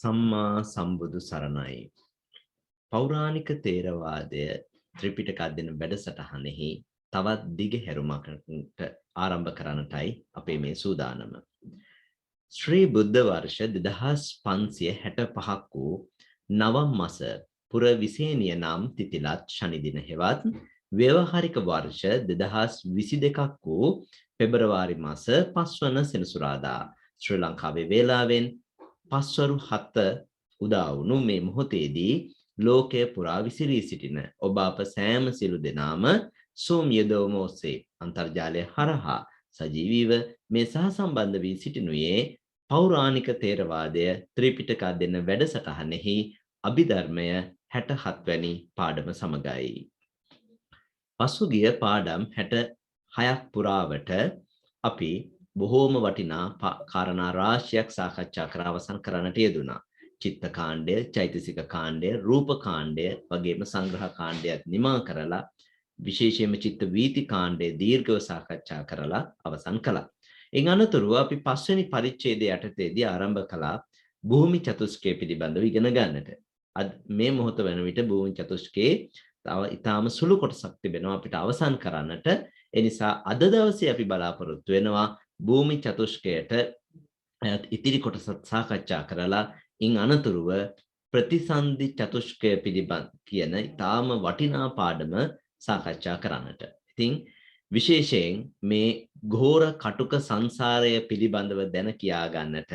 සම්මා සම්බුදු සරණයි. පෞරාණික තේරවාදය ත්‍රිපිටක අධ්‍යයන වැඩසටහනෙහි තවත් දිග හැරුමකට ආරම්භ කරන්නටයි අපේ මේ සූදානම. ශ්‍රී බුද්ධ වර්ෂ 2565ක් වූ නවම් මස පුර විසේනිය නම් තිතිලත් ශනි දින හෙවත් ව්‍යවහාරික වර්ෂ 2022ක් වූ පෙබරවාරි මාස 5 වන සෙනසුරාදා ශ්‍රී ලංකාවේ වේලාවෙන් පස්වරු 7 උදා වුණු මේ මොහොතේදී ලෝකය පුරා විසිරී සිටින ඔබ අප සෑම සිළු දෙනාම Zoom යෙදවම ඔස්සේ අන්තර්ජාලය හරහා සජීවීව මේ සහසම්බන්ධ වී සිටිනුයේ පෞරාණික තේරවාදය ත්‍රිපිටක අධ්‍යයන වැඩසටහනෙහි අභිධර්මය 67 වැනි පාඩම සමගයි. පසුගිය පාඩම් 66ක් පුරාවට අපි බොහෝම වටිනා කාරණා රාශියක් සාකච්ඡා කර අවසන් කරන්නට යෙදුණා. චිත්ත කාණ්ඩය, චෛතසික කාණ්ඩය, රූප කාණ්ඩය වගේම සංග්‍රහ කාණ්ඩයත් නිමා කරලා විශේෂයෙන්ම චිත්ත වීති කාණ්ඩය දීර්ඝව සාකච්ඡා කරලා අවසන් කළා. එන් අනතුරුව අපි 5 වෙනි පරිච්ඡේදය යටතේදී ආරම්භ කළා භූමි චතුස්කය පිළිබඳව ඉගෙන ගන්නට. මේ මොහොත වෙන විට භූමි චතුස්කයේ තව ඊටාම සුළු කොටසක් තිබෙනවා අපිට අවසන් කරන්නට. ඒ නිසා අද දවසේ අපි බලාපොරොත්තු වෙනවා භූමි චතුස්කයට ඉතිරි කොටස සාකච්ඡා කරලා ඉන් අනතුරුව ප්‍රතිසන්දි චතුස්කය පිළිබඳ කියන ඊටාම වටිනා පාඩම සාකච්ඡා කරන්නට. ඉතින් විශේෂයෙන් මේ ඝෝර කටුක සංසාරය පිළිබඳව දැන කියා ගන්නට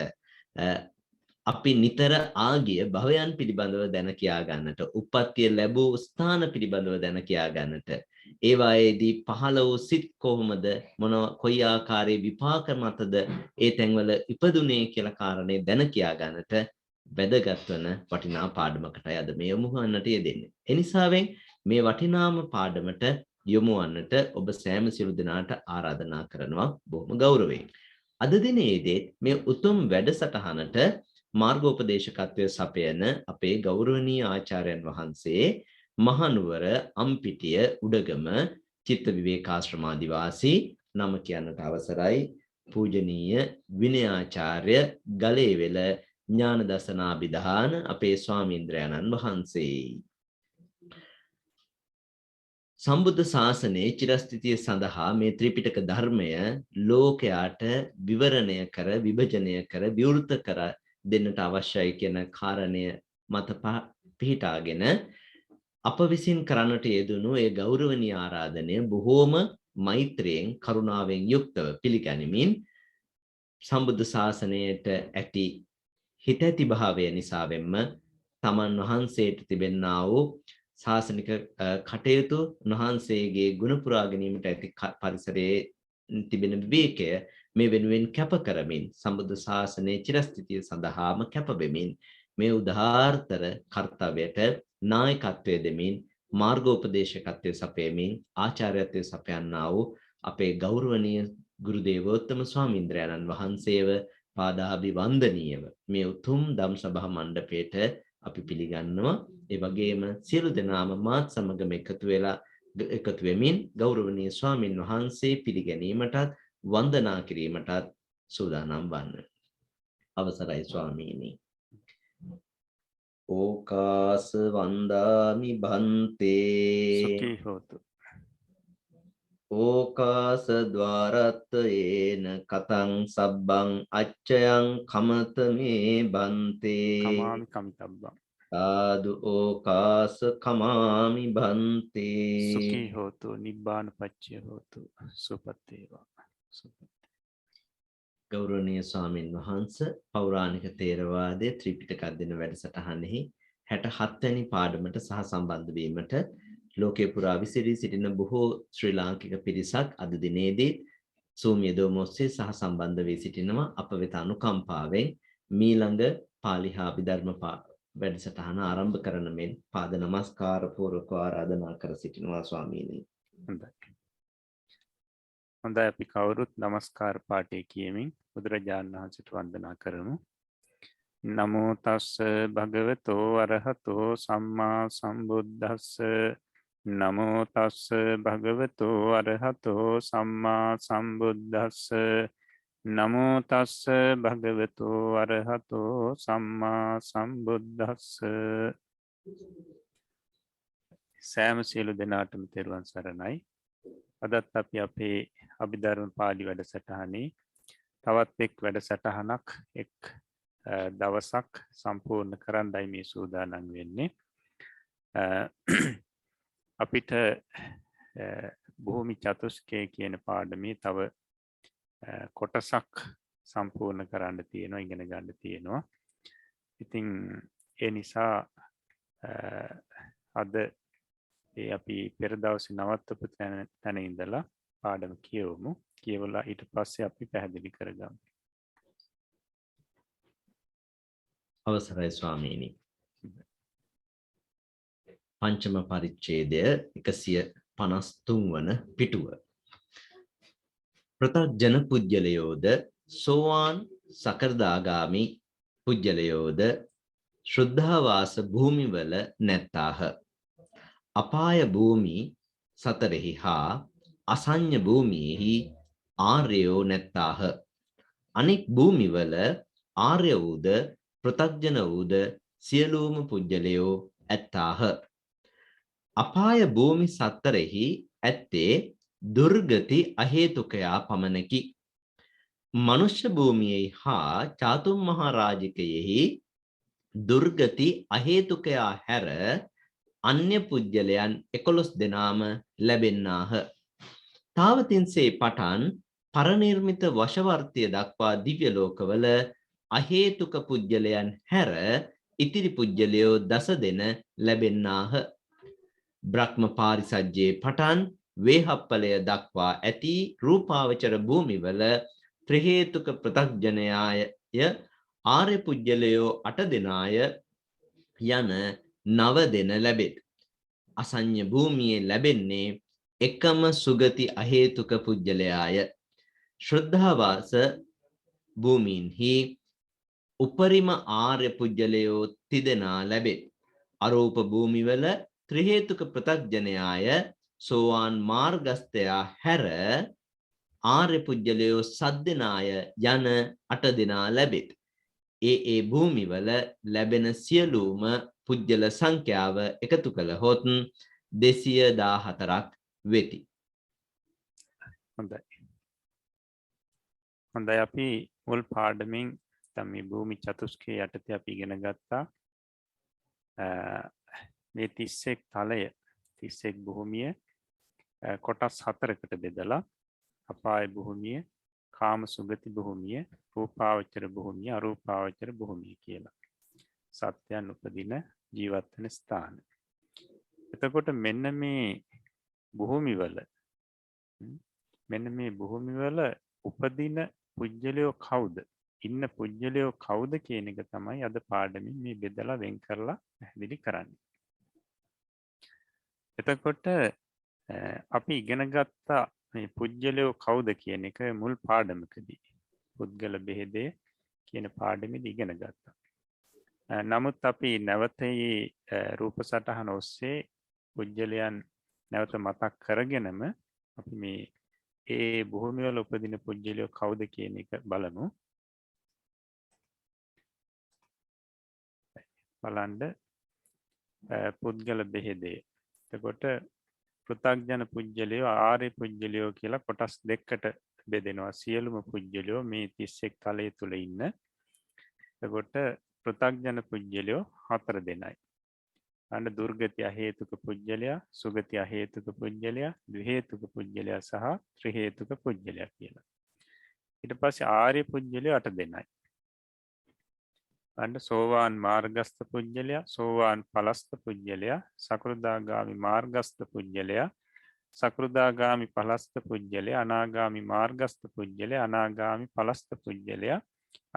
අපි නිතර ආගිය භවයන් පිළිබඳව දැන කියා ගන්නට, උප්පත්තිය ලැබූ ස්ථාන පිළිබඳව දැන කියා ගන්නට, ඒවායේදී පහළ වූ සිත් කොහොමද මොන කොයි ආකාරයේ විපාක මතද ඒ තැන්වල ඉපදුනේ කියලා කාරණේ දැන කියා ගන්නට වැදගත් වන වටිනා පාඩමකටයි අද මේ යොමු වන්නට යෙදෙන්නේ. ඒ නිසාවෙන් මේ වටිනාම පාඩමට යොමු වන්නට ඔබ සෑම සිළු දෙනාට ආරාධනා කරනවා බොහොම ගෞරවයෙන්. අද දිනේදී මේ උතුම් වැඩසටහනට මාර්ගෝපදේශකත්වය සපයන අපේ ගෞරවනීය ආචාර්යයන් වහන්සේ මහනුවර අම්පිටිය උඩගම චිත්ත විවේකාශ්‍රමාදිවාසී නම කියන්නට අවසරයි පූජනීය විනයාචාර්ය ගලේවෙල ඥානදසනාභිධාන අපේ ස්වාමීන්ද්‍රයන්න් වහන්සේ. සම්බුද්ධ ශාසනයේ චිරස්ථිතිය සඳහා මේ ත්‍රිපිටක ධර්මය ලෝකයාට විවරණය කර විභජනය කර විවෘත කර දෙන්නට අවශ්‍යයි කියන කාරණය මත පිහිටාගෙන අප විසින් කරන්නට යෙදුණු ඒ ගෞරවනීය ආරාධනය බොහෝම මෛත්‍රියෙන් කරුණාවෙන් යුක්තව පිළිගනිමින් සම්බුද්ධ ශාසනයට ඇති හිත ඇති භාවය නිසාවෙන්ම තමන් වහන්සේට තිබෙන්නා වූ ශාසනික කටයුතු උන්වහන්සේගේ ගුණ පුරා ගැනීමට ඇති පරිසරයේ තිබෙන විවේකය මේ වෙනුවෙන් කැප කරමින් සම්බුද්ධ ශාසනයේ චිරස්ථිතිය සඳහාම කැප වෙමින් මේ උදාාරතර කර්තව්‍යයට නායකත්වයේ දෙමින් මාර්ගෝපදේශකත්වයේ සපයමින් ආචාර්යත්වයේ සපයන්නා වූ අපේ ගෞරවනීය ගුරු දේවෝත්තම ස්වාමීන්ද්‍රයන්න් වහන්සේව පාදාභිවන්දනීයව මේ උතුම් ධම් සභා මණ්ඩපයට අපි පිළිගන්නවා. ඒ වගේම සියලු දෙනාම මාත් සමගම එකතු වෙමින් ගෞරවනීය ස්වාමින් වහන්සේ පිළිගැනීමටත් වන්දනා කිරීමටත් සූදානම් වන්න. අවසරයි ස්වාමීනි. ඕකාස වන්දාමි භන්තේ සුඛී හෝතු. ඕකාස ద్వාරත්ත ඒන කතං සබ්බං අච්චයං කමත මේ බන්තේ කමාමි කමිතබ්බං. සාදු ඕකාස කමාමි බන්තේ. සුඛී හෝතු නිබ්බාන පච්චය හෝතු සුපත්තේවා. ගෞරවනීය ස්වාමින් වහන්සේ පෞරාණික තේරවාදයේ ත්‍රිපිටක අධ්‍යයන වැඩසටහනෙහි 67 වෙනි පාඩමට සහ සම්බන්ධ වීමට ලෝකේ පුරා විසිරී සිටින බොහෝ ශ්‍රී ලාංකික පිරිසක් අද දිනේදී Zoom යෙදවීම ඔස්සේ සහ සම්බන්ධ වී සිටිනවා. අප වෙත අනුකම්පාවෙන් මීළඟ පාලි හා අභිධර්ම වැඩසටහන ආරම්භ කරන මෙන් පාද නමස්කාර පූර්වක ආරාධනා කර සිටිනවා ස්වාමීනි. හොඳයි අපි කවුරුත් නමස්කාර පාඨය කියමින් බුදුරජාණන් වහන්සේට වන්දනා කරමු. නමෝ තස්ස භගවතෝ අරහතෝ සම්මා සම්බුද්දස්ස. නමෝ තස්ස භගවතෝ අරහතෝ සම්මා සම්බුද්දස්ස. නමෝ තස්ස භගවතු අරහතෝ සම්මා සම්බුද්දස්ස. සෑම සියලු දෙනාටම තෙරුවන් සරණයි. අදත් අපි අපේ අභිධර්ම පාළි වැඩසටහනේ තවත් එක් වැඩසටහනක් එක් දවසක් සම්පූර්ණ කරන්නයි මේ සූදානම් වෙන්නේ. අපිට භූමි චතුස්කය කියන පාඩමේ තව කොටසක් සම්පූර්ණ කරන්න තියෙනවා, ඉගෙන ගන්න තියෙනවා. ඉතින් ඒ නිසා අද අපි පෙර දවසේ නවත්තපු තැන ඉඳලා පාඩම කියවමු. කියවලා ඊට පස්සේ අපි පැහැදිලි කරගමු. අවසරයි ස්වාමීනි. පංචම පරිච්ඡේදය 153 වන පිටුව. ප්‍රතග්ජන පුජ්‍යලයෝද සෝවාන් සකර්දාගාමි පුජ්‍යලයෝද ශ්‍රද්ධාවාස භූමිවල නැත්තාහ. අපාය භූමි සතරෙහි හා අසඤ්ඤ භූමියෙහි ආර්යෝ නැත්තාහ. අනෙක් භූමිවල ආර්ය වූද ප්‍රතග්ජන වූද සියලුම පුජ්‍යලයෝ ඇත්තාහ. අපාය භූමි සතරෙහි ඇත්තේ දුර්ගති අහේතුකයා පමණකි. මනුෂ්‍ය භූමියෙහි හා චාතුම් මහරජකයෙහි දුර්ගති අහේතුකයා හැර අන්‍ය පුජ්‍යලයන් 11 දෙනාම ලැබෙන්නාහ. තාවතින්සේ පටන් පරනිර්මිත වශවර්තිය දක්වා දිව්‍ය ලෝකවල අහේතුක පුජ්‍යලයන් හැර ඉතිරි පුජ්‍යලයෝ 10 දෙන ලැබෙන්නාහ. බ්‍රහ්ම පාරිසජ්ජේ පටන් වේහප්පලය දක්වා ඇති රූපාවචර භූමිවල ත්‍රි හේතුක ප්‍රතග්ජනයාය ආර්ය පුජ්‍යලයෝ 8 දෙනාය යන 9 දෙන ලැබෙත්. අසඤ්ඤ භූමියේ ලැබෙන්නේ එකම සුගති අහේතුක පුජ්‍යලයාය. ශ්‍රද්ධාවාස භූමීන්හි උපරිම ආර්ය පුජ්‍යලයෝ 3 දෙනා ලැබෙත්. අරූප භූමිවල ත්‍රි හේතුක ප්‍රතග්ජනයාය සෝවාන් මාර්ගස්තයා හැර ආර්ය පුජ්‍යලයෝ 7 දෙනාය යන 8 දෙනා ලැබෙත්. ඒ භූමිවල ලැබෙන සියලුම පුජ්‍යල සංඛ්‍යාව එකතු කළහොත් 214ක් වෙති. හොඳයි අපි මුල් පාඩමින් තමයි භූමි චතුස්කය යටතේ අපි ඉගෙන ගත්තා. මේ 31 තලය 31 භූමිය කොටස් 4කට බෙදලා අපාය භූමිය, කාම සුගති භූමිය, රූපාවචර භූමිය, අරූපාවචර භූමිය කියලා. සත්‍යයන් උපදින ජීවත් වෙන ස්ථාන. එතකොට මෙන්න මේ භූමිවල උපදින පුජ්‍යලයෝ කවුද? ඉන්න පුජ්‍යලයෝ කවුද කියන එක තමයි අද පාඩමින් මේ බෙදලා වෙන් කරලා පැහැදිලි කරන්නේ. එතකොට අපි ඉගෙන ගත්තා මේ පුජ්‍යලයෝ කවුද කියන එක මුල් පාඩමකදී. පුද්ගල බෙහෙදය කියන පාඩමේදී ඉගෙන ගත්තා. නමුත් අපි නැවත රූප සටහන ඔස්සේ පුජ්‍යලයන් නැවත මතක් කරගෙනම අපි මේ ඒ භූමිවල උපදින පුජ්‍යලයෝ කවුද කියන එක බලමු. බලන්න පුද්ගල බෙහෙදය. එතකොට පෘථග්ජන පුජ්‍යලයෝ ආර්ය පුජ්‍යලයෝ කියලා කොටස් දෙකකට බෙදෙනවා. සියලුම පුජ්‍යලයෝ මේ 31 තලයේ තුල ඉන්න. එතකොට පෘථග්ජන පුජ්‍යලයෝ 4 දෙනයි. අන්න දුර්ගති අහේතුක පුජ්‍යලයා, සුගති අහේතුක පුජ්‍යලයා, ද්වි හේතුක පුජ්‍යලයා සහ ත්‍රි හේතුක පුජ්‍යලයා කියලා. ඊට පස්සේ ආර්ය පුජ්‍යලයෝ 8 දෙනයි. අන්න සෝවාන් මාර්ගස්ත පුජ්‍යලයා, සෝවාන් ඵලස්ත පුජ්‍යලයා, සකෘදාගාමි මාර්ගස්ත පුජ්‍යලයා, සකෘදාගාමි ඵලස්ත පුජ්‍යලයා, අනාගාමි මාර්ගස්ත පුජ්‍යලයා, අනාගාමි ඵලස්ත පුජ්‍යලයා,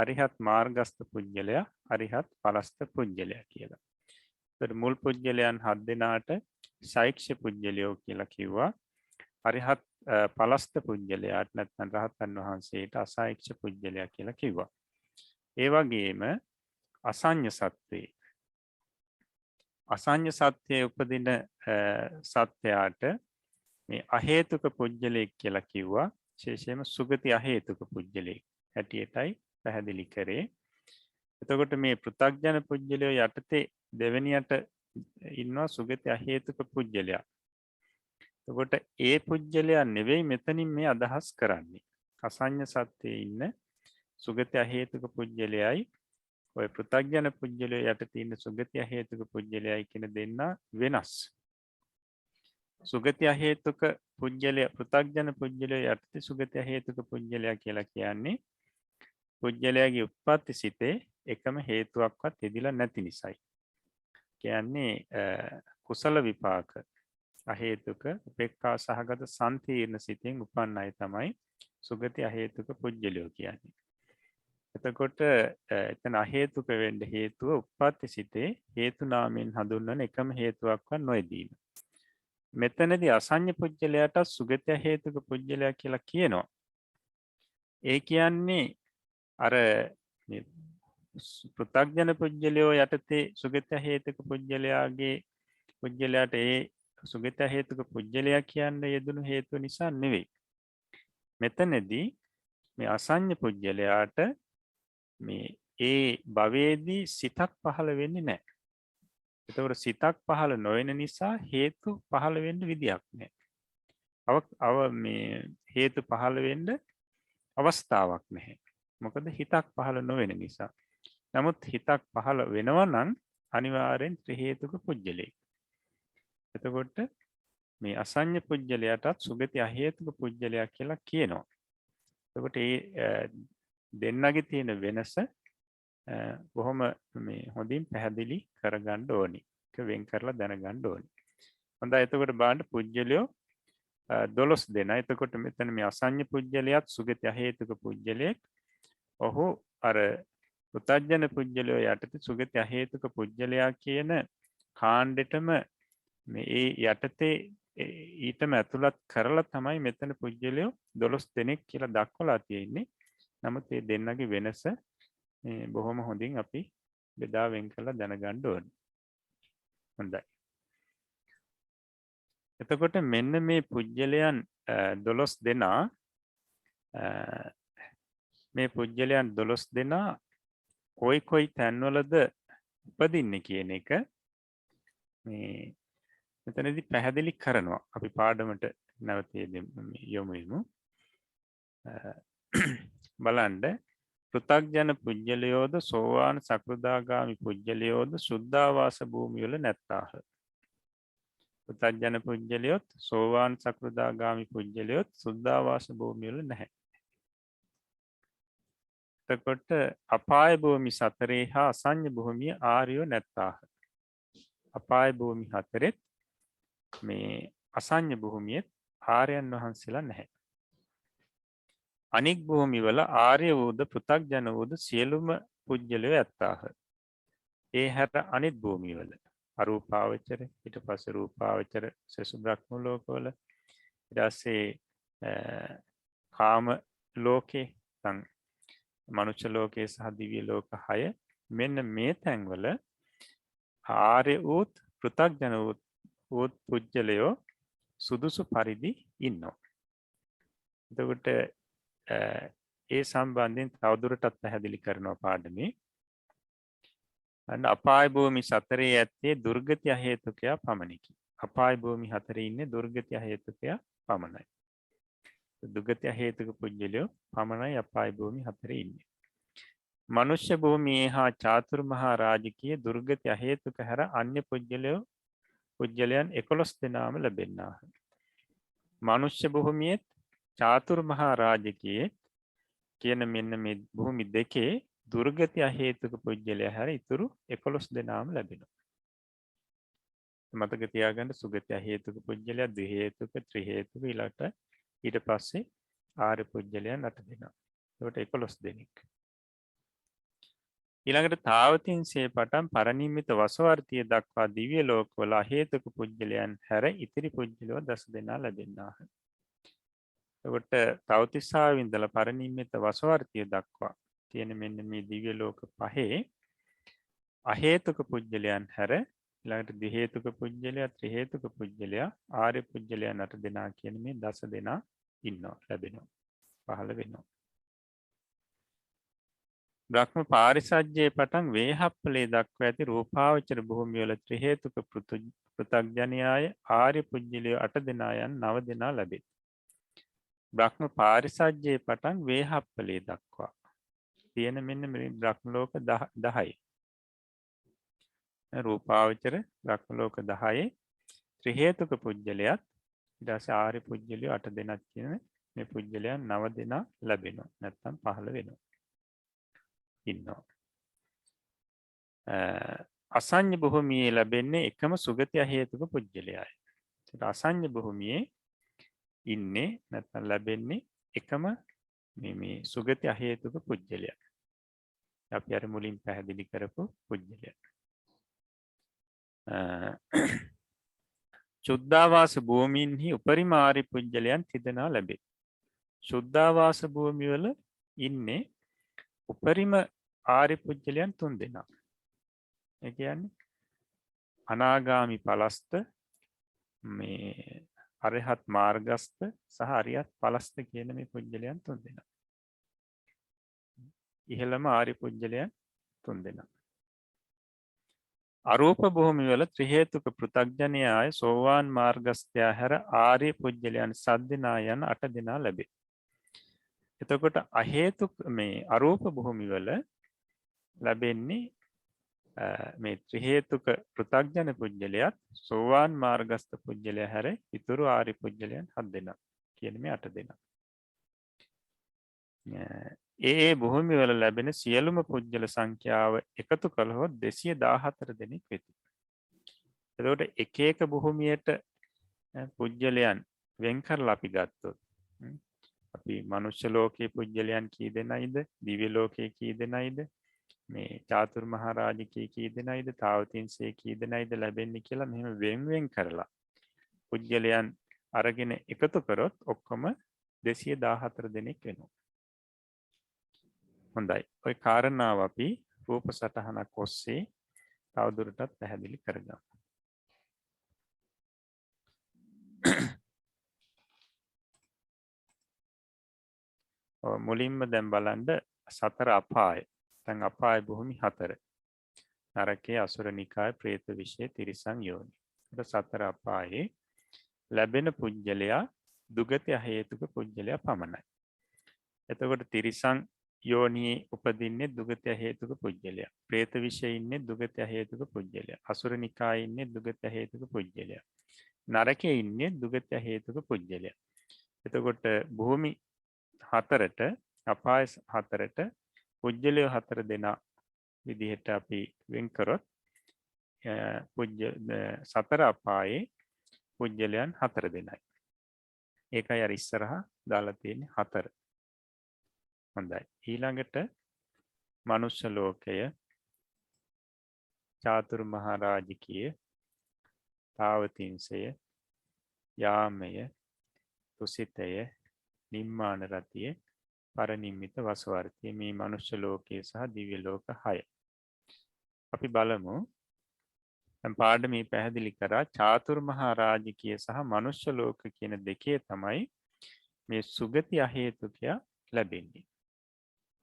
අරිහත් මාර්ගස්ත පුජ්‍යලයා, අරිහත් ඵලස්ත පුජ්‍යලයා කියලා. ඒතර මුල් පුජ්‍යලයන් 7 දෙනාට සෛක්ෂ්‍ය පුජ්‍යලයෝ කියලා කිව්වා. අරිහත් ඵලස්ත පුජ්‍යලයාට නැත්නම් රහතන් වහන්සේට අසෛක්ෂ්‍ය පුජ්‍යලයා කියලා කිව්වා. ඒ වගේම අසඤ්ඤ සත්‍යයේ උපදින සත්‍යයට මේ අහේතුක පුජ්‍යලෙක් කියලා කිව්වා. විශේෂයෙන්ම සුගති අහේතුක පුජ්‍යලෙක්. හැටියටයි පැහැදිලි කරේ. එතකොට මේ පෘථග්ජන පුජ්‍යලයෝ යටතේ දෙවෙනියට ඉන්නවා සුගති අහේතුක පුජ්‍යලයා. එතකොට ඒ පුජ්‍යලයා නෙවෙයි මෙතනින් මේ අදහස් කරන්නේ. අසඤ්ඤ සත්‍යයේ ඉන්න සුගති අහේතුක පුජ්‍යලයයි ඔය පෘථග්ජන පුජ්‍යලයෝ යටතේ ඉන්න සුගති අහේතුක පුජ්‍යලයයි කියන දෙන්න වෙනස්. සුගති අහේතුක පුජ්‍යලය පෘථග්ජන පුජ්‍යලයෝ යටතේ සුගති අහේතුක පුජ්‍යලයා කියලා කියන්නේ පුජ්‍යලයාගේ උත්පත්ති සිතේ එකම හේතුවක්වත් යෙදිලා නැති නිසායි. කියන්නේ කුසල විපාක අහේතුක උපේක්ඛා සහගත සම්පීර්ණ සිතෙන් උපන්න අය තමයි සුගති අහේතුක පුජ්‍යලයෝ කියන්නේ. එතකොට එතන අහේතුක වෙන්න හේතුව උප්පත්ති සිතේ හේතු නාමයෙන් හඳුන්වන එකම හේතුවක්වත් නොයදීම. මෙතනදී අසඤ්ඤ පුජ්‍යලයට සුගති අහේතුක පුජ්‍යලයා කියලා කියනවා. ඒ කියන්නේ අර පෘථග්ජන පුජ්‍යලයෝ යටතේ සුගති අහේතුක පුජ්‍යලයාගේ පුජ්‍යලයට ඒ සුගති අහේතුක පුජ්‍යලයා කියන්න යෙදුණු හේතුව නිසා නෙවෙයි. මෙතනදී මේ අසඤ්ඤ පුජ්‍යලයාට මේ ඒ භවයේදී සිතක් පහළ වෙන්නේ නැහැ. එතකොට සිතක් පහළ නොවන නිසා හේතු පහළ වෙන්න විදියක් නැහැ. මේ හේතු පහළ වෙන්න අවස්ථාවක් නැහැ. මොකද හිතක් පහළ නොවන නිසා. නමුත් හිතක් පහළ වෙනවා නම් අනිවාර්යෙන් ත්‍රි හේතුක පුජ්‍යලයක්. එතකොට මේ අසඤ්ඤ පුජ්‍යලයටත් සුගති අහේතුක පුජ්‍යලයක් කියලා කියනවා. එතකොට මේ දෙන්නගේ තියෙන වෙනස බොහොම මේ හොඳින් පැහැදිලි කරගන්න ඕනි. ඒක වෙන් කරලා දැනගන්න ඕනි. හොඳයි එතකොට බලන්න පුජ්‍යලයෝ 12 දෙනා. එතකොට මෙතන මේ අසඤ්ඤ පුජ්‍යලයක් සුගති අහේතුක පුජ්‍යලයක්. ඔහු අර පෘථග්ජන පුජ්‍යලයෝ යටතේ සුගති අහේතුක පුජ්‍යලයා කියන කාණ්ඩෙටම මේ ඒ යටතේ ඊටම ඇතුළත් කරලා තමයි මෙතන පුජ්‍යලයෝ 12 දෙනෙක් කියලා දක්වලා තියෙන්නේ. නමුත් මේ දෙන්නගේ වෙනස බොහොම හොඳින් අපි බෙදා වෙන් කරලා දැනගන්න ඕනේ. හොඳයි. එතකොට මෙන්න මේ පුජ්‍යලයන් 12 දෙනා මේ පුජ්‍යලයන් 12 දෙනා කොයි තැන්වලද උපදින්නේ කියන එක මේ මෙතනදී පැහැදිලි කරනවා. අපි පාඩමට නැවත යොමු වෙමු. බලන්න පෘථග්ජන පුජ්‍යලයෝද සෝවාන් සකෘදාගාමි පුජ්‍යලයෝද සුද්ධාවාස භූමිය වල නැත්තාහ. පෘථග්ජන පුජ්‍යලයොත් සෝවාන් සකෘදාගාමි පුජ්‍යලයොත් සුද්ධාවාස භූමිය වල නැහැ. එතකොට අපාය භූමි සතරේ හා අසඤ්ඤ භූමිය ආර්යෝ නැත්තාහ. අපාය භූමි හතරෙත් මේ අසඤ්ඤ භූමියෙත් ආර්යයන් වහන්සේලා නැහැ. අනික් භූමිවල ආර්ය වූද පෘථග්ජන වූද සියලුම පුජ්‍යලයෝ ඇත්තාහ. ඒ හැර අනිත් භූමිවල අරූපාවචර ඊට පස්සේ රූපාවචර සසු බ්‍රහ්ම ලෝකවල ඊට පස්සේ කාම ලෝකේ තන් මනුෂ්‍ය ලෝකයේ සහ දිව්‍ය ලෝක 6 මෙන්න මේ තැන්වල ආර්ය වූත් පෘථග්ජන වූත් පුජ්‍යලයෝ සුදුසු පරිදි ඉන්නවා. එතකොට ඒ සම්බන්ධයෙන් තවදුරටත් පැහැදිලි කරනවා පාඩමේ. අන්න අපාය භූමි සතරේ ඇත්තේ දුර්ගති අහේතුකයා පමණකි. අපාය භූමි හතරේ ඉන්නේ දුර්ගති අහේතුකයා පමණයි. දුර්ගති අහේතුක පුජ්‍යලයෝ පමණයි අපාය භූමි හතරේ ඉන්නේ. මනුෂ්‍ය භූමියේ හා චාතුරු මහා රාජකීය දුර්ගති අහේතුක හැර අන්‍ය පුජ්‍යලයන් 11 දෙනාම ලැබෙන්නාහ. මනුෂ්‍ය භූමියේත් චාතුරු මහා රාජකීය කියන මෙන්න මේ භූමි දෙකේ දුර්ගති අහේතුක පුජ්‍යලය හැර ඉතුරු 11 දෙනාම ලැබෙනවා. මතක තියාගන්න සුගති අහේතුක පුජ්‍යලය ද්වි හේතුක ත්‍රි හේතුක ඊට පස්සේ ආර්ය පුජ්‍යලයන් 8 දෙනා. ඒකට 11 දෙනෙක්. ඊළඟට තාවතින්සේ පටන් පරිනිම්මිත වසවර්තිය දක්වා දිව්‍ය ලෝකවල අහේතුක පුජ්‍යලයන් හැර ඉතිරි පුජ්‍යලයෝ 10 දෙනා ලැබෙන්නාහ. එතකොට තවතිස්සාවේ ඉඳලා පරිනිම්මිත වසවර්තිය දක්වා තියෙන මෙන්න මේ දිව්‍ය ලෝක පහේ අහේතුක පුජ්‍යලයන් හැර ඊළඟට ද්වි හේතුක පුජ්‍යලයා ත්‍රි හේතුක පුජ්‍යලයා ආර්ය පුජ්‍යලයන් 8 දෙනා කියන මේ 10 දෙනා ඉන්නවා ලැබෙනවා පහළ වෙනවා. බ්‍රහ්ම පාරිසජ්ජයේ පටන් වේහප්පලේ දක්වා ඇති රූපාවචර භූමිය වල ත්‍රි හේතුක පෘථග්ජනයාය ආර්ය පුජ්‍යලය 8 දෙනා යන 9 දෙනා ලැබේ. බ්‍රහ්ම පාරිසජ්ජයේ පටන් වේහප්පලේ දක්වා තියෙන මෙන්න මේ බ්‍රහ්ම ලෝක 10යි. රූපාවචර බ්‍රහ්ම ලෝක 10යි ත්‍රි හේතුක පුජ්‍යලයත් ඊට පස්සේ ආර්ය පුජ්‍යලය 8 දෙනාක් කියන මේ පුජ්‍යලයන් 9 දෙනා ලැබෙනවා. නැත්නම් 15 වෙනවා. ඉන්නවා. අසඤ්ඤ භූමියේ ලැබෙන්නේ එකම සුගතිය හේතුක පුජ්‍යලයයි. ඒක අසඤ්ඤ භූමියේ ඉන්නේ නැත්නම් ලැබෙන්නේ එකම මේ සුගතිය හේතුක පුජ්‍යලයක්. අපි අර මුලින් පැහැදිලි කරපු පුජ්‍යලයක්. චුද්ධාවාස භූමීන්හි උපරිම ආරි පුජ්‍යලයන් තිදෙනා ලැබේ. චුද්ධාවාස භූමිය වල ඉන්නේ උපරිම ආරි පුජ්‍යලයන් 3 දෙනා. ඒ කියන්නේ අනාගාමි පලස්ත මේ අරහත් මාර්ගස්ත සහ අරියත් පලස්ත කියන මේ පුජ්‍යලයන් 3 දෙනා. ඉහළම ආරි පුජ්‍යලයන් 3 දෙනා. අරූප භූමිය වල ත්‍රි හේතුක පෘථග්ජනයාය සෝවාන් මාර්ගස්ත්‍යා හැර ආර්ය පුජ්‍යලයන් 7 දෙනා යන 8 දෙනා ලැබේ. එතකොට අහේතුක මේ අරූප භූමිය වල ලැබෙන්නේ මේ ත්‍රි හේතුක පෘථග්ජන පුජ්‍යලයත් සෝවාන් මාර්ගස්ත පුජ්‍යලයා හැර ඉතුරු ආර්ය පුජ්‍යලයන් 7 දෙනා කියන මේ 8 දෙනා. ඒ භූමිය වල ලැබෙන සියලුම පුජ්‍යල සංඛ්‍යාව එකතු කළහොත් 214 දෙනෙක් වෙති. එතකොට එක එක භූමියට පුජ්‍යලයන් වෙන් කරලා අපි ගත්තොත් අපි මනුෂ්‍ය ලෝකයේ පුජ්‍යලයන් කී දෙනයිද? දිව්‍ය ලෝකයේ කී දෙනයිද? මේ චාතුරු මහරජකී කී දෙනයිද? තාවතින්සේ කී දෙනයිද ලැබෙන්නේ කියලා මෙහෙම වෙන් වෙන් කරලා පුජ්‍යලයන් අරගෙන එකතු කරොත් ඔක්කොම 214 දෙනෙක් වෙනවා. හොඳයි. ওই කාරණාව අපි රූප සටහනක් ඔස්සේ තවදුරටත් පැහැදිලි කරගමු. මුලින්ම දැන් බලන්න සතර අපාය. දැන් අපාය භූමි 4. නරකයේ අසුර නිකාය പ്രേත විශේෂ තිරිසන් යෝනි. ඒක සතර අපායේ ලැබෙන පුජ්‍යලයා දුගති හේතුක පුජ්‍යලයා පමණයි. එතකොට තිරිසන් යෝනියේ උපදින්නේ දුගති හේතුක පුජ්‍යලයා. പ്രേත විශේෂ ඉන්නේ දුගති හේතුක පුජ්‍යලයා. අසුර නිකායේ ඉන්නේ දුගති හේතුක පුජ්‍යලයා. නරකයේ ඉන්නේ දුගති හේතුක පුජ්‍යලයා. එතකොට භූමි 4ට අපාය 4ට පුජ්‍යලය 4 දෙනා විදිහට අපි වෙන් කරොත් සතර අපායේ පුජ්‍යලයන් 4 දෙනයි. ඒකයි අර ඉස්සරහා දාලා තියෙන්නේ 4. හොඳයි. ඊළඟට මනුෂ්‍ය ලෝකය, චාතුරු මහරජකීය, තාවතින්සය, යාමය, තුසිතය, නිම්මාන රතිය, පරනිම්මිත වසවර්තිය මේ මනුෂ්‍ය ලෝකයේ සහ දිව්‍ය ලෝක 6. අපි බලමු. දැන් පාඩමේ පැහැදිලි කරා චාතුරු මහරජකීය සහ මනුෂ්‍ය ලෝක කියන දෙකේ තමයි මේ සුගති අහේතුකයා ලැබෙන්නේ.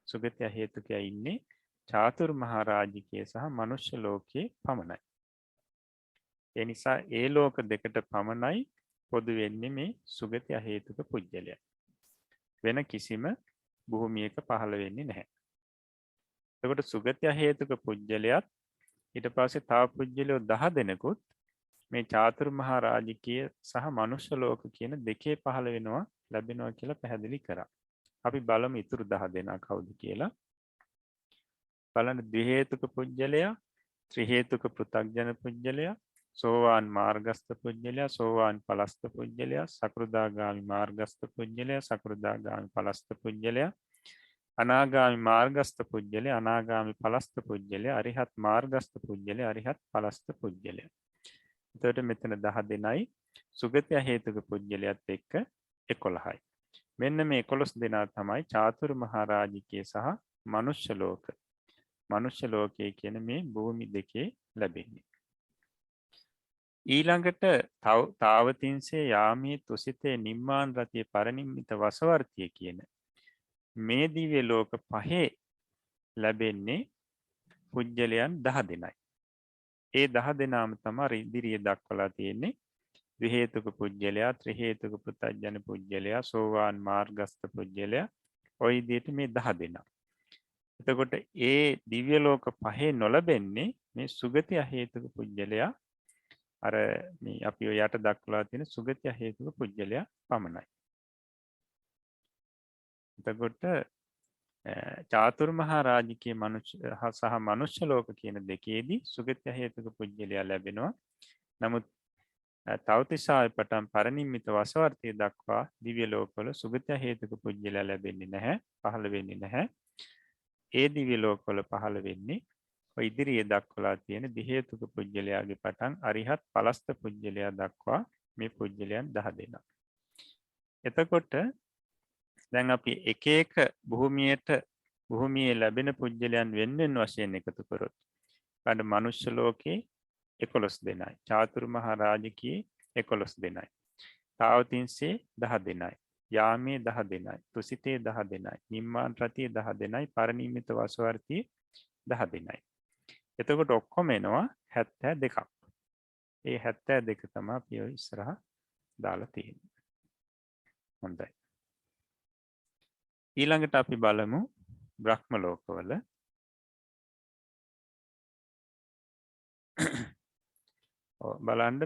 සුගති අහේතුකයා ඉන්නේ චාතුරු මහරජකීය සහ මනුෂ්‍ය ලෝකයේ පමණයි. ඒ නිසා ඒ ලෝක දෙකට පමණයි පොදු වෙන්නේ මේ සුගති අහේතුක පුජ්‍යලය. වෙන කිසිම භූමියක පහළ වෙන්නේ නැහැ. එතකොට සුගති අහේතුක පුජ්‍යලයත් ඊට පස්සේ තව පුජ්‍යලයෝ 10 දෙනෙකුත් මේ චාතුරු මහරජකීය සහ මනුෂ්‍ය ලෝක කියන දෙකේ පහළ වෙනවා ලැබෙනවා කියලා පැහැදිලි කරා. අපි බලමු ඉතුරු 10 දෙනා කවුද කියලා. බලන්න ද්වි හේතුක පුජ්‍යලයා, ත්‍රි හේතුක පෘථග්ජන පුජ්‍යලයා, සෝවාන් මාර්ගස්ත පුජ්‍යලයා, සෝවාන් පලස්ත පුජ්‍යලයා, සකෘදාගාමි මාර්ගස්ත පුජ්‍යලයා, සකෘදාගාමි පලස්ත පුජ්‍යලයා, අනාගාමි මාර්ගස්ත පුජ්‍යලයා, අනාගාමි පලස්ත පුජ්‍යලයා, අරිහත් මාර්ගස්ත පුජ්‍යලයා, අරිහත් පලස්ත පුජ්‍යලයා. එතකොට මෙතන 10 දෙනයි සුගති හේතුක පුජ්‍යලයාත් එක්ක 11යි. මෙන්න මේ 11 දෙනා තමයි චාතුරු මහරජකීය සහ මනුෂ්‍ය ලෝක. මනුෂ්‍ය ලෝකයේ කියන මේ භූමි දෙකේ ලැබෙන්නේ. ඊළඟට තාවතින්සේ, යාමී, තුසිතේ, නිම්මාන රතිය, පරනිම්මිත වසවර්තිය කියන මේ දිව්‍ය ලෝක 5 ලැබෙන්නේ පුජ්‍යලයන් 10 දෙනයි. ඒ 10 දෙනාම තමයි ඉදිරියේ දක්වලා තියෙන්නේ. ද්වි හේතුක පුජ්‍යලයා, ත්‍රි හේතුක පෘථග්ජන පුජ්‍යලයා, සෝවාන් මාර්ගස්ත පුජ්‍යලයා. ওই විදිහට මේ 10 දෙනා. එතකොට ඒ දිව්‍ය ලෝක පහේ නොලැබෙන්නේ මේ සුගති අහේතුක පුජ්‍යලයා. අර මේ අපි ඔය යට දක්වලා තියෙන සුගති අහේතුක පුජ්‍යලයා පමණයි. එතකොට චාතුරු මහා රාජිකයේ මනුෂ්‍ය සහ මනුෂ්‍ය ලෝක කියන දෙකේදී සුගති හේතුක පුජ්‍යලයා ලැබෙනවා. නමුත් තවතිසාවේ පටන් පරිනිම්මිත වසවර්තිය දක්වා දිව්‍ය ලෝකවල සුගති හේතුක පුජ්‍යලයා ලැබෙන්නේ නැහැ, පහළ වෙන්නේ නැහැ. ඒ දිව්‍ය ලෝකවල පහළ වෙන්නේ ඔය ඉදිරියේ දක්වලා තියෙන දි හේතුක පුජ්‍යලයාගේ පටන් අරිහත් පලස්ත පුජ්‍යලයා දක්වා මේ පුජ්‍යලයන් 10 දෙනා. එතකොට දැන් අපි එක එක භූමියේ ලැබෙන පුජ්‍යලයන් වෙන වශයෙන් එකතු කරොත් ගන්න මනුෂ්‍ය ලෝකේ 11 දෙනයි, චාතුරු මහා රාජිකයේ 11 දෙනයි, තාවතින්සේ 10 දෙනයි, යාමේ 10 දෙනයි, තුසිතේ 10 දෙනයි, නිම්මාන රතියේ 10 දෙනයි, පරිනිම්මිත වසවර්තියේ 10 දෙනයි. එතකොට ඔක්කොම එනවා 72ක්. ඒ 72 තමයි අපි ඉස්සරහ දාලා තියෙන්නේ. හොඳයි. ඊළඟට අපි බලමු බ්‍රහ්ම ලෝකවල බලන්න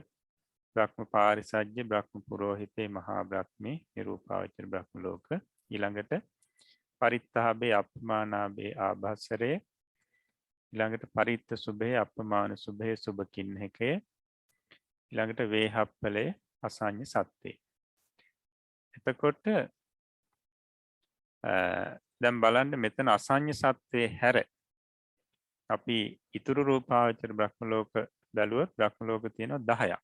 බ්‍රහ්ම පාරිසජ්‍ය, බ්‍රහ්ම පුරෝහිතේ, මහා බ්‍රහ්මේ, නිරූපාවචර බ්‍රහ්ම ලෝක. ඊළඟට පරිත්තාභේ, අපමානාභේ, ආභාසරේ. ඊළඟට පරිත්ත සුභේ, අපමාන සුභේ, සුභකින්නකය. ඊළඟට වේහප්පලේ, අසඤ්ඤ සත්‍යේ. එතකොට දැන් බලන්න මෙතන අසඤ්ඤ සත්වයේ හැර අපි ඉතුරු රූපාවචර බ්‍රහ්ම ලෝක බැලුවොත් බ්‍රහ්ම ලෝක තියෙනවා 10ක්.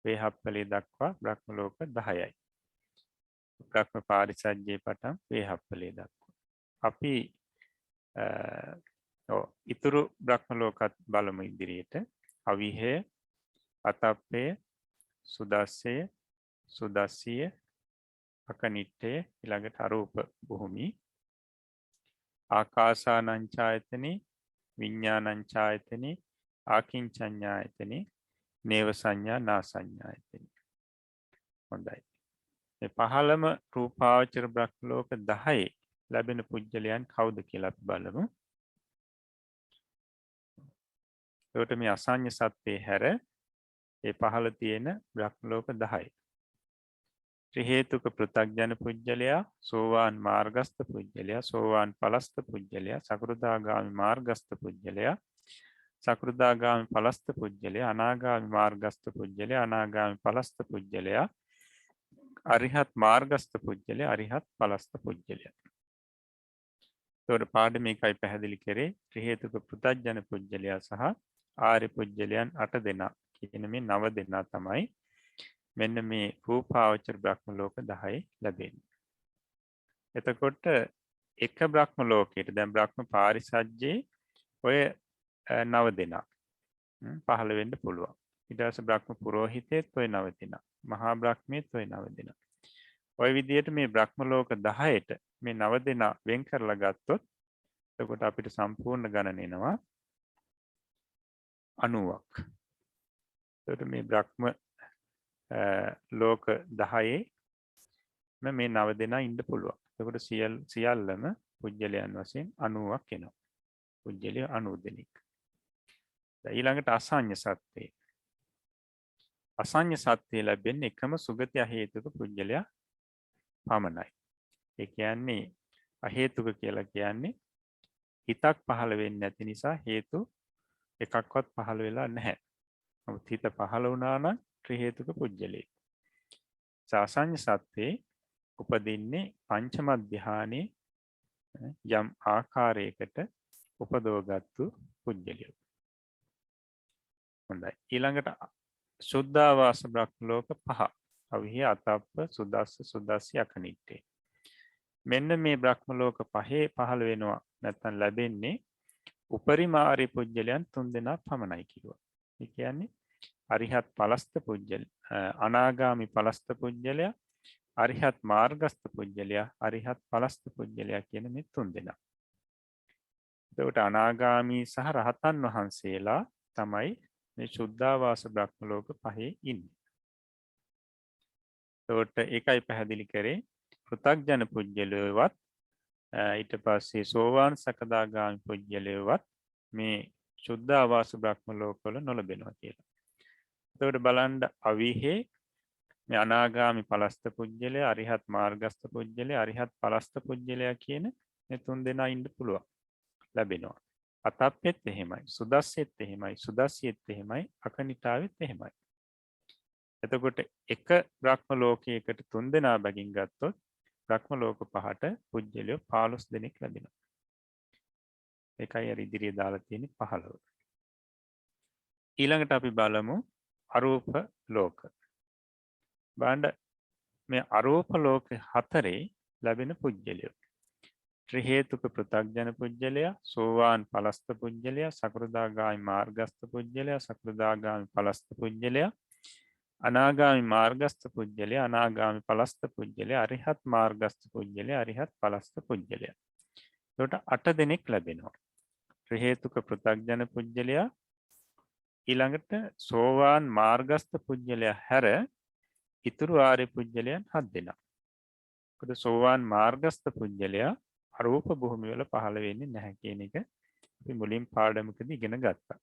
වේහප්පලේ දක්වා බ්‍රහ්ම ලෝක 10යි. බ්‍රහ්ම පාරිසජ්ජේ පටන් වේහප්පලේ දක්වා. අපි ඉතුරු බ්‍රහ්ම ලෝකත් බලමු ඉදිරියට. අවිහය, අතප්පය, සුදස්සය, සුදස්සිය, අකනිට්ඨය, ඊළඟට අරූප භූමි, ආකාසානංචායතනෙ, විඤ්ඤාණංචායතනෙ, ආකින්චඤ්ඤායතනෙ, නේව සංඥා නා සංඥායතනෙ. හොඳයි. මේ 15ම රූපාවචර බ්‍රහ්ම ලෝක 10 ලැබෙන පුජ්‍යලයන් කවුද කියලා අපි බලමු. ඒකට මේ අසඤ්ඤ සත්‍යේ හැර ඒ පහළ තියෙන බ්‍රහ්ම ලෝක 10යි. ත්‍රි හේතුක පෘථග්ජන පුජ්‍යලයා, සෝවාන් මාර්ගස්ත පුජ්‍යලයා, සෝවාන් පලස්ත පුජ්‍යලයා, සකෘදාගාමි මාර්ගස්ත පුජ්‍යලයා, සකෘදාගාමි පලස්ත පුජ්‍යලයා, අනාගාමි මාර්ගස්ත පුජ්‍යලයා, අනාගාමි පලස්ත පුජ්‍යලයා, අරිහත් මාර්ගස්ත පුජ්‍යලයා, අරිහත් පලස්ත පුජ්‍යලයා. ඒතකොට පාඩම මේකයි පැහැදිලි කරේ. ත්‍රි හේතුක පෘථග්ජන පුජ්‍යලයා සහ ආර්ය පුජ්‍යලයන් 8 දෙනා කියන මේ 9 දෙනා තමයි මෙන්න මේ රූපාවචර බ්‍රහ්ම ලෝක 10 ලැබෙන්නේ. එතකොට එක බ්‍රහ්ම ලෝකයට දැන් බ්‍රහ්ම පාරිසජ්ජේ ඔය 9 දෙනා පහළ වෙන්න පුළුවන්. ඊට පස්සේ බ්‍රහ්ම පුරෝහිතේත් ඔය 9 දෙනා, මහා බ්‍රහ්මයේත් ඔය 9 දෙනා. ඔය විදිහට මේ බ්‍රහ්ම ලෝක 10ට මේ 9 දෙනා වෙන් කරලා ගත්තොත් එතකොට අපිට සම්පූර්ණ ගණන එනවා 90ක්. එතකොට මේ බ්‍රහ්ම ලෝක 10 මේ 9 දෙනා ඉන්න පුළුවන්. එතකොට සියල්ලම පුජ්‍යලයන් වශයෙන් 90ක් එනවා. පුජ්‍යලය 90 දෙනෙක්. ඊළඟට අසඤ්ඤ සත්‍යේ. අසඤ්ඤ සත්‍යේ ලැබෙන්නේ එකම සුගති අහේතුක පුජ්‍යලයා පමණයි. ඒ කියන්නේ අහේතුක කියලා කියන්නේ හිතක් පහළ වෙන්නේ නැති නිසා හේතු එකක්වත් පහළ වෙලා නැහැ. නමුත් හිත පහළ වුණා නම් ත්‍රි හේතුක පුජ්‍යලේ. සාසඤ්ඤ සත්‍යේ උපදින්නේ පංචම ධ්‍යානයේ යම් ආකාරයකට උපදවගත්තු පුජ්‍යලිය. හොඳයි. ඊළඟට සුද්ධාවාස බ්‍රහ්ම ලෝක 5. අවිහි, අතප්ප, සුදස්ස, සුදස්සි, අකනිට්ඨේ. මෙන්න මේ බ්‍රහ්ම ලෝක 5 පහළ වෙනවා නැත්නම් ලැබෙන්නේ උපරිම ආර්ය පුජ්‍යලයන් 3 දෙනා පමණයි කිව්වා. ඒ කියන්නේ අරිහත් පලස්ත පුජ්‍යල, අනාගාමි පලස්ත පුජ්‍යලයා, අරිහත් මාර්ගස්ත පුජ්‍යලයා, අරිහත් පලස්ත පුජ්‍යලයා කියන මේ 3 දෙනා. එතකොට අනාගාමී සහ රහතන් වහන්සේලා තමයි මේ ශුද්ධාවාස බ්‍රහ්ම ලෝක පහේ ඉන්නේ. එතකොට ඒකයි පැහැදිලි කරේ පෘථග්ජන පුජ්‍යලයවත් ඊට පස්සේ සෝවාන් සකදාගාමි පුජ්‍යලයවත් මේ ශුද්ධාවාස බ්‍රහ්ම ලෝකවල නොලබෙනවා කියලා. එතකොට බලන්න අවිහේ මේ අනාගාමි පලස්ත පුජ්‍යලය, අරිහත් මාර්ගස්ත පුජ්‍යලය, අරිහත් පලස්ත පුජ්‍යලයා කියන මේ තුන් දෙනා ඉන්න පුළුවන්. ලැබෙනවා. අතප්පෙත් එහෙමයි, සුදස්සෙත් එහෙමයි, සුදස්සියෙත් එහෙමයි, අකනිටාවෙත් එහෙමයි. එතකොට එක බ්‍රහ්ම ලෝකයකට තුන් දෙනා බැගින් ගත්තොත් බ්‍රහ්ම ලෝක පහට පුජ්‍යලයෝ 15 දෙනෙක් ලැබෙනවා. ඒකයි අර ඉදිරියේ දාලා තියෙන 15. ඊළඟට අපි බලමු අරූප ලෝක. බලන්න මේ අරූප ලෝක හතරේ ලැබෙන පුජ්‍යලයෝ. ත්‍රි හේතුක පෘථග්ජන පුජ්‍යලයා, සෝවාන් පලස්ත පුජ්‍යලයා, සකෘදාගාමි මාර්ගස්ත පුජ්‍යලයා, සකෘදාගාමි පලස්ත පුජ්‍යලයා, අනාගාමි මාර්ගස්ත පුජ්‍යලයා, අනාගාමි පලස්ත පුජ්‍යලයා, අරිහත් මාර්ගස්ත පුජ්‍යලයා, අරිහත් පලස්ත පුජ්‍යලයා. එතකොට 8 දෙනෙක් ලැබෙනවා. ත්‍රි හේතුක පෘථග්ජන පුජ්‍යලයා, ඊළඟට සෝවාන් මාර්ගස්ත පුජ්‍යලයා හැර ඉතුරු ආර්ය පුජ්‍යලයන් 7 දෙනා. මොකද සෝවාන් මාර්ගස්ත පුජ්‍යලයා අරූප භූමිය වල පහළ වෙන්නේ නැහැ කියන එක අපි මුලින් පාඩමකදී ඉගෙන ගත්තා.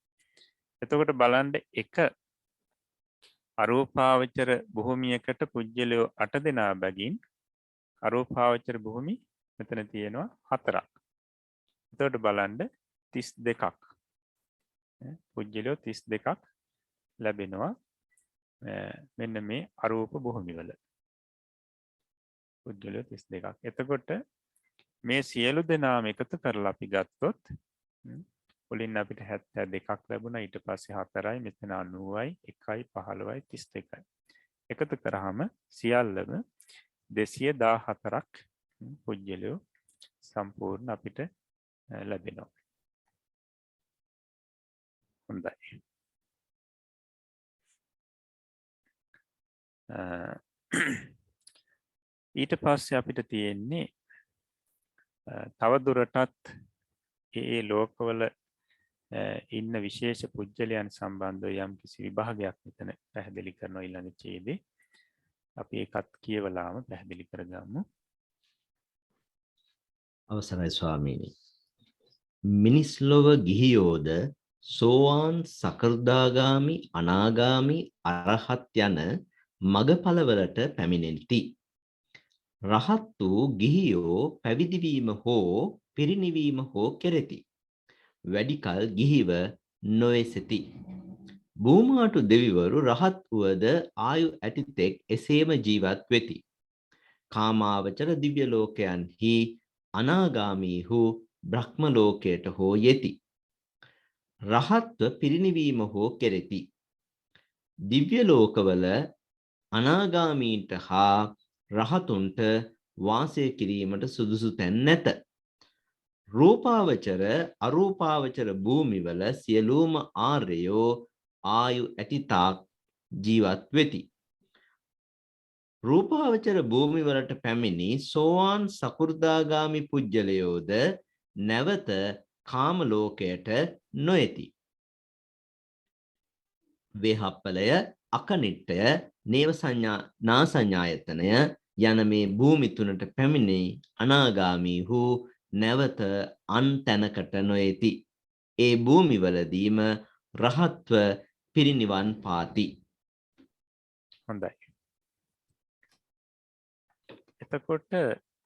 එතකොට බලන්න එක අරූපාවචර භූමියකට පුජ්‍යලයෝ 8 දෙනා බැගින් අරූපාවචර භූමි මෙතන තියෙනවා 4ක්. එතකොට බලන්න 32ක්. පුජ්‍යලයෝ 32ක් ලැබෙනවා මෙන්න මේ අරූප භූමිවල. පුජ්‍යලයෝ 32ක්. එතකොට මේ සියලු දෙනාම එකතු කරලා අපි ගත්තොත් මුලින් අපිට 72ක් ලැබුණා, ඊට පස්සේ 4යි, මෙතන 90යි, 1යි, 15යි, 32යි. එකතු කරාම සියල්ලම 214ක් පුජ්‍යලයෝ සම්පූර්ණ අපිට ලැබෙනවා. හොඳයි. ඊට පස්සේ අපිට තියෙන්නේ තව දුරටත් ඒ ලෝකවල ඉන්න විශේෂ පුජ්‍යලයන් සම්බන්ධව යම් කිසි විභාගයක් මෙතන පැහැදිලි කරනවා ඊළඟ ඡේදේ. අපි ඒකත් කියවලාම පැහැදිලි කරගමු. අවසරයි ස්වාමීනි. මිනිස් ලොව ගිහියෝද සෝවාන් සකෘදාගාමි අනාගාමි අරහත් යන මගඵලවලට පැමිණෙති. රහත් වූ ගිහියෝ පැවිදි වීම හෝ පිරිනිවීම හෝ කෙරෙති. වැඩි කල ගිහිව නොයසති. භූමාටු දෙවිවරු රහත් වූද ආයු ඇතිතෙක් එසේම ජීවත් වෙති. කාමාවචර දිව්‍ය ලෝකයන්හි අනාගාමීහු බ්‍රහ්ම ලෝකයට හෝ යෙති. රහත්ව පිරිනිවීම හෝ කෙරෙති. දිව්‍ය ලෝකවල අනාගාමීන්ට හා රහතුන්ට වාසය කිරීමට සුදුසු තැන් නැත. රූපාවචර අරූපාවචර භූමිවල සියලුම ආර්යයෝ ආයු ඇතිතාක් ජීවත් වෙති. රූපාවචර භූමිවලට පැමිණි සෝවාන් සකෘදාගාමි පුජ්‍යලයෝද නැවත කාම ලෝකයට නොයති. වේහප්පලය, අකනිට්ඨය, නේව සංඥා නාසඤ්ඤායතනය යන මේ භූමි තුනට පැමිණි අනාගාමීහු නැවත අන් තැනකට නොයති. ඒ භූමිවලදීම රහත්ව පිරිනිවන් පාති. හොඳයි. එතකොට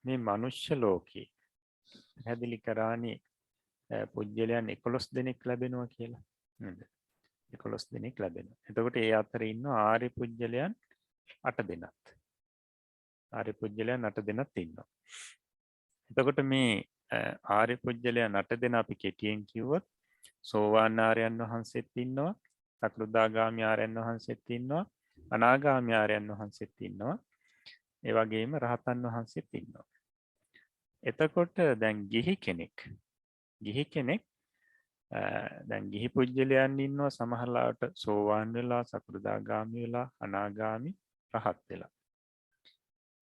මේ මනුෂ්‍ය ලෝකේ පැහැදිලි කරානේ පුජ්‍යලයන් 11 දෙනෙක් ලැබෙනවා කියලා. නේද? 11 දෙනෙක් ලැබෙනවා. එතකොට ඒ අතරේ ඉන්න ආර්ය පුජ්‍යලයන් 8 දෙනෙක්. ආර්ය පුජ්‍යලයන් 8 දෙනෙක් ඉන්නවා. එතකොට මේ ආර්ය පුජ්‍යලයන් 8 දෙනා අපි කෙටියෙන් කිව්වොත් සෝවාන් ආර්යයන් වහන්සේත් ඉන්නවා, සකෘදාගාමි ආර්යයන් වහන්සේත් ඉන්නවා, අනාගාමි ආර්යයන් වහන්සේත් ඉන්නවා. ඒ වගේම රහතන් වහන්සේත් ඉන්නවා. එතකොට දැන් ගිහි කෙනෙක් දැන් ගිහි පුජ්‍යලයන් ඉන්නවා සමහරලාට සෝවාන් වෙලා, සකෘදාගාමි වෙලා, අනාගාමි, රහත් වෙලා.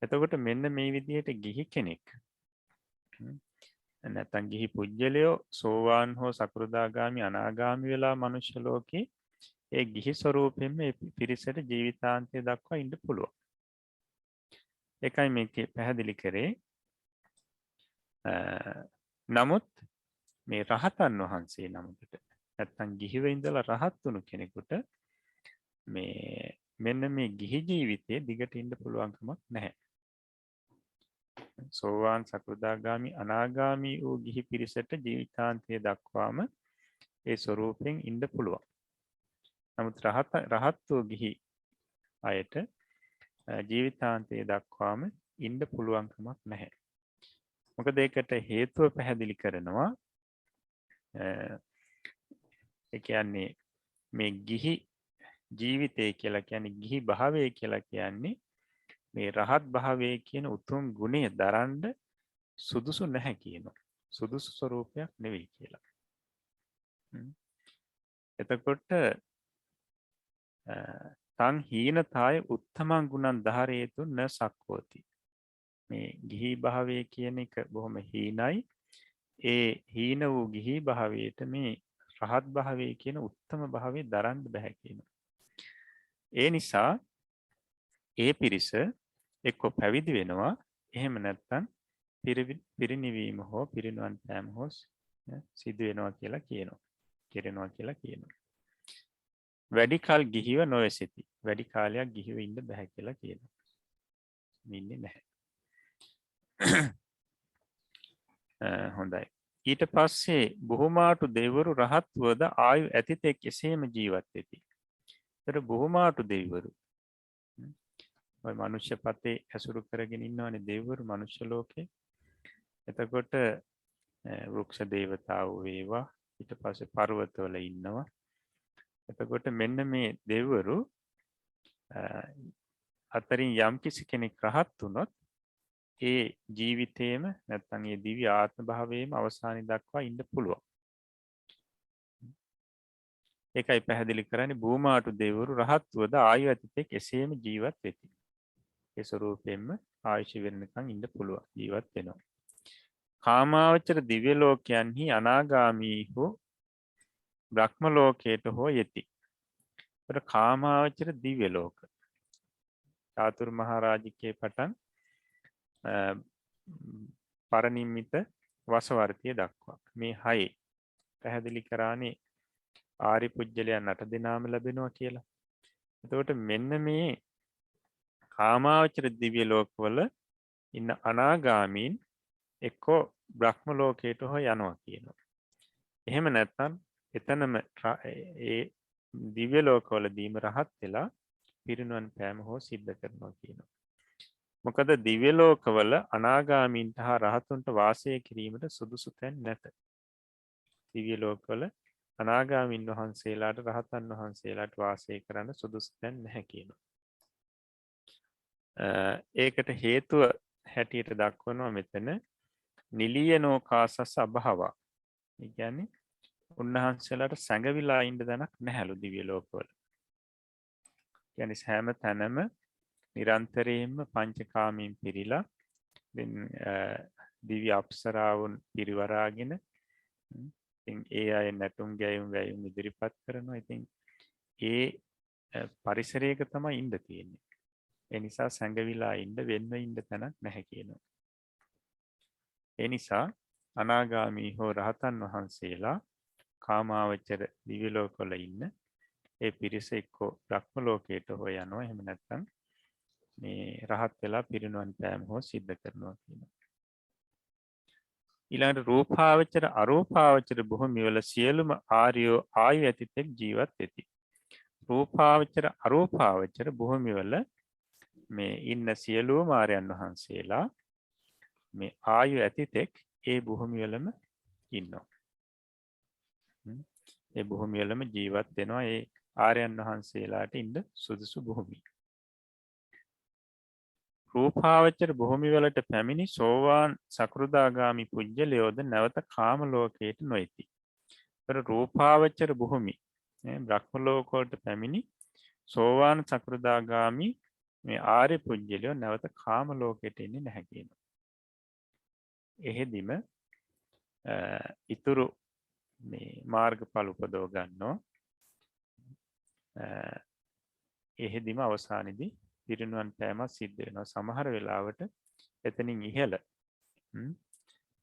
එතකොට මෙන්න මේ විදිහට ගිහි කෙනෙක් නැත්නම් ගිහි පුජ්‍යලයෝ සෝවාන් හෝ සකෘදාගාමි අනාගාමි වෙලා මනුෂ්‍ය ලෝකේ ඒ ගිහි ස්වરૂපයෙන්ම ඒ පිරිසට ජීවිතාන්තය දක්වා ඉන්න පුළුවන්. ඒකයි මේකේ පැහැදිලි කරේ. නමුත් මේ රහතන් වහන්සේ නමකට නැත්නම් ගිහිව ඉඳලා රහත් වුණු කෙනෙකුට මේ මෙන්න මේ ගිහි ජීවිතයේ දිගට ඉන්න පුළුවන් කමක් නැහැ. සෝවාන් සකෘදාගාමි අනාගාමි වූ ගිහි පිරිසට ජීවිතාන්තය දක්වාම ඒ ස්වરૂපයෙන් ඉන්න පුළුවන්. නමුත් රහත් වූ ගිහි අයට ජීවිතාන්තය දක්වාම ඉන්න පුළුවන් කමක් නැහැ. මොකද ඒකට හේතුව පැහැදිලි කරනවා. ඒ කියන්නේ මේ ගිහි ජීවිතය කියලා කියන්නේ ගිහි භාවය කියලා කියන්නේ මේ රහත් භාවය කියන උතුම් ගුණය දරන්න සුදුසු නැහැ කියනවා. සුදුසු ස්වરૂපයක් නෙවෙයි කියලා. එතකොට තං හීනතාය උත්තමං ගුණං ධාරේතු න සක්කෝති. මේ ගිහි භාවය කියන එක බොහොම හීනයි. ඒ හීන වූ ගිහි භාවයට මේ රහත් භාවය කියන උත්තම භාවය දරන්න බෑ කියනවා. ඒ නිසා ඒ පිරිස එක්ක පැවිදි වෙනවා. එහෙම නැත්නම් පිරිනිවීම හෝ පිරිනුවන් පෑම හෝ සිදු වෙනවා කියලා කියනවා. කෙරෙනවා කියලා කියනවා. වැඩි කල ගිහිව නොවැසිති. වැඩි කාලයක් ගිහිව ඉන්න බෑ කියලා කියනවා. ඉන්නේ නැහැ. හොඳයි. ඊට පස්සේ බොහෝමාටු දෙවිවරු රහත් වුවද ආයු ඇතිතෙක් එසේම ජීවත් වෙති. ඒතර බොහෝමාටු දෙවිවරු ඔය මනුෂ්‍ය පතේ ඇසුරු කරගෙන ඉන්නවනේ දෙවිවරු මනුෂ්‍ය ලෝකේ. එතකොට වෘක්ෂ දේවතාවෝ වේවා, ඊට පස්සේ පර්වතවල ඉන්නවා. එතකොට මෙන්න මේ දෙවිවරු අතරින් යම්කිසි කෙනෙක් රහත් වුණොත් ඒ ජීවිතේම නැත්නම් ඒ දිව්‍ය ආත්ම භාවයේම අවසානයේ දක්වා ඉන්න පුළුවන්. ඒකයි පැහැදිලි කරන්නේ භූමාටු දෙවිවරු රහත් වූද ආයු ඇතිතෙක් එසේම ජීවත් වෙති. ඒ ස්වરૂපයෙන්ම ආයුෂ වෙනකන් ඉන්න පුළුවන්, ජීවත් වෙනවා. කාමාවචර දිව්‍ය ලෝකයන්හි අනාගාමී හෝ බ්‍රහ්ම ලෝකයට හෝ යති. ඒතර කාමාවචර දිව්‍ය ලෝක චාතුරු මහරජිකේ පටන් පරනිම්මිත වසවර්තිය දක්වා මේ 6 පැහැදිලි කරානේ ආරි පුජ්‍යලයන් 8 දෙනාම ලැබෙනවා කියලා. එතකොට මෙන්න මේ කාමාවචර දිව්‍ය ලෝකවල ඉන්න අනාගාමීන් එක්කෝ බ්‍රහ්ම ලෝකයට හෝ යනවා කියනවා. එහෙම නැත්නම් එතනම ඒ දිව්‍ය ලෝකවලදීම රහත් වෙලා පිරිනුවන් පෑම හෝ සිද්ධ කරනවා කියනවා. මොකද දිව්‍ය ලෝකවල අනාගාමීන්ට හා රහතුන්ට වාසය කිරීමට සුදුසු තැන් නැත. දිව්‍ය ලෝකවල අනාගාමීන් වහන්සේලාට රහතන් වහන්සේලාට වාසය කරන්න සුදුසු තැන් නැහැ කියනවා. ඒකට හේතුව හැටියට දක්වනවා මෙතන නිලියනෝකාසස් අභාවා. ඒ කියන්නේ උන්වහන්සේලාට සැඟවිලා ඉන්න තැනක් නැහැලු දිව්‍ය ලෝකවල. කියන්නේ හැම තැනම නිරන්තරයෙන්ම පංචකාමීන් පිරීලා දිව්‍ය අප්සරාවුන් පිරිවරාගෙන ඉතින් ඒ අය නැටුම් ගැයුම් වැයුම් ඉදිරිපත් කරනවා. ඉතින් ඒ පරිසරයක තමයි ඉන්න තියෙන්නේ. ඒ නිසා සැඟවිලා ඉන්න වෙන්න ඉන්න තැනක් නැහැ කියනවා. ඒ නිසා අනාගාමී හෝ රහතන් වහන්සේලා කාමාවචර දිව්‍ය ලෝකවල ඉන්න ඒ පිරිස එක්කෝ බ්‍රහ්ම ලෝකයට හෝ යනවා. එහෙම නැත්නම් මේ රහත් වෙලා පිරිනුවන් පෑම හෝ සිද්ධ කරනවා කියනවා. ඊළඟට රූපාවචර අරූපාවචර භූමිවල සියලුම ආර්යෝ ආයු ඇතිතෙක් ජීවත් වෙති. රූපාවචර අරූපාවචර භූමිවල මේ ඉන්න සියලුම ආර්යයන් වහන්සේලා මේ ආයු ඇතිතෙක් ඒ භූමිවලම ඉන්නවා. ඒ භූමිවලම ජීවත් වෙනවා. ඒ ආර්යයන් වහන්සේලාට ඉන්න සුදුසු භූමිය. රූපාවචර භූමිවලට පැමිණි සෝවාන් සකෘදාගාමි පුජ්‍යලයෝද නැවත කාම ලෝකයට නොයති. ඒතර රූපාවචර භූමි බ්‍රහ්ම ලෝකවලට පැමිණි සෝවාන් සකෘදාගාමි මේ ආර්ය පුජ්‍යලයෝ නැවත කාම ලෝකයට එන්නේ නැහැ කියනවා. එහෙදිම ඉතුරු මේ මාර්ගඵල උපදව ගන්නවා. එහෙදිම අවසානයේදී පිරිනුවන් පෑමක් සිද්ධ වෙනවා. සමහර වෙලාවට එතනින් ඉහළ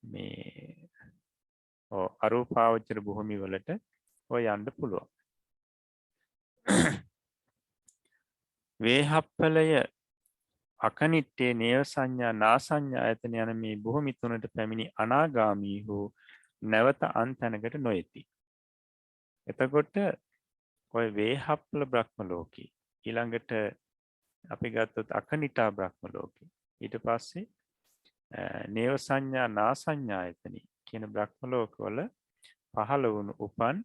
මේ අරූපාවචර භූමි වලට ඔය යන්න පුළුවන්. වේහප්පලය අකනිට්ටේ නේව සංඥා නා සංඥා ආයතන යන මේ භූමි තුනට පැමිණි අනාගාමී වූ නැවත අන්තැනකට නොයති. එතකොට ඔය වේහප්පල බ්‍රහ්ම ලෝකේ ඊළඟට අපි ගත්තොත් අකනිටා බ්‍රහ්ම ලෝකේ ඊට පස්සේ නේව සංඥා නා සංඥා ආයතන කියන බ්‍රහ්ම ලෝකවල පහළ වුණු උපන්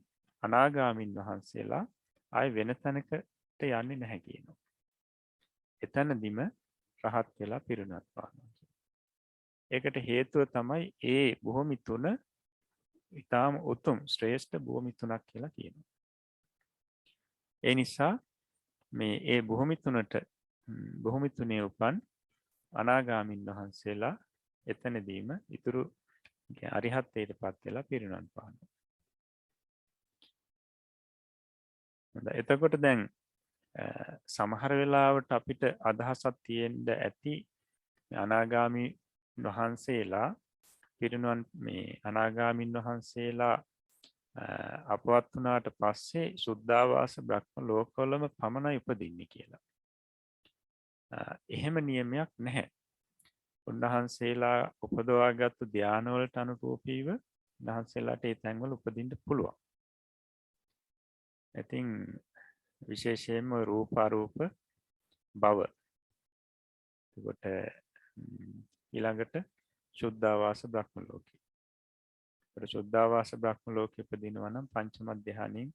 අනාගාමින් වහන්සේලා ආය වෙන තැනකට යන්නේ නැහැ කියනවා. එතනදිම රහත් වෙලා පිරිනවත් පානවා. ඒකට හේතුව තමයි ඒ භූමි තුන ඊටාම උතුම් ශ්‍රේෂ්ඨ භූමි තුනක් කියලා කියනවා. ඒ නිසා මේ ඒ භූමි තුනේ උපන් අනාගාමින් වහන්සේලා එතනදීම ඉතුරු අරිහත්ත්වයටපත් වෙලා පිරිනවන් පානවා. එතකොට දැන් සමහර වෙලාවට අපිට අදහසක් තියෙන්න ඇති අනාගාමී වහන්සේලා පිරිනුවන් මේ අනාගාමින් වහන්සේලා අපවත් වුණාට පස්සේ සුද්ධාවාස බ්‍රහ්ම ලෝකවලම පමණයි උපදින්නේ කියලා. එහෙම නියමයක් නැහැ. උන්වහන්සේලා උපදවාගත්තු ධානවලට අනුරූපීව උන්වහන්සේලාට ඒ තැන්වල උපදින්න පුළුවන්. ඉතින් විශේෂයෙන්ම රූප අරූප භව. එතකොට ඊළඟට සුද්ධාවාස බ්‍රහ්ම ලෝකේ. ඒකට සුද්ධාවාස බ්‍රහ්ම ලෝකේ උපදිනවා නම් පංචම ධානයෙන්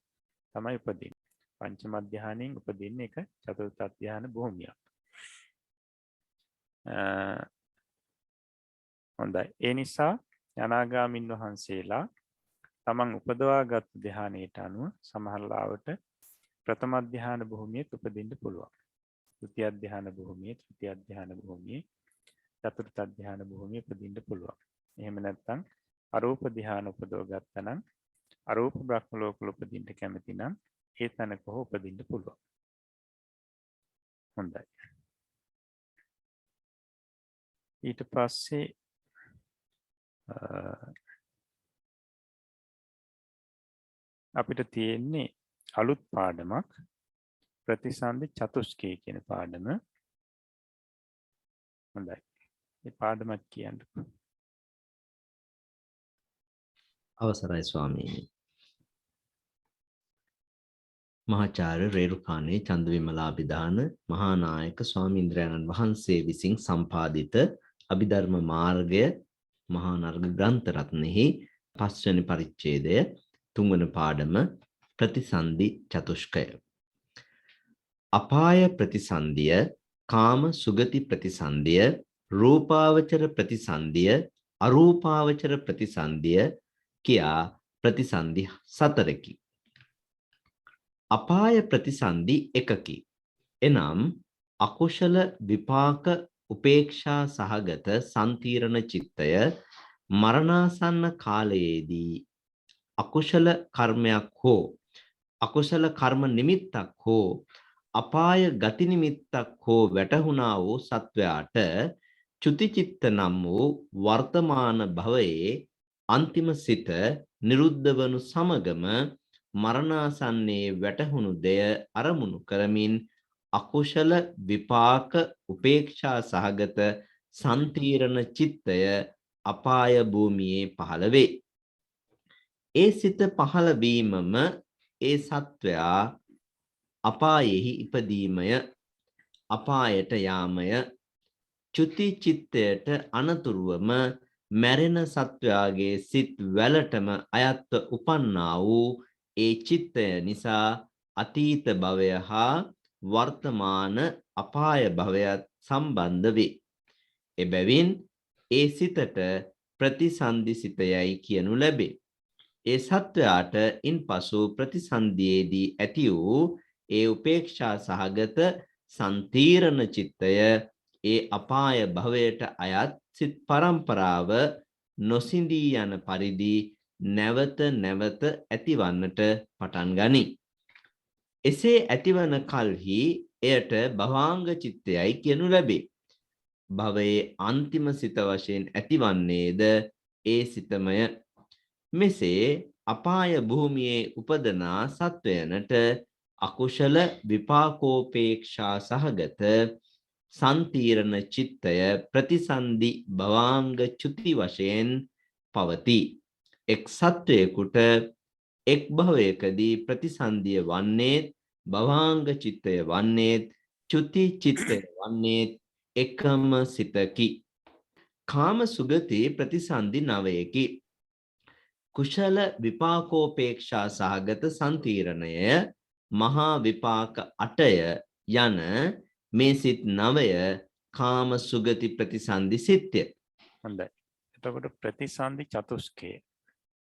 තමයි උපදින්නේ. පංචම ධානයෙන් උපදින්නේ එක චතුර්ථ ධාන භූමියක්. හොඳයි. ඒ නිසා අනාගාමින් වහන්සේලා තමන් උපදවාගත් ධානයට අනුව සමහර ලාවට ප්‍රථම ධාන භූමියේ උපදින්න පුළුවන්. ဒုတိ ය ධාන භූමියේ, තෘතිය ධාන භූමියේ, චතුර්ථ ධාන භූමියේ උපදින්න පුළුවන්. එහෙම නැත්නම් අරූප ධාන උපදව ගත්තා නම් අරූප බ්‍රහ්ම ලෝකවල උපදින්න කැමති නම් ඒ තැනක හෝ උපදින්න පුළුවන්. හොඳයි. ඊට පස්සේ අපිට තියෙන්නේ අලුත් පාඩමක් ප්‍රතිසන්දි චතුස්කය කියන පාඩම. හොඳයි. මේ පාඩමක් කියන්නකෝ. අවසරයි ස්වාමීනි. මහාචාර්ය රේරුකාණේ චන්දවිමලාභිදාන මහානායක ස්වාමීන්ද්‍රයන්න් වහන්සේ විසින් සම්පාදිත අභිධර්ම මාර්ගය මහා නර්ග ග්‍රන්ථ රත්නෙහි 5 වෙනි පරිච්ඡේදය 3 වන පාඩම ප්‍රතිසන්දි චතුෂ්කය. අපාය ප්‍රතිසන්දිය, කාම සුගති ප්‍රතිසන්දිය, රූපාවචර ප්‍රතිසන්දිය, අරූපාවචර ප්‍රතිසන්දිය කියා ප්‍රතිසන්දි 4කි. අපාය ප්‍රතිසන්දි 1කි. එනම් අකුශල විපාක උපේක්ෂා සහගත සම්තිරණ චිත්තය මරණාසන්න කාලයේදී අකුශල කර්මයක් හෝ අකුශල කර්ම නිමිත්තක් හෝ අපාය ගති නිමිත්තක් හෝ වැටහුණා වූ සත්වයාට චුතිචිත්ත නම් වූ වර්තමාන භවයේ අන්තිම සිත නිරුද්ධ වනු සමගම මරණාසන්නයේ වැටහුණු දෙය අරමුණු කරමින් අකුශල විපාක උපේක්ෂා සහගත සම්තිරණ චිත්තය අපාය භූමියේ පහළ වේ. ඒ සිත පහළ වීමම ඒ සත්වයා අපායෙහි ඉපදීමය, අපායට යාමය, චුති චිත්තයට අනතුරුවම මැරෙන සත්වයාගේ සිත් වලටම අයත්ව උපන්නා වූ ඒ චිත්තය නිසා අතීත භවය හා වර්තමාන අපාය භවයත් සම්බන්ධ වේ. එබැවින් ඒ සිතට ප්‍රතිසන්දිසිතයයි කියනු ලැබේ. ඒ සත්වයාට ඉන්පසු ප්‍රතිසන්දියේදී ඇති වූ ඒ උපේක්ෂා සහගත සම්තිරණ චිත්තය ඒ අපාය භවයට අයත් සිත් පරම්පරාව නොසිඳී යන පරිදි නැවත නැවත ඇතිවන්නට පටන් ගනී. එසේ ඇතිවන කල්හි එයට භවාංග චිත්තයයි කියනු ලැබේ. භවයේ අන්තිම සිත වශයෙන් ඇතිවන්නේද ඒ සිතමය. මෙසේ අපාය භූමියේ උපදනා සත්වයනට අකුශල විපාකෝපේක්ෂා සහගත සන්තීරණ චිත්තය ප්‍රතිසන්දි භවාංග චුති වශයෙන් පවතී. එක් සත්වයෙකුට එක් භවයකදී ප්‍රතිසන්දිය වන්නේත් භවාංග චිත්තය වන්නේත් චුති චිත්තය වන්නේත් එකම සිතකි. කාම සුගති ප්‍රතිසන්දි නවයකි. කුශල විපාකෝපේක්ෂා සහගත සන්තීරණය මහා විපාක 8ය යන මේ සිත් 9 කාම සුගති ප්‍රතිසන්දි සිත්ය. හොඳයි. එතකොට ප්‍රතිසන්දි චතුස්කය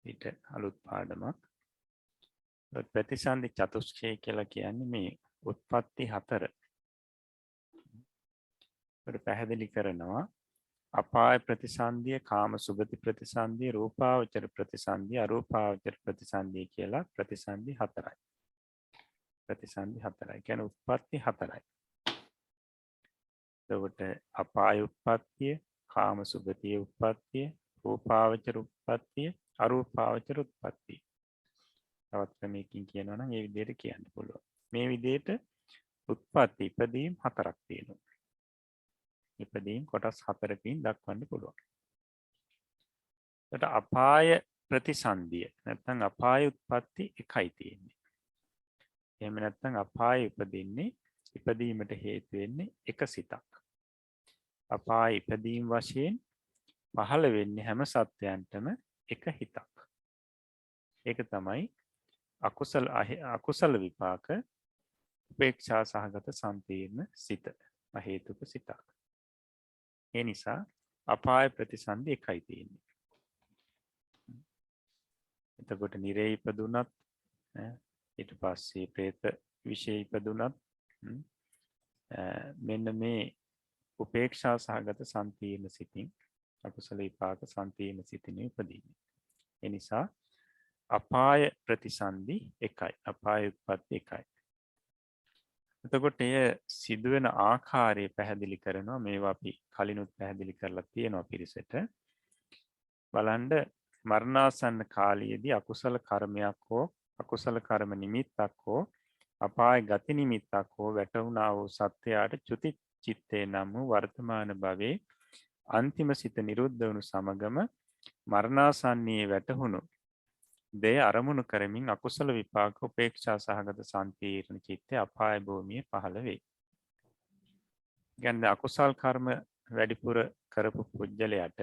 ඊට අලුත් පාඩමක්. ප්‍රතිසන්දි චතුස්කය කියලා කියන්නේ මේ උත්පත්ති 4. ඒකට පැහැදිලි කරනවා අපාය ප්‍රතිසන්දිය, කාම සුගති ප්‍රතිසන්දිය, රූපාවචර ප්‍රතිසන්දිය, අරූපාවචර ප්‍රතිසන්දිය කියලා ප්‍රතිසන්දි 4යි. ප්‍රතිසන්දි 4යි. කියන්නේ උත්පත්ති 4යි. එතකොට අපාය උත්පත්තිය, කාම සුගතිය උත්පත්තිය, රූපාවචර උත්පත්තිය, අරූපාවචර උත්පත්තිය. තවත් ක්‍රමයකින් කියනවා නම් මේ විදිහට කියන්න පුළුවන්. මේ විදිහට උත්පත්ති ඉපදීම් 4ක් තියෙනවා. ඉපදීම් කොටස් 4කින් දක්වන්න පුළුවන්. එතකොට අපාය ප්‍රතිසන්දිය නැත්නම් අපාය උත්පත්ති එකයි තියෙන්නේ. එහෙම නැත්නම් අපාය ඉපදින්නේ ඉපදීමට හේතු වෙන්නේ එක සිතක්. අපාය ඉපදීම් වශයෙන් පහළ වෙන්නේ හැම සත්වයන්ටම එක හිතක්. ඒක තමයි අකුසල විපාක උපේක්ෂා සහගත සම්පීර්ණ සිත. හේතුක සිතක්. ඒ නිසා අපාය ප්‍රතිසන්දි එකයි තියෙන්නේ. එතකොට නිරේ ඉපදුනත් ඊට පස්සේ പ്രേත විශේෂ ඉපදුනත් මෙන්න මේ උපේක්ෂා සහගත සම්පීර්ණ සිතින් අකුසල විපාක සම්පීර්ණ සිතින් උපදීන්නේ. ඒ නිසා අපාය ප්‍රතිසන්දි එකයි. අපාය උත්පත්ති එකයි. එතකොට එය සිදුවෙන ආකාරය පැහැදිලි කරනවා. මේවා අපි කලිනුත් පැහැදිලි කරලා තියෙනවා පිරිසට. බලන්න මරණාසන්න කාලයේදී අකුසල කර්මයක් හෝ අකුසල කර්ම නිමිත්තක් හෝ අපාය ගති නිමිත්තක් හෝ වැටුණා වූ සත්‍යයට චුති චිත්තේ නම් වූ වර්තමාන භවයේ අන්තිම සිත නිරුද්ධ වුණු සමගම මරණාසන්නයේ වැටහුණු දේ අරමුණු කරමින් අකුසල විපාක උපේක්ෂා සහගත සම්පීර්ණ චිත්තය අපාය භූමියේ පහළ වේ. කියන්නේ අකුසල් කර්ම වැඩිපුර කරපු පුජ්‍යලයට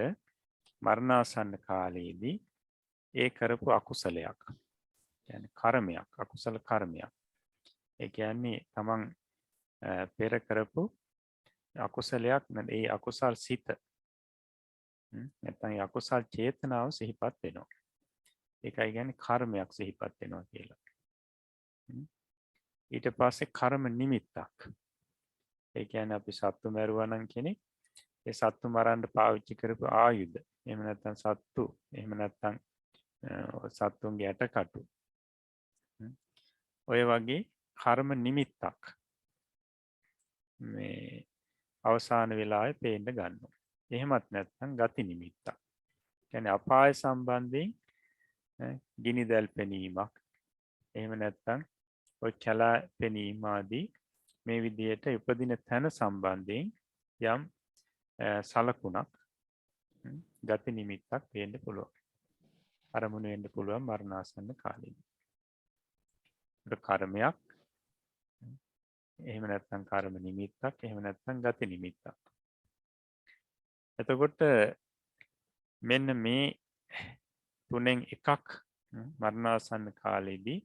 මරණාසන්න කාලයේදී ඒ කරපු අකුසලයක් කියන්නේ කර්මයක් අකුසල කර්මයක්. ඒ කියන්නේ තමන් පෙර කරපු අකුසලයක් ඒ අකුසල් සිත නැත්නම් අකුසල් චේතනාව සිහිපත් වෙනවා. ඒකයි කියන්නේ කර්මයක් සිහිපත් වෙනවා කියලා. ඊට පස්සේ කර්ම නිමිත්තක්. ඒ කියන්නේ අපි සත්තු මරුවා නම් කෙනෙක් ඒ සත්තු මරන්න පාවිච්චි කරපු ආයුධ. එහෙම නැත්නම් සත්තු, එහෙම නැත්නම් සත්තුන්ගේ ඇටකටු. ඔය වගේ කර්ම නිමිත්තක් මේ අවසාන වෙලාවේ පේන්න ගන්නවා. එහෙමත් නැත්නම් ගති නිමිත්තක්. කියන්නේ අපාය සම්බන්ධයෙන් ගිනි දැල් පෙනීමක්. එහෙම නැත්නම් ඔය කැලා පෙනීම ආදී මේ විදිහට උපදින තැන සම්බන්ධයෙන් යම් සලකුණක් ගති නිමිත්තක් වෙන්න පුළුවන්. අරමුණු වෙන්න පුළුවන් මරණාසන්න කාලෙදී. ඒක කර්මයක්. එහෙම නැත්නම් කර්ම නිමිත්තක්, එහෙම නැත්නම් ගති නිමිත්තක්. එතකොට මෙන්න මේ තුනෙන් එකක් මරණාසන්න කාලෙදී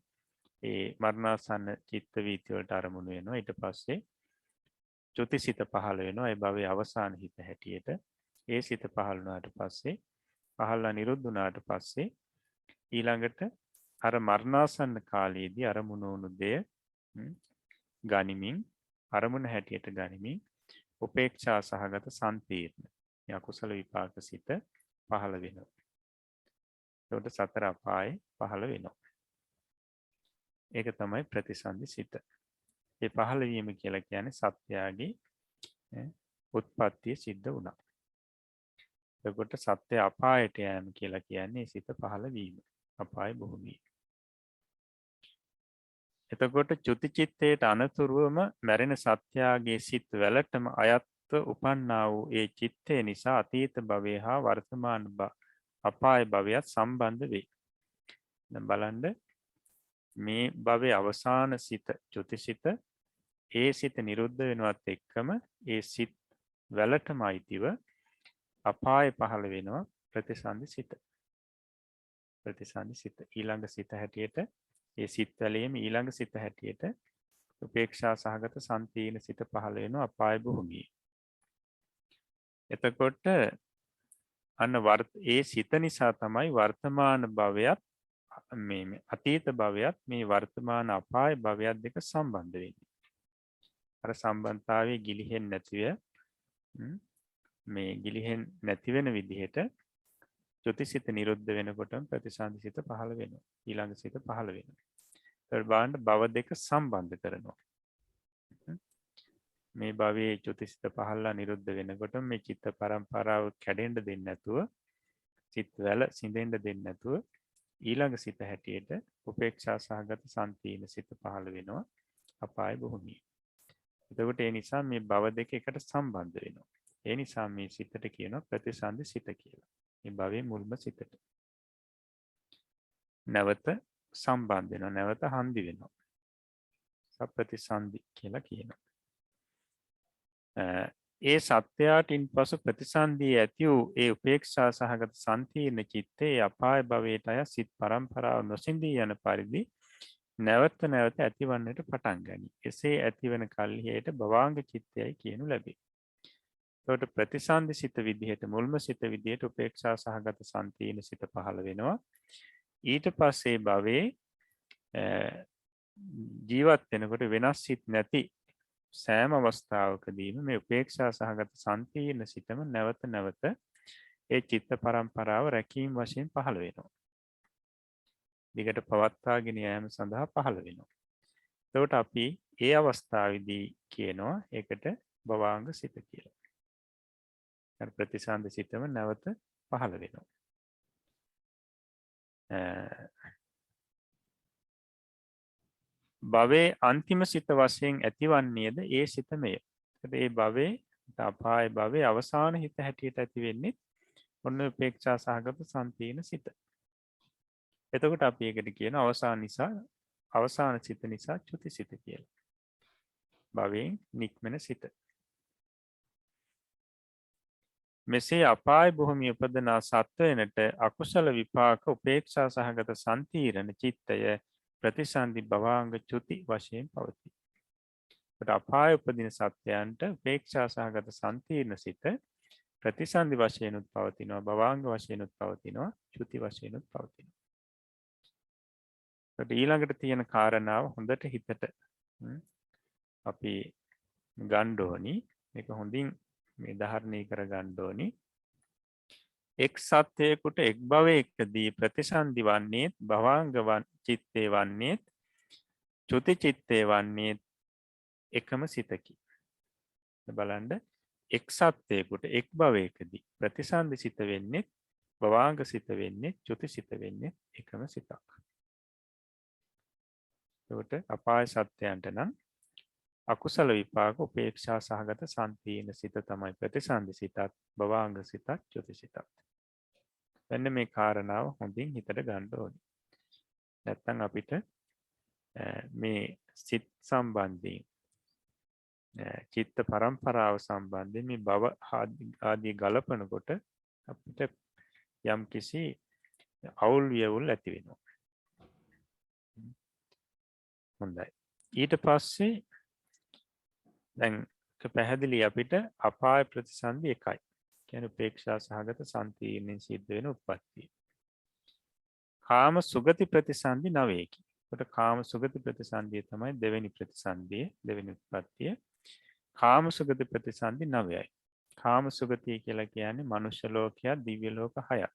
ඒ මරණාසන්න චිත්ත වීති වලට අරමුණු වෙනවා. ඊට පස්සේ චුතිසිත පහළ වෙනවා. ඒ භවයේ අවසාන හිත හැටියට. ඒ සිත පහළ වුණාට පස්සේ පහළලා නිරුද්ධ වුණාට පස්සේ ඊළඟට අර මරණාසන්න කාලයේදී අරමුණු වුණු දෙය ගනිමින් අරමුණ හැටියට ගනිමින් උපේක්ෂා සහගත සම්පීර්ණ අකුසල විපාක සිත පහළ වෙනවා. එතකොට සතර අපායේ පහළ වෙනවා. ඒක තමයි ප්‍රතිසන්දි සිත. ඒ පහළ වීම කියලා කියන්නේ සත්‍යයගේ උත්පත්තිය සිද්ධ වුණා. එතකොට සත්‍ය අපායට යෑම කියලා කියන්නේ සිත පහළ වීම. අපාය භූමිය. එතකොට චුතිචිත්තයට අනතුරුවම මැරෙන සත්‍යයාගේ සිත් වලටම අයත්ව උපන්නා වූ ඒ චිත්තය නිසා අතීත භවය හා වර්තමාන අපාය භවයත් සම්බන්ධ වේ. දැන් බලන්න මේ භවයේ අවසාන සිත චුතිසිත ඒ සිත නිරුද්ධ වෙනවත් එක්කම ඒ සිත් වලටම අයිතිව අපාය පහළ වෙනවා ප්‍රතිසන්දි සිත. ප්‍රතිසන්දි සිත ඊළඟ සිත හැටියට ඒ සිත් වලේම ඊළඟ සිත හැටියට උපේක්ෂා සහගත සන්තීන සිත පහළ වෙනවා අපාය භූමියේ. එතකොට අන්න ඒ සිත නිසා තමයි වර්තමාන භවයත් මේ අතීත භවයත් මේ වර්තමාන අපාය භවයත් දෙක සම්බන්ධ වෙන්නේ. අර සම්බන්ධතාවයේ ගිලිහෙන්නේ නැතිව මේ ගිලිහෙන් නැති වෙන විදිහට චුතිසිත නිරුද්ධ වෙනකොටම ප්‍රතිසන්දි සිත පහළ වෙනවා. ඊළඟ සිත පහළ වෙනවා. ඒත් බලන්න භව දෙක සම්බන්ධ කරනවා. මේ භවයේ චුතිසිත පහළලා නිරුද්ධ වෙනකොට මේ චිත්ත පරම්පරාව කැඩෙන්න දෙන්නේ නැතුව සිත් වල සිඳෙන්න දෙන්නේ නැතුව ඊළඟ සිත හැටියට උපේක්ෂා සහගත සන්තීන සිත පහළ වෙනවා අපාය භූමියේ. එතකොට ඒ නිසා මේ භව දෙක එකට සම්බන්ධ වෙනවා. ඒ නිසා මේ සිතට කියනවා ප්‍රතිසන්දි සිත කියලා. මේ භවයේ මුල්ම සිතට. නැවත සම්බන්ධ වෙනවා. නැවත හන්දි වෙනවා. සප්‍රතිසන්දි කියලා කියනවා. ඒ සත්‍යයටින් පසු ප්‍රතිසන්දී ඇති වූ ඒ උපේක්ෂා සහගත සන්තීර්ණ චිත්තේ අපාය භවයට අය සිත් පරම්පරාව නොසිඳී යන පරිදි නැවත නැවත ඇතිවන්නට පටන් ගනී. එසේ ඇතිවන කල්හි එයට භවාංග චිත්තයයි කියනු ලැබේ. එතකොට ප්‍රතිසන්දි සිත විදිහට මුල්ම සිත විදිහට උපේක්ෂා සහගත සන්තීර්ණ සිත පහළ වෙනවා. ඊට පස්සේ භවයේ ජීවත් වෙනකොට වෙනස් සිත් නැති සෑම අවස්ථාවකදීම මේ උපේක්ෂා සහගත සන්තීර්ණ සිතම නැවත නැවත ඒ චිත්ත පරම්පරාව රැකීම වශයෙන් පහළ වෙනවා. දිගට පවත්වාගෙන යාම සඳහා පහළ වෙනවා. එතකොට අපි ඒ අවස්ථාවේදී කියනවා ඒකට භවාංග සිත කියලා. අර ප්‍රතිසන්දි සිතම නැවත පහළ වෙනවා. භවයේ අන්තිම සිත වශයෙන් ඇතිවන්නේද ඒ සිතමය. ඒ භවයේ අපාය භවයේ අවසාන හිත හැටියට ඇති වෙන්නේ ඔන්න උපේක්ෂා සහගත සන්තීන සිත. එතකොට අපි ඒකට කියන අවසාන සිත නිසා චුති සිත කියලා. භවයෙන් නික්මෙන සිත. මෙසේ අපාය භූමිය උපදනා සත්වයනට අකුසල විපාක උපේක්ෂා සහගත සන්තීරණ චිත්තය ප්‍රතිසන්දි භවාංග චුති වශයෙන් පවතී. අපාය උපදින සත්වයන්ට උපේක්ෂා සහගත සන්තීර්ණ සිත ප්‍රතිසන්දි වශයෙන්ුත් පවතිනවා භවාංග වශයෙන්ුත් පවතිනවා චුති වශයෙන්ුත් පවතිනවා. ඊළඟට තියෙන කාරණාව හොඳට හිතට අපි ගන්න ඕනි. මේක හොඳින් මේ ධාරණය කර ගන්න ඕනි. එක් සත්වයකට එක් භවයකදී ප්‍රතිසන්දි වන්නේත් භවාංග චිත්තේ වන්නේත් චුති චිත්තේ වන්නේත් එකම සිතකි. බලන්න එක් සත්වයකට එක් භවයකදී ප්‍රතිසන්දි සිත වෙන්නේ භවාංග සිත වෙන්නේ චුති සිත වෙන්නේ එකම සිතක්. එතකොට අපාය සත්‍යයන්ට නම් අකුසල විපාක උපේක්ෂා සහගත සන්තීන සිත තමයි ප්‍රතිසන්දි සිතත් භවාංග සිතත් චුති සිතත්. මෙන්න මේ කාරණාව හොඳින් හිතට ගන්න ඕනේ. නැත්නම් අපිට මේ සිත් සම්බන්ධයෙන් චිත්ත පරම්පරාව සම්බන්ධයෙන් මේ භව ආදී ගලපනකොට අපිට යම් කිසි අවුල් වියවුල් ඇති වෙනවා. හොඳයි. ඊට පස්සේ දැන් පැහැදිලි අපිට අපාය ප්‍රතිසන්දි එකයි. කියන්නේ උපේක්ෂා සහගත සන්තීර්ණයෙන් සිද්ධ වෙන උත්පත්තිය. කාම සුගති ප්‍රතිසන්දි 9කි. ඒකට කාම සුගති ප්‍රතිසන්දිය තමයි දෙවෙනි ප්‍රතිසන්දිය, දෙවෙනි උත්පත්තිය. කාම සුගති ප්‍රතිසන්දි 9යි. කාම සුගතිය කියලා කියන්නේ මනුෂ්‍ය ලෝකයක්, දිව්‍ය ලෝක 6ක්.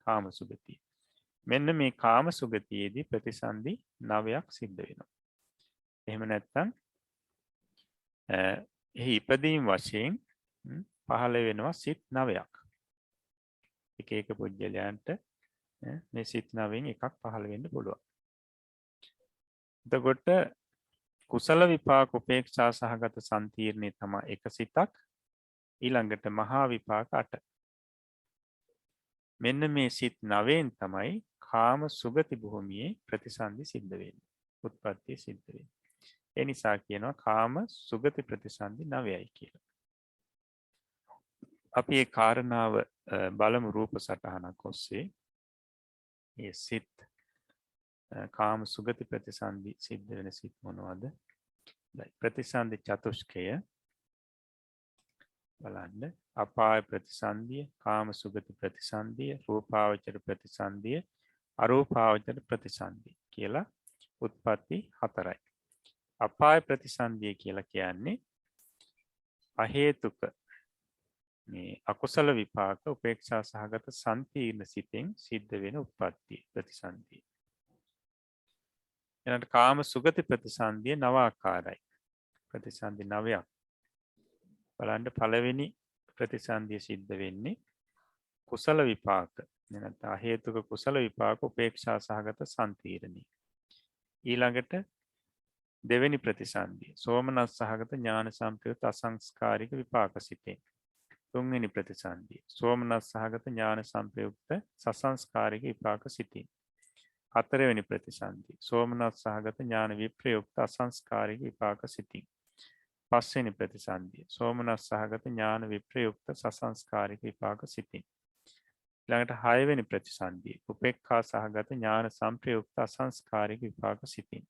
කාම සුගතිය. මෙන්න මේ කාම සුගතියේදී ප්‍රතිසන්දි 9ක් සිද්ධ වෙනවා. එහෙම නැත්නම් එහි ඉපදීම් වශයෙන් පහළ වෙනවා සිත් 9ක්. එක එක පුජ්‍යලයන්ට මේ සිත් 9න් එකක් පහළ වෙන්න පුළුවන්. එතකොට කුසල විපාක උපේක්ෂා සහගත සම්තිර්ණේ තමයි එක සිතක්. ඊළඟට මහා විපාක 8. මෙන්න මේ සිත් 9න් තමයි කාම සුගති භූමියේ ප්‍රතිසන්දි සිද්ධ වෙන්නේ. උත්පත්ති සිද්ධ වෙන්නේ. ඒ නිසා කියනවා කාම සුගති ප්‍රතිසන්දි 9යි කියලා. අපි ඒ කාරණාව බලමු රූප සටහනක් ඔස්සේ. මේ සිත් කාම සුගති ප්‍රතිසන්දි සිද්ධ වෙන සිත් මොනවද? ප්‍රතිසන්දි චතුෂ්කය බලන්න. අපාය ප්‍රතිසන්දිය, කාම සුගති ප්‍රතිසන්දිය, රූපාවචර ප්‍රතිසන්දිය, අරූපාවචර ප්‍රතිසන්දිය කියලා උත්පත්ති 4යි. අපාය ප්‍රතිසන්දිය කියලා කියන්නේ අහේතුක මේ අකුසල විපාක උපේක්ෂා සහගත සම්පීර්ණ සිතෙන් සිද්ධ වෙන උත්පත්ති ප්‍රතිසන්දිය. එනට කාම සුගති ප්‍රතිසන්දිය 9 ආකාරයි. ප්‍රතිසන්දි 9ක්. බලන්න පළවෙනි ප්‍රතිසන්දිය සිද්ධ වෙන්නේ කුසල විපාක. නැත්නම් හේතුක කුසල විපාක උපේක්ෂා සහගත සම්පීර්ණයි. ඊළඟට දෙවෙනි ප්‍රතිසන්දිය සෝමනස් සහගත ඥාන සම්ප්‍රයුක්ත අසංස්කාරික විපාක සිතෙන්. තුන්වෙනි ප්‍රතිසන්දිය සෝමනස් සහගත ඥාන සම්ප්‍රයුක්ත සසංස්කාරික විපාක සිතින්. හතරවෙනි ප්‍රතිසන්දිය සෝමනස් සහගත ඥාන විප්‍රයුක්ත අසංස්කාරික විපාක සිතින්. පස්වෙනි ප්‍රතිසන්දිය සෝමනස් සහගත ඥාන විප්‍රයුක්ත සසංස්කාරික විපාක සිතින්. ඊළඟට හයවෙනි ප්‍රතිසන්දිය උපේක්ඛා සහගත ඥාන සම්ප්‍රයුක්ත අසංස්කාරික විපාක සිතින්.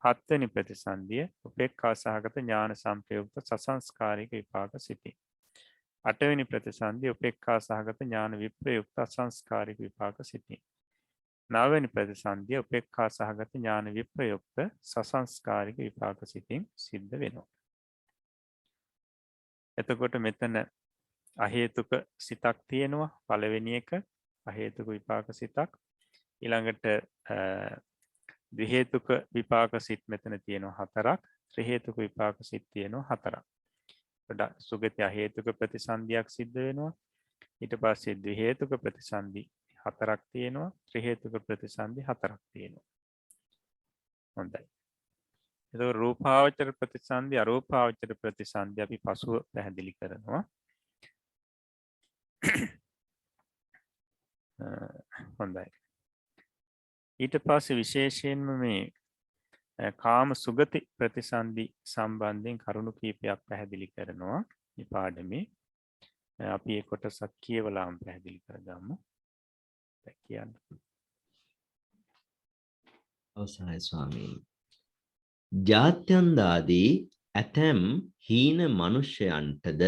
හත්වෙනි ප්‍රතිසන්දිය උපේක්ඛා සහගත ඥාන සම්ප්‍රයුක්ත සසංස්කාරික විපාක සිතින්. අටවෙනි ප්‍රතිසන්දිය උපේක්ඛා සහගත ඥාන විප්‍රයුක්ත අසංස්කාරික විපාක සිතින්. නවවෙනි ප්‍රතිසන්දිය උපේක්ඛා සහගත ඥාන විප්‍රයුක්ත සසංස්කාරික විපාක සිතින් සිද්ධ වෙනවා. එතකොට මෙතන අහේතුක සිතක් තියෙනවා. පළවෙනි එක අහේතුක විපාක සිතක්. ඊළඟට ද්වි හේතුක විපාක සිත් මෙතන තියෙනවා 4ක්. ත්‍රි හේතුක විපාක සිත් තියෙනවා 4ක්. සුගති අහේතුක ප්‍රතිසන්දියක් සිද්ධ වෙනවා. ඊට පස්සේ ද්වි හේතුක ප්‍රතිසන්දි 4ක් තියෙනවා. ත්‍රි හේතුක ප්‍රතිසන්දි 4ක් තියෙනවා. හොඳයි. එතකොට රූපාවචර ප්‍රතිසන්දි අරූපාවචර ප්‍රතිසන්දි අපි පසුව පැහැදිලි කරනවා. හොඳයි. ඊට පස්සේ විශේෂයෙන්ම මේ කාම සුගති ප්‍රතිසන්දි සම්බන්ධයෙන් කරුණු කීපයක් පැහැදිලි කරනවා මේ පාඩමේ. අපි ඒ කොටසක් කියවලාම පැහැදිලි කරගමු. කියන්න. අවසරයි ස්වාමීනි. ජාත්‍යන්දාදී ඇතැම් හීන මනුෂ්‍යයන්ටද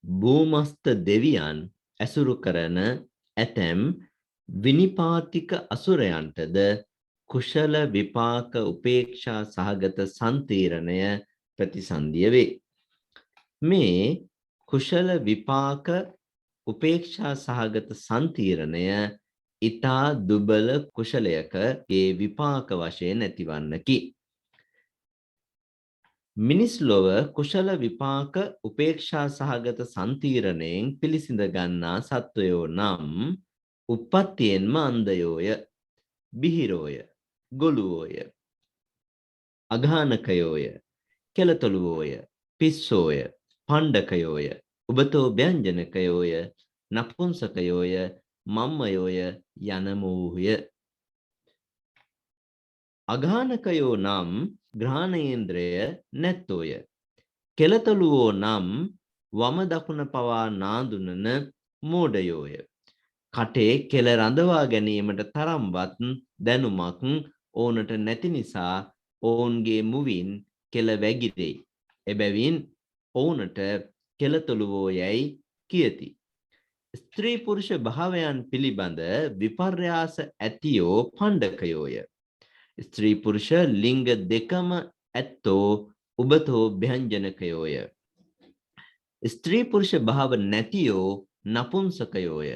භූමස්ත දෙවියන් ඇසුරු කරන ඇතැම් විනිපාතික අසුරයන්ටද කුශල විපාක උපේක්ෂා සහගත සම්තීරණය ප්‍රතිසන්දිය වේ. මේ කුශල විපාක උපේක්ෂා සහගත සම්තීරණය ඊතා දුබල කුශලයකගේ විපාක වශයෙන් ඇතිවන්නකි. මිනිස් ලොව කුශල විපාක උපේක්ෂා සහගත සම්තීරණයෙන් පිළිසිඳ ගන්නා සත්වයෝ නම් උප්පත්තියෙන්ම අන්ධයෝය, බිහිරෝය, ගොළුවෝය, අඝානකයෝය, කෙලතොළුවෝය, පිස්සෝය, පණ්ඩකයෝය, උබතෝ ව්‍යංජනකයෝය, නපුංසකයෝය, මම්මයෝය යන මෝහය. අඝානකයෝ නම් ග්‍රහණේන්ද්‍රය නැත්තෝය. කෙලතොළුවෝ නම් වම දකුණ පවා නාඳුනන මෝඩයෝය. කටේ කෙල රඳවා ගැනීමට තරම්වත් දැනුමක් ඕනට නැති නිසා ඔවුන්ගේ මුවින් කෙල වැగిරෙයි. එබැවින් ඔවුනට කෙලතොළුවෝ යැයි කියති. ස්ත්‍රී පුරුෂ භාවයන් පිළිබඳ විපර්යාස ඇතියෝ පණ්ඩකයෝය. ස්ත්‍රී පුරුෂ ලිංග දෙකම ඇත්තෝ උබතෝ ව්‍යංජනකයෝය. ස්ත්‍රී පුරුෂ භාව නැතියෝ නපුංසකයෝය.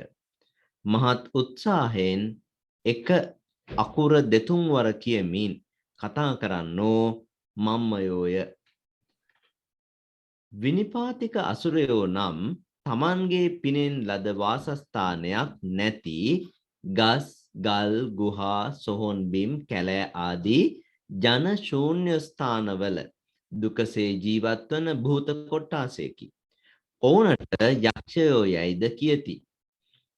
මහත් උත්සාහයෙන් එක අකුර දෙතුන් වර කියමින් කතා කරන්නෝ මම්මයෝය. විනිපාතික අසුරයෝ නම් තමන්ගේ පිනෙන් ලද වාසස්ථානයක් නැති ගස් ගල් ගුහා සොහොන් බිම් කැලෑ ආදී ජන ශූන්‍ය ස්ථානවල දුකසේ ජීවත් වන භූත කොට්ටාසයකි. ඔවුනට යක්ෂයෝ යයිද කියති.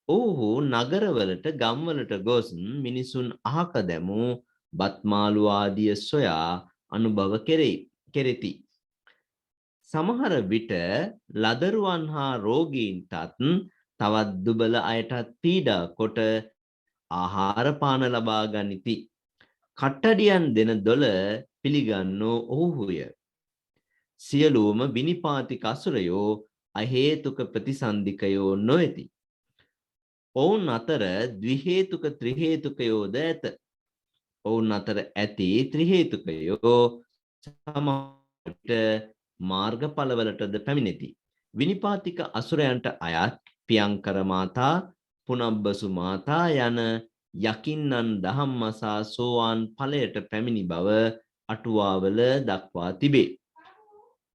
ඔවුහු නගරවලට ගම්වලට ගොස් මිනිසුන් අහක දැමූ බත්මාළු ආදිය සොයා අනුභව කෙරෙති. සමහර විට ලදරුවන් හා රෝගීන්ටත් තවත් දුබල අයටත් පීඩා කොට ආහාර පාන ලබා ගනිති. කට්ටඩියන් දෙන දොළ පිළිගන්නෝ ඔවුහුය. සියලුම විනිපාතික අසුරයෝ අහේතුක ප්‍රතිසන්දිකයෝ නොවෙති. ඔවුන් අතර ද්විහේතුක ත්‍රිහේතුකයෝද ඇත. ඔවුන් අතර ඇති ත්‍රිහේතුකයෝ සමහරට මාර්ගඵලවලටද පැමිණෙති. විනිපාතික අසුරයන්ට අයත් පියංකර මාතා, පුනබ්බසු මාතා යන යකින්නන් දහම්මසා සෝවාන් ඵලයට පැමිණි බව අටුවාවල දක්වා තිබේ.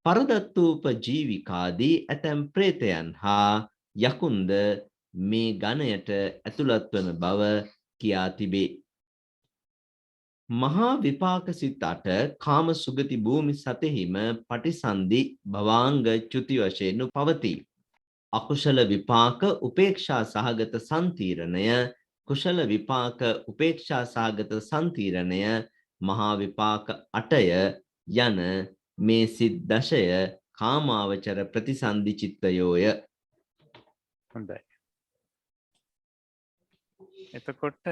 පරදත්තූප ජීවිකාදී ඇතැම් ප්‍රේතයන් හා යකුන්ද මේ ගණයට ඇතුළත් වන බව කියා තිබේ. මහා විපාක සිත් 8 කාම සුගති භූමි සතෙහිම පටිසන්ධි භවාංග චුති වශයෙන් පවතී. අකුශල විපාක උපේක්ෂා සහගත සම්තිරණය, කුශල විපාක උපේක්ෂා සහගත සම්තිරණය, මහා විපාක 8 යන මේ සිත් දශය කාමාවචර ප්‍රතිසන්ධි චිත්තයෝය. හොඳයි. එතකොට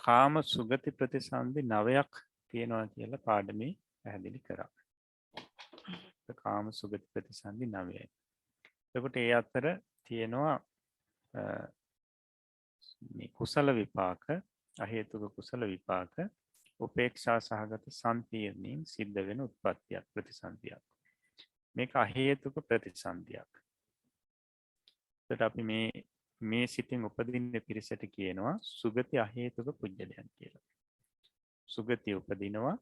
කාම සුගති ප්‍රතිසන්ධි 9ක් තියෙනවා කියලා පාඩමේ පැහැදිලි කරා. කාම සුගති ප්‍රතිසන්ධි 9යි. එතකොට ඒ අතර තියෙනවා මේ කුසල විපාක, අහේතුක කුසල විපාක, උපේක්ෂා සහගත සම්පීර්ණයෙන් සිද්ධ වෙන උත්පත්තියක් ප්‍රතිසන්ධියක්. මේක අහේතුක ප්‍රතිසන්ධියක්. එතකොට අපි මේ සිතින් උපදින්න පිරිසට කියනවා සුගති අහේතුක පුජ්‍යලයන් කියලා. සුගතිය උපදිනවා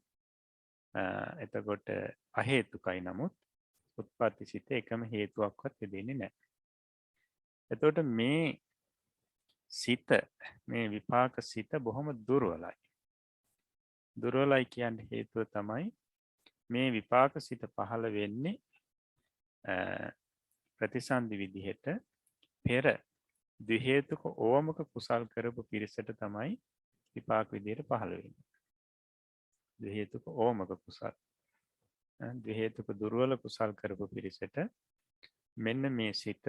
එතකොට අහේතුකයි නමුත් උත්පත්ති සිත එකම හේතුවක්වත් දෙන්නේ නැහැ. එතකොට මේ සිත මේ විපාක සිත බොහොම දුර්වලයි. දුර්වලයි කියන්නේ හේතුව තමයි මේ විපාක සිත පහළ වෙන්නේ ප්‍රතිසන්ධි විදිහට පෙර ද්විහේතුක ඕමක කුසල් කරපු පිරිසට තමයි විපාක විදිහට පහළ වෙන්නේ. ද්විහේතුක ඕමක කුසල්. ද්විහේතුක දුර්වල කුසල් කරපු පිරිසට මෙන්න මේ සිත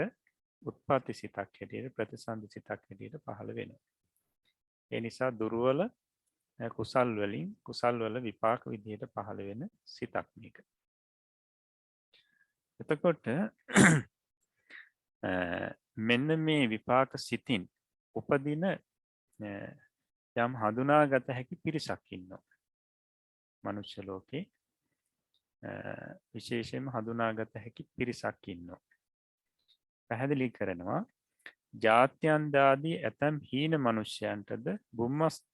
උත්පත්ති සිතක් හැටියට ප්‍රතිසන්ධි සිතක් හැටියට පහළ වෙනවා. ඒ නිසා දුර්වල කුසල් වලින් කුසල් වල විපාක විදිහට පහළ වෙන සිතක් මේක. එතකොට මෙන්න මේ විපාක සිතින් උපදින යම් හඳුනාගත හැකි පිරිසක් ඉන්නවා. මනුෂ්‍ය ලෝකේ විශේෂයෙන්ම හඳුනාගත හැකි පිරිසක් ඉන්නවා. පැහැදිලි කරනවා ජාත්‍යන්දාදී ඇතැම් හීන මනුෂ්‍යයන්ටද බුම්මස්ත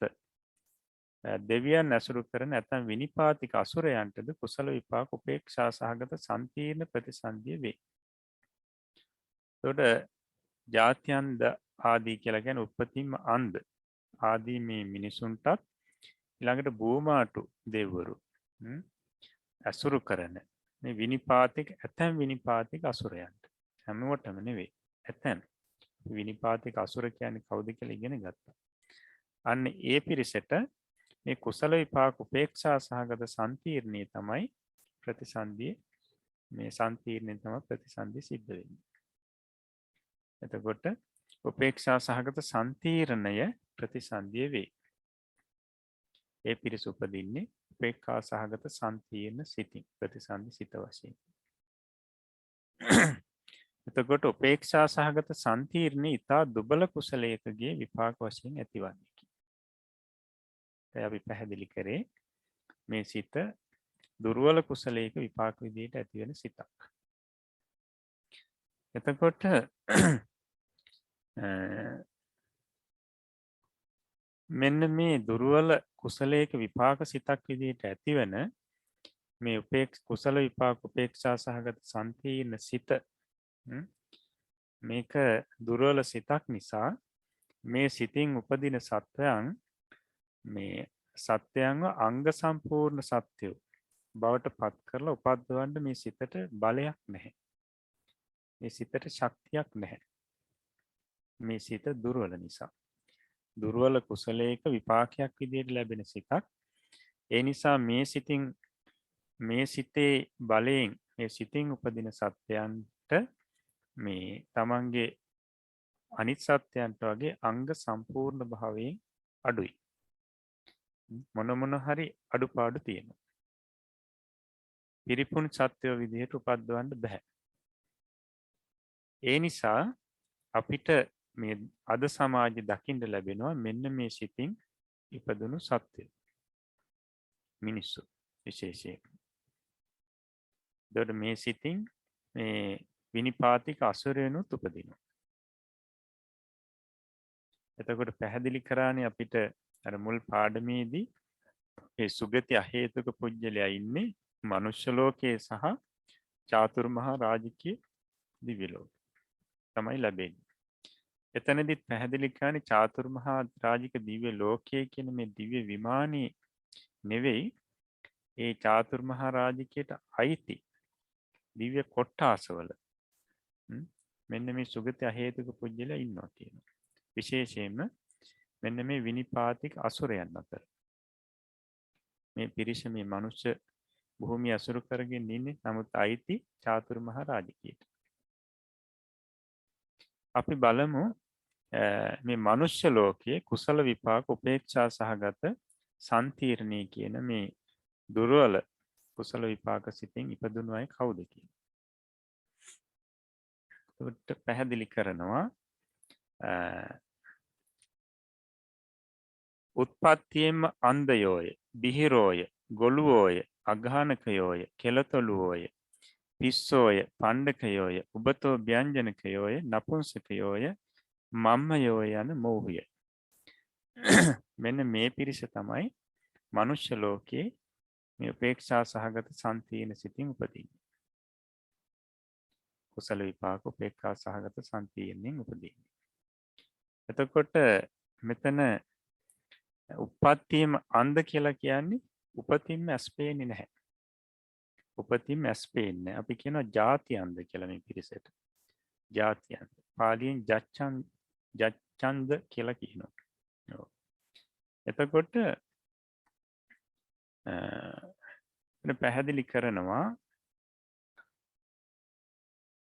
දෙවියන් ඇසුරු කරන ඇතැම් විනිපාතික අසුරයන්ටද කුසල විපාක උපේක්ෂා සහගත සම්පීර්ණ ප්‍රතිසන්දිය වේ. එතකොට ජාත්‍යන්ද ආදී කියලා කියන්නේ උපතින්ම අන්ධ ආදී මේ මිනිසුන්ටත් ඊළඟට භූමාටු දෙවිවරු ඇසුරු කරන මේ විනිපාතික ඇතැම් විනිපාතික අසුරයන්ට හැමෝටම නෙවෙයි ඇතැම් විනිපාතික අසුර කියන්නේ කවුද කියලා ඉගෙන ගත්තා. අන්න ඒ පිරිසට මේ කුසල විපාක උපේක්ෂා සහගත සම්පීර්ණිය තමයි ප්‍රතිසන්දියේ මේ සම්පීර්ණයෙන් තමයි ප්‍රතිසන්දිය සිද්ධ වෙන්නේ. එතකොට උපේක්ෂා සහගත සම්පීර්ණය ප්‍රතිසන්දිය වේ. ඒ පිරිස උපදින්නේ උපේක්ෂා සහගත සම්පීර්ණ සිතින් ප්‍රතිසන්දි සිත වශයෙන්. එතකොට උපේක්ෂා සහගත සම්පීර්ණ ඊතා දුබල කුසලයකගේ විපාක වශයෙන් ඇතිවන්නේ. අපි පැහැදිලි කරේ මේ සිත දුර්වල කුසලයක විපාක විදිහට ඇති වෙන සිතක්. එතකොට මෙන්න මේ දුර්වල කුසලයක විපාක සිතක් විදිහට ඇතිවන මේ කුසල විපාක උපේක්ෂා සහගත සම්පීර්ණ සිත මේක දුර්වල සිතක් නිසා මේ සිතින් උපදින සත්වයන් මේ සත්‍යයන්ව අංග සම්පූර්ණ සත්‍යෝ බවට පත් කරලා උපද්දවන්න මේ සිතට බලයක් නැහැ. මේ සිතට ශක්තියක් නැහැ. මේ සිත දුර්වල නිසා. දුර්වල කුසලයක විපාකයක් විදිහට ලැබෙන සිතක්. ඒ නිසා මේ සිතේ බලයෙන් මේ සිතින් උපදින සත්‍යයන්ට මේ තමන්ගේ අනිත් සත්‍යයන්ට වගේ අංග සම්පූර්ණ භාවයෙන් අඩුයි. මොන හරි අඩුපාඩු තියෙනවා. පිරිපුන් සත්‍යෝ විදිහට උපද්දවන්න බෑ. ඒ නිසා අපිට මේ අද සමාජය දකින්න ලැබෙනවා මෙන්න මේ සිතින් ඉපදුණු සත්‍යය. මිනිස්සු විශේෂයෙන්. එතකොට මේ සිතින් මේ විනිපාතික අසුරයනුත් උපදිනවා. එතකොට පැහැදිලි කරානේ අපිට අර මුල් පාඩමේදී ඒ සුගති අහේතුක පුජ්‍යලයා ඉන්නේ මනුෂ්‍ය ලෝකයේ සහ චාතුරු මහා රාජිකයේ දිව්‍ය ලෝකේ තමයි ලැබෙන්නේ. එතනදිත් පැහැදිලි කරන්නේ චාතුරු මහා රාජික දිව්‍ය ලෝකයේ කියන මේ දිව්‍ය විමානයේ නෙවෙයි ඒ චාතුරු මහා රාජිකයට අයිති දිව්‍ය කොට්ටාසවල මෙන්න මේ සුගති අහේතුක පුජ්‍යලයා ඉන්නවා කියනවා. විශේෂයෙන්ම මෙන්න මේ විනිපාතික අසුරයන් අතර මේ පිරිස මේ මනුෂ්‍ය භූමිය අසුරු කරගෙන ඉන්නේ. නමුත් අයිති චාතුරු මහා රාජිකයට. අපි බලමු මේ මනුෂ්‍ය ලෝකයේ කුසල විපාක උපේක්ෂා සහගත සම්තිර්ණී කියන මේ දුර්වල කුසල විපාක සිතින් ඉපදුණු අය කවුද කියලා. ඒකට පැහැදිලි කරනවා උත්පත්තියෙන්ම අන්ධයෝය, බිහිරෝය, ගොළුවෝය, අගානකයෝය, කෙලතොළුවෝය, පිස්සෝය, පණ්ඩකයෝය, උබතෝ ව්‍යංජනකයෝය, නපුංසකයෝය, මම්මයෝය යන මෝහය. මෙන්න මේ පිරිස තමයි මනුෂ්‍ය ලෝකයේ මේ උපේක්ෂා සහගත සම්පීර්ණ සිතින් උපදින්නේ. කුසල විපාක උපේක්ෂා සහගත සම්පීර්ණයෙන් උපදින්නේ. එතකොට මෙතන උප්පත්තියම අන්ධ කියලා කියන්නේ උපතින්ම ඇස් පේන්නේ නැහැ. උපතින්ම ඇස් පේන්නේ. අපි කියනවා ಜಾති අන්ධ කියලා මේ පිරිසට. ಜಾති අන්ධ. පාලියෙන් ජච්ඡන්ද කියලා කියනවා. එතකොට පැහැදිලි කරනවා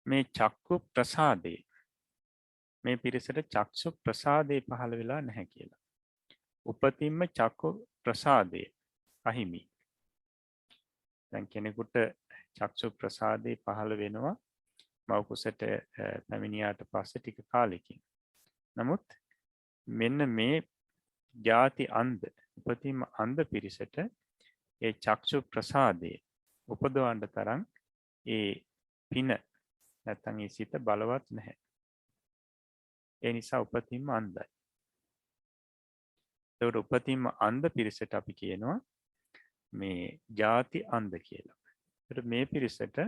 මේ චක්කු ප්‍රසාදේ මේ පිරිසට චක්ෂු ප්‍රසාදේ පහළ වෙලා නැහැ කියලා. උපතින්ම චක්කු ප්‍රසාදේ අහිමි. දැන් කෙනෙකුට චක්ෂු ප්‍රසාදේ පහළ වෙනවා මව් කුසට පැමිණියාට පස්සේ ටික කාලෙකින්. නමුත් මෙන්න මේ ಜಾති අන්ධ උපතින්ම අන්ධ පිරිසට ඒ චක්ෂු ප්‍රසාදේ උපදවන්න තරම් ඒ පින නැත්නම් ඒ සිත බලවත් නැහැ. ඒ නිසා උපතින්ම අන්ධයි. ඒකට උපතින්ම අන්ධ පිරිසට අපි කියනවා මේ ಜಾති අන්ධ කියලා. ඒකට මේ පිරිසට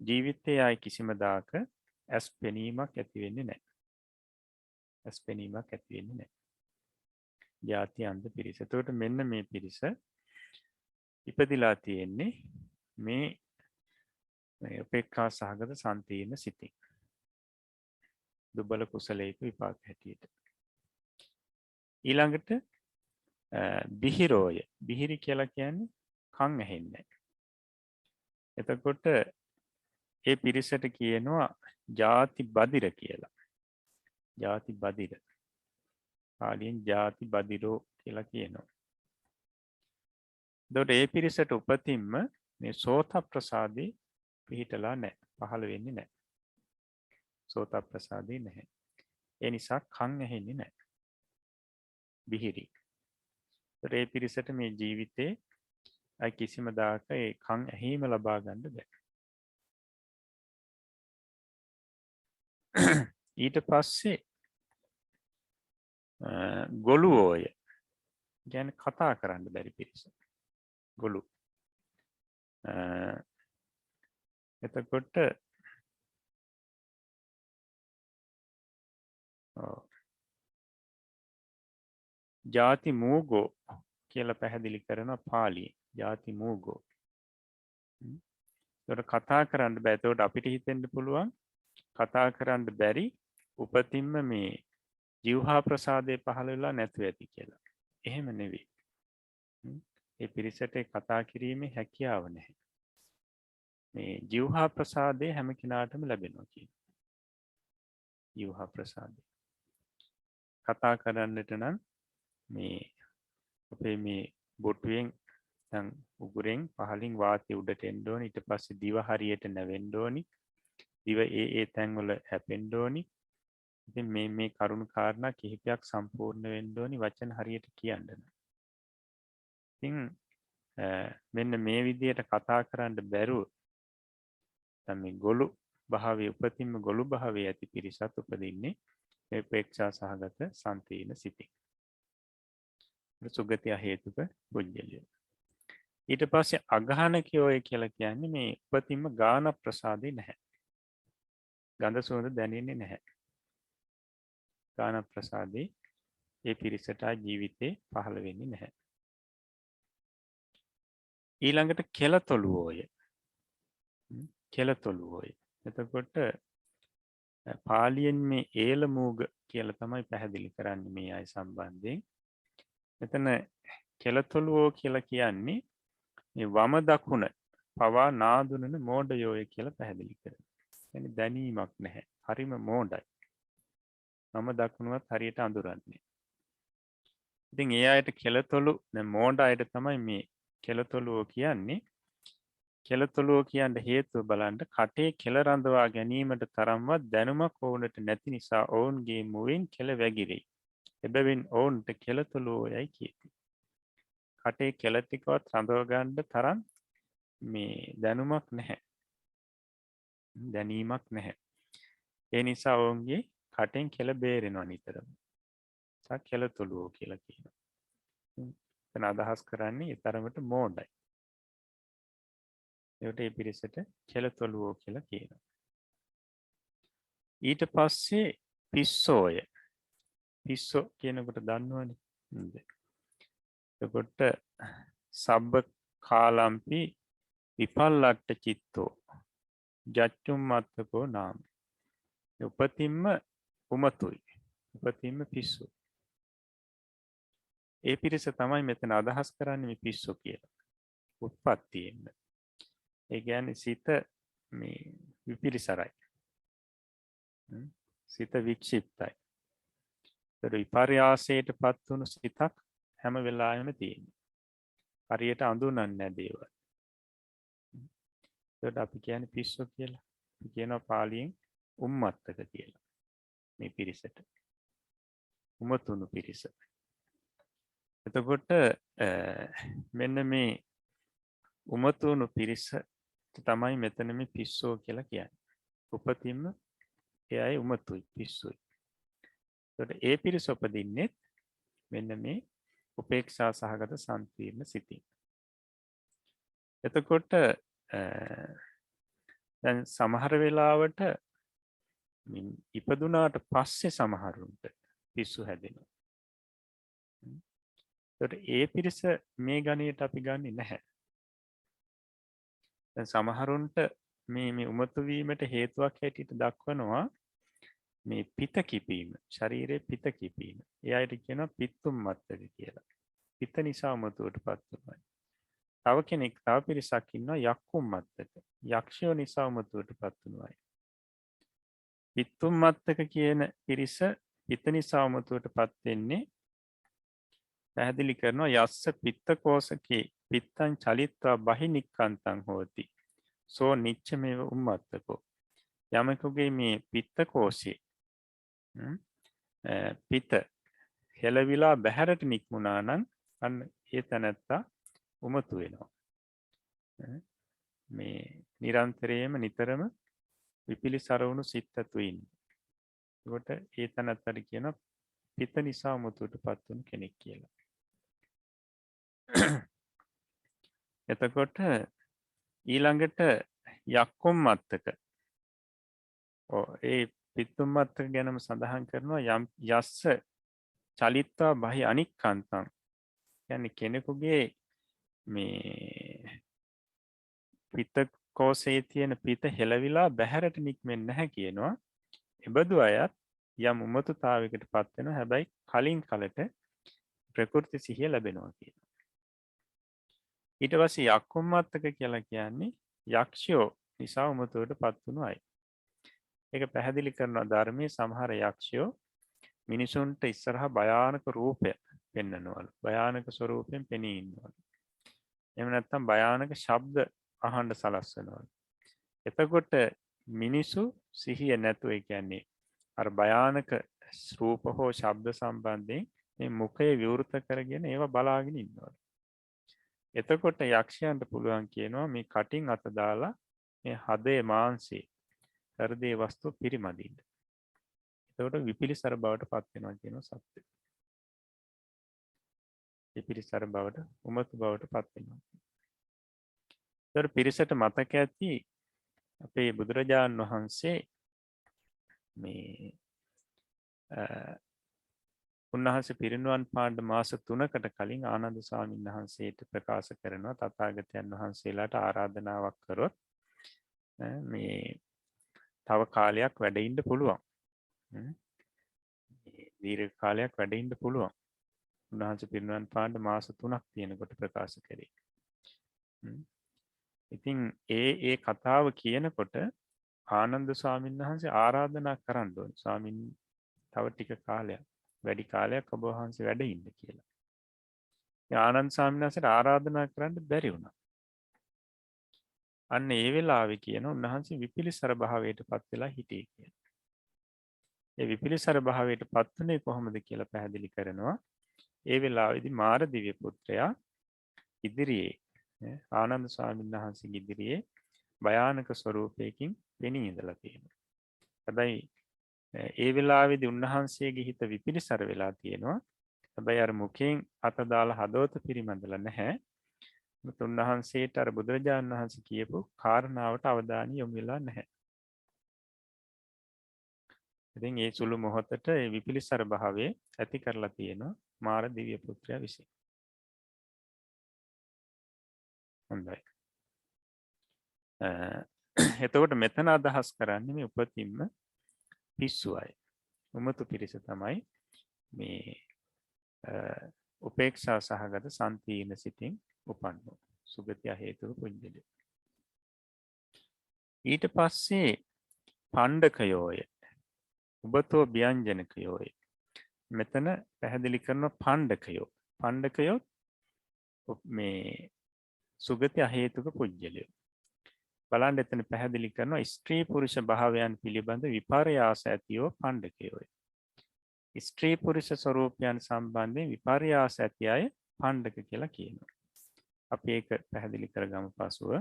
ජීවිතයේ ආයි කිසිම දාක ඇස් පෙනීමක් ඇති වෙන්නේ නැහැ. ඇස් පෙනීමක් ඇති වෙන්නේ නැහැ. ಜಾති අන්ධ පිරිස. ඒකට මෙන්න මේ පිරිස ඉපදිලා තියෙන්නේ මේ උපේක්ඛා සහගත සම්පීර්ණ සිතින්. දුබල කුසලයක විපාක හැටියට. ඊළඟට බිහිරෝය. බිහිරි කියලා කියන්නේ කන් ඇහෙන්නේ. එතකොට ඒ පිරිසට කියනවා ಜಾති බදිර කියලා. ಜಾති බදිර. පාලියෙන් ಜಾති බදිරෝ කියලා කියනවා. එතකොට ඒ පිරිසට උපතින්ම මේ සෝත ප්‍රසාදේ පිහිටලා නැහැ. පහළ වෙන්නේ නැහැ. සෝත ප්‍රසාදේ නැහැ. ඒ නිසා කන් ඇහෙන්නේ නැහැ. බිහිරි. ඒ පිරිසට මේ ජීවිතේ අයි කිසිම දාක ඒ කන් ඇහිම ලබා ගන්න බෑ. ඊට පස්සේ ගොළුෝය ගැන කතා කරන්න බැරි පිරිස. ගොළු. එතකොට ජාති මූගෝ කියලා පැහැදිලි කරන පාලි ජාති මූගෝ. තොට කතා කරන්න බැතවට අපිට හිතෙන්ට පුළුවන් කතා කරන්න බැරි උපතින්ම මේ ජිව්හා ප්‍රසාදය පහළ වෙලා නැතුව ඇති කියලා. එහෙම නෙවෙයි. ඒ පිරිසට කතා කිරීමේ හැකියාව නැහැ. මේ ජිව්හා ප්‍රසාදය හැම කෙනාටම ලැබෙනවා කියන. ජිව්හා ප්‍රසාදය. කතා කරන්නට නම් මේ අපේ මේ බොටුවෙන් උගුරෙන් පහලින් වාතය උඩට එන්න ඕනි. ඊට පස්සේ දිව හරියට නැවෙන්න ඕනි. දිව ඒ තැන්වල හැපෙන්න ඕනි. ඉතින් මේ කරුණු කාරණා කිහිපයක් සම්පූර්ණ වෙන්න ඕනි වචන හරියට කියන්න. ඉතින් මෙන්න මේ විදිහට කතා කරන්න බැරුව තමයි ගොළු භාවයේ උපතින්ම ගොළු භාවයේ ඇති පිරිසත් උපදින්නේ උපේක්ෂා සහගත සම්පීන සිතින්. සුගතිය හේතුක පුජ්‍යලිය. ඊට පස්සේ අගහනකයෝය කියලා කියන්නේ මේ උපතින්ම ගාන ප්‍රසාදේ නැහැ. ගන්ධ සුවඳ දැනෙන්නේ නැහැ. ගාන ප්‍රසාදේ ඒ පිරිසට ජීවිතේ පහළ වෙන්නේ නැහැ. ඊළඟට කෙලතොළුවෝය. කෙලතොළුවෝය. එතකොට පාලියෙන් මේ ඒල මූග කියලා තමයි පැහැදිලි කරන්නේ මේ අය සම්බන්ධයෙන්. මෙතන කෙලතොළුවෝ කියලා කියන්නේ මේ වම දකුණ පවා නාදුනන මෝඩයෝය කියලා පැහැදිලි කරනවා. يعني දැනීමක් නැහැ. හරිම මෝඩයි. වම දකුණුවත් හරියට අඳුරන්නේ. ඉතින් ඒ අයට කෙලතොළු මෝඩ අයට තමයි මේ කෙලතොළුවෝ කියන්නේ. කෙලතොළුවෝ කියන්න හේතුව බලන්න කටේ කෙල රඳවා ගැනීමට තරම්වත් දැනුමක් ඔවුනට නැති නිසා ඔවුන්ගේ මුවින් කෙල වැගිරෙයි. එබැවින් ඔවුන්ට කෙලතොළුවෝ යයි කියති. කටේ කෙල ටිකවත් රඳව ගන්න තරම් මේ දැනුමක් නැහැ. දැනීමක් නැහැ. ඒ නිසා ඔවුන්ගේ කටෙන් කෙල බේරෙනවා නිතරම. කෙලතොළුවෝ කියලා කියනවා. එතන අදහස් කරන්නේ ඒ තරමට මෝඩයි. ඒකට ඒ පිරිසට කෙලතොළුවෝ කියලා කියනවා. ඊට පස්සේ පිස්සෝය. පිස්සෝ කියනකොට දන්නවනේ. එතකොට සබ්බ කාලම්පි විපල්ලට්ට චිත්තෝ ජච්චුම් මත්තකෝ නාම. උපතින්ම උමතුයි. උපතින්ම පිස්සු. ඒ පිරිස තමයි මෙතන අදහස් කරන්නේ මේ පිස්සු කියලා. උත්පත්තියෙන්න. ඒ කියන්නේ සිත මේ විපිරිසරයි. සිත වික්ෂිප්තයි. ඒතර විපර්යාසයට පත් වුණු සිතක් හැම වෙලාවෙම තියෙනවා. හරියට අඳුනන්නේ නැහැ දේවල්. ඒකට අපි කියන්නේ පිස්සු කියලා. අපි කියනවා පාලියෙන් උම්මත්තක කියලා. මේ පිරිසට. උමතුණු පිරිස. එතකොට මෙන්න මේ උමතුණු පිරිස තමයි මෙතන මේ පිස්සෝ කියලා කියන්නේ. උපතින්ම එයයි උමතුයි පිස්සුයි. එතකොට ඒ පිරිස උපදින්නේ මෙන්න මේ උපේක්ෂා සහගත සම්පීර්ණ සිතින්. එතකොට දැන් සමහර වෙලාවට ඉපදුනාට පස්සේ සමහරුන්ට පිස්සු හැදෙනවා. එතකොට ඒ පිරිස මේ ගණයට අපි ගන්නෙ නැහැ. දැන් සමහරුන්ට මේ උමතු වීමට හේතුවක් හැටියට දක්වනවා මේ පිත කිපීම, ශරීරයේ පිත කිපීම. ඒ අයට කියනවා පිත්තුම් මත්තක කියලා. පිත නිසා උමතුවටපත් වෙනවා. තව කෙනෙක් තව පිරිසක් ඉන්නවා යක්කුම් මත්තක. යක්ෂයෝ නිසා උමතුවටපත් වෙනවා. පිත්තුම් මත්තක කියන පිරිස පිත නිසා උමතුවටපත් වෙන්නේ පැහැදිලි කරනවා යස්ස පිත්තකෝසකේ පිත්තං චලිත්වා බහිනික්කන්තං හෝති. සෝ නිච්චමේව උම්මත්තකෝ. යමකුගේ මේ පිත්තකෝෂයේ පිත හෙලවිලා බැහැරට නික්මුණා නම් අන්න ඒ තැනැත්තා උමතු වෙනවා. මේ නිරන්තරයෙන්ම නිතරම විපිලිසර වුණු සිත් ඇතු ඉන්නේ. ඒකට ඒ තැනැත්තට කියනවා පිත නිසා උමතුවටපත් වුණු කෙනෙක් කියලා. එතකොට ඊළඟට යක්කුම්මත්තක. ඒ පිත්තුම්මත්තක ගැනම සඳහන් කරනවා යම් යස්ස චලිත්වා බහි අනික්කන්තං. කියන්නේ කෙනෙකුගේ මේ පිත්ත කෝෂයේ තියෙන පිත හෙලවිලා බැහැරට නික්මෙන්නේ නැහැ කියනවා. එබඳු අයත් යම් උමතුතාවයකට පත් වෙනවා. හැබැයි කලින් කලට ප්‍රකෘති සිහිය ලැබෙනවා කියනවා. ඊට පස්සේ යක්කුම්මත්තක කියලා කියන්නේ යක්ෂයෝ නිසා උමතුවට පත් වුණු අය. ඒක පැහැදිලි කරනවා ධර්මයේ සමහර යක්ෂයෝ මිනිසුන්ට ඉස්සරහා භයානක රූපය පෙන්වනවලු. භයානක ස්වරූපයෙන් පෙනී ඉන්නවලු. එහෙම නැත්නම් භයානක ශබ්ද අහන්න සලස්වනවලු. එතකොට මිනිසු සිහිය නැතුව ඒ කියන්නේ අර භයානක රූප හෝ ශබ්ද සම්බන්ධයෙන් මේ මුඛය විවෘත කරගෙන ඒවා බලාගෙන ඉන්නවා. එතකොට යක්ෂයන්ට පුළුවන් කියනවා මේ කටින් අත දාලා මේ හදේ මාංශේ හෘදේ වස්තු පිරිමදින්න. එතකොට විපිලිසර බවට පත් වෙනවා කියනවා සත්‍ය. විපිලිසර බවට උමතු බවට පත් වෙනවා. ඒතර පිරිසට මතක ඇති අපේ බුදුරජාණන් වහන්සේ මේ උන්වහන්සේ පිරිනුවන් පාන්න මාස 3කට කලින් ආනන්ද ස්වාමීන් වහන්සේට ප්‍රකාශ කරනවා තථාගතයන් වහන්සේලාට ආරාධනාවක් කරොත් මේ තව කාලයක් වැඩ ඉන්න පුළුවන්. දීර්ඝ කාලයක් වැඩ ඉන්න පුළුවන්. උන්වහන්සේ පිරිනුවන් පාන්න මාස 3ක් තියෙනකොට ප්‍රකාශ කරේ. ඉතින් ඒ කතාව කියනකොට ආනන්ද ස්වාමීන් වහන්සේ ආරාධනා කරන්න ඕනේ. ස්වාමීන් තව ටික කාලයක් වැඩි කාලයක් ඔබ වහන්සේ වැඩ ඉන්න කියලා. ආනන්ද ස්වාමීන් වහන්සේට ආරාධනා කරන්න බැරි වුණා. අන්න ඒ වෙලාවේ කියන උන්වහන්සේ විපිලිසර භාවයට පත් වෙලා හිටියේ කියලා. ඒ විපිලිසර භාවයට පත් වුණේ කොහොමද කියලා පැහැදිලි කරනවා. ඒ වෙලාවේදී මාර දිව්‍ය පුත්‍රයා ඉදිරියේ ආනන්ද ස්වාමීන් වහන්සේගේ ඉදිරියේ භයානක ස්වරූපයකින් පෙනී ඉඳලා තියෙනවා. හැබැයි ඒ වෙලාවේදී උන්වහන්සේගේ හිත විපිලිසර වෙලා තියෙනවා. හැබැයි අර මුඛයෙන් අත දාලා හදවත පිරිමැදලා නැහැ. මුත් උන්වහන්සේට අර බුදුරජාණන් වහන්සේ කියපු කාරණාවට අවධානය යොමු වෙලා නැහැ. ඉතින් ඒ සුළු මොහොතට ඒ විපිලිසර භාවයේ ඇති කරලා තියෙනවා මාර දිව්‍ය පුත්‍රයා විසින්. හොඳයි. එතකොට මෙතන අදහස් කරන්නේ මේ උපතින්ම පිස්සු අය. උමතු පිරිස තමයි මේ උපේක්ෂා සහගත සන්තීන සිතින් උපන්නෝ සුගතිය හේතුක පුඤ්ජලය. ඊට පස්සේ පණ්ඩකයෝය උබතෝ ව්‍යංජනකයෝය. මෙතන පැහැදිලි කරන පණ්ඩකයෝ. පණ්ඩකයෝ මේ සුගතිය හේතුක පුඤ්ජලය. බලන්න එතන පැහැදිලි කරනවා ස්ත්‍රී පුරුෂ භාවයන් පිළිබඳ විපර්යාස ඇතියෝ පණ්ඩකයෝය. ස්ත්‍රී පුරුෂ ස්වરૂපයන් සම්බන්ධයෙන් විපර්යාස ඇති අය පණ්ඩක කියලා කියනවා. අපි ඒක පැහැදිලි කරගමු පසුව.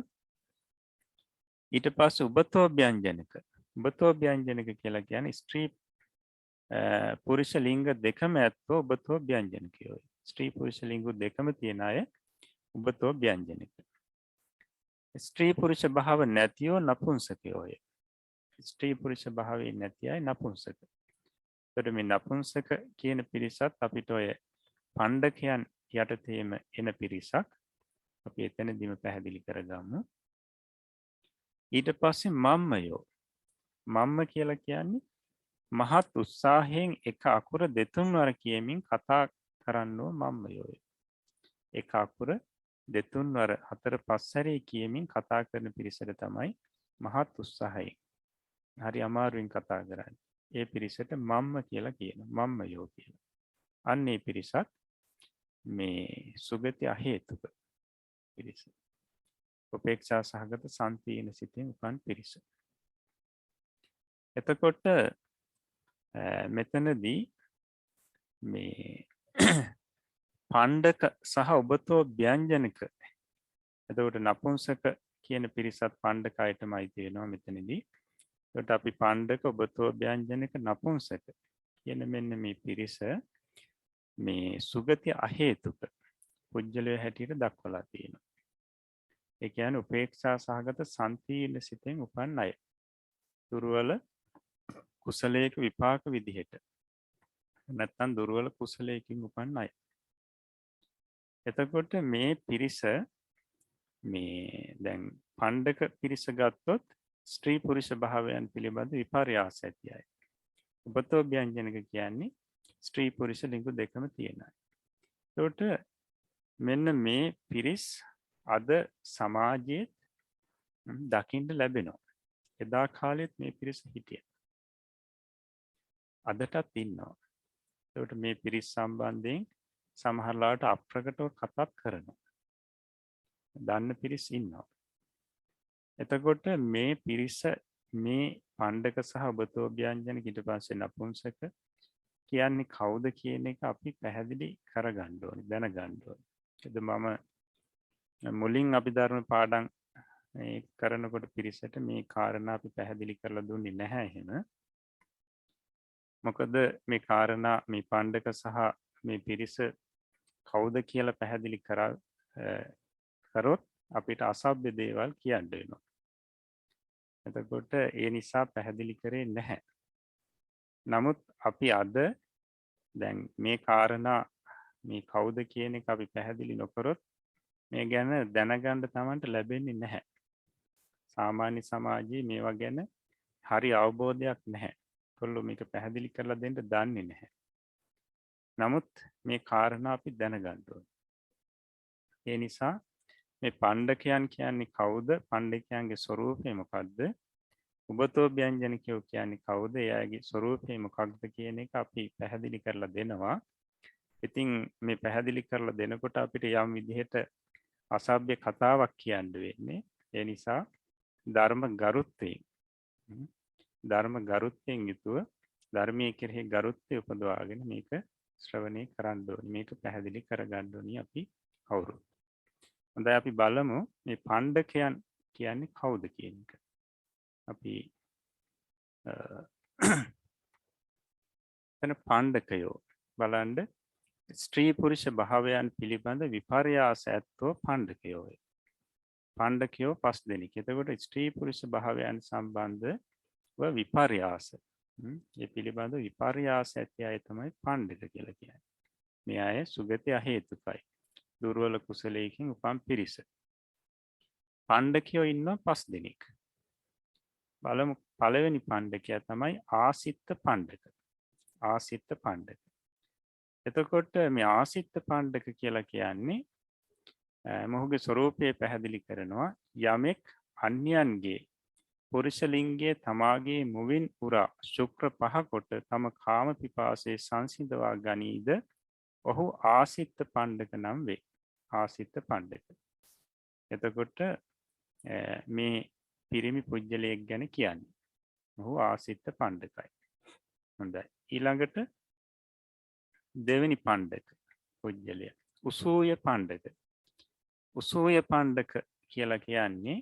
ඊට පස්සේ උබතෝ ව්‍යංජනක. උබතෝ ව්‍යංජනක කියලා කියන්නේ ස්ත්‍රී පුරුෂ ලිංග දෙකම ඇත්තෝ උබතෝ ව්‍යංජනකයෝයි. ස්ත්‍රී පුරුෂ ලිංග දෙකම තියෙන අය උබතෝ ව්‍යංජනක. ස්ත්‍රී පුරුෂ භාව නැතියෝ නපුංසකයෝය. ස්ත්‍රී පුරුෂ භාවයේ නැති අය නපුංසක. එතකොට මේ නපුංසක කියන පිරිසත් අපිට ඔය පණ්ඩකයන් යටතේම එන පිරිසක්. අපි එතනදීම පැහැදිලි කරගමු. ඊට පස්සේ මම්මයෝ. මම්ම කියලා කියන්නේ මහත් උත්සාහයෙන් එක අකුර දෙතුන් වර කියමින් කතා කරන්නෝ මම්මයෝය. එක අකුර දෙතුන් වර 4-5 සැරේ කියමින් කතා කරන පිරිසට තමයි මහත් උත්සාහයෙන් හරි අමාරුවෙන් කතා කරන්නේ. ඒ පිරිසට මම්ම කියලා කියනවා. මම්මයෝ කියලා. අන්න ඒ පිරිසත් මේ සුගති අහේතුක පිරිස. උපේක්ෂා සහගත සන්තීන සිතින් උපන් පිරිස. එතකොට මෙතනදී මේ පණ්ඩක සහ ඔබතෝ ව්‍යංජනක. එතකොට නපුංසක කියන පිරිසත් පණ්ඩක අයටම අයිති වෙනවා මෙතනදී. එතකොට අපි පණ්ඩක ඔබතෝ ව්‍යංජනක නපුංසක කියන මෙන්න මේ පිරිස මේ සුගති අහේතුක පුජ්‍යලය හැටියට දක්වලා තියෙනවා. ඒ කියන්නේ උපේක්ෂා සහගත සන්තීර්ණ සිතෙන් උපන් අය. දුර්වල කුසලයක විපාක විදිහට. නැත්තම් දුර්වල කුසලයකින් උපන් අය. එතකොට මේ පිරිස මේ දැන් පණ්ඩක පිරිස ගත්තොත් ස්ත්‍රී පුරුෂ භාවයන් පිළිබඳ විපර්යාස ඇති අය. උපතෝ ව්‍යංජනක කියන්නේ ස්ත්‍රී පුරුෂ ලිංග දෙකම තියෙන අය. එතකොට මෙන්න මේ පිරිස් අද සමාජයේ දකින්න ලැබෙනවා. එදා කාලෙත් මේ පිරිස හිටියා. අදටත් ඉන්නවා. එතකොට මේ පිරිස් සම්බන්ධයෙන් සමහරලාට අප්‍රකටව කතා කරනවා. දන්න පිරිස් ඉන්නවා. එතකොට මේ පිරිස මේ පණ්ඩක සහ ඔබතෝ ව්‍යංජන ඊට පස්සේ නපුංසක කියන්නේ කවුද කියන එක අපි පැහැදිලි කරගන්න ඕනේ, දැනගන්න ඕනේ. ඒද මම මුලින් අභිධර්ම පාඩම් කරනකොට පිරිසට මේ කාරණා අපි පැහැදිලි කරලා දුන්නේ නැහැ එහෙම. මොකද මේ කාරණා මේ පණ්ඩක සහ මේ පිරිස කවුද කියලා පැහැදිලි කරොත් අපිට අසභ්‍ය දේවල් කියන්න වෙනවා. එතකොට ඒ නිසා පැහැදිලි කරේ නැහැ. නමුත් අපි අද දැන් මේ කාරණා මේ කවුද කියන එක අපි පැහැදිලි නොකරොත් මේ ගැන දැනගන්න තමන්ට ලැබෙන්නේ නැහැ. සාමාන්‍ය සමාජයේ මේවා ගැන හරි අවබෝධයක් නැහැ. ඒගොල්ලෝ මේක පැහැදිලි කරලා දෙන්න දන්නේ නැහැ. නමුත් මේ කාරණා අපි දැනගන්න ඕනේ. ඒ නිසා මේ පණ්ඩකයන් කියන්නේ කවුද? පණ්ඩකයන්ගේ ස්වરૂපය මොකද්ද? උබතෝ ව්‍යංජනිකයෝ කියන්නේ කවුද? එයාගේ ස්වરૂපය මොකක්ද කියන එක අපි පැහැදිලි කරලා දෙනවා. ඉතින් මේ පැහැදිලි කරලා දෙනකොට අපිට යම් විදිහට අසභ්‍ය කතාවක් කියන්න වෙන්නේ. ඒ නිසා ධර්ම ගරුත්වයෙන් යුතුව ධර්මයේ කෙරෙහි ගරුත්වය උපදවාගෙන මේක ශ්‍රවණය කරන්න ඕනේ. මේක පැහැදිලි කරගන්න ඕනේ අපි කවුරුත්. හොඳයි අපි බලමු මේ පණ්ඩකයන් කියන්නේ කවුද කියන එක. අපි එතන පණ්ඩකයෝ බලන්න ස්ත්‍රී පුරුෂ භාවයන් පිළිබඳ විපර්යාස ඇත්තෝ පණ්ඩකයෝය. පණ්ඩකයෝ 5 දෙනෙක්. එතකොට ස්ත්‍රී පුරුෂ භාවයන් සම්බන්ධව විපර්යාස. මේ පිළිබඳ විපර්යාස ඇති අය තමයි පණ්ඩක කියලා කියන්නේ. මේ අය සුගති අහේතුකයි. දුර්වල කුසලයකින් උපන් පිරිස. පණ්ඩකයෝ ඉන්නවා 5 දෙනෙක්. බලමු පළවෙනි පණ්ඩකයා තමයි ආසිත පණ්ඩක. ආසිත පණ්ඩක. එතකොට මේ ආසිත පණ්ඩක කියලා කියන්නේ මොහුගේ ස්වરૂපය පැහැදිලි කරනවා. යමෙක් අන්‍යයන්ගේ පුරුෂ ලිංගයේ තමාගේ මුවින් උරා ශුක්‍ර පහ කොට තම කාම පිපාසයේ සංසිඳවා ගනීද ඔහු ආසිත පණ්ඩක නම් වේ. ආසිත පණ්ඩක. එතකොට මේ පිරිමි පුජ්‍යලයක් ගැන කියන්නේ. ඔහු ආසිත පණ්ඩකයි. හොඳයි. ඊළඟට දෙවෙනි පණ්ඩක පුජ්‍යලය උසූය පණ්ඩක. උසූය පණ්ඩක කියලා කියන්නේ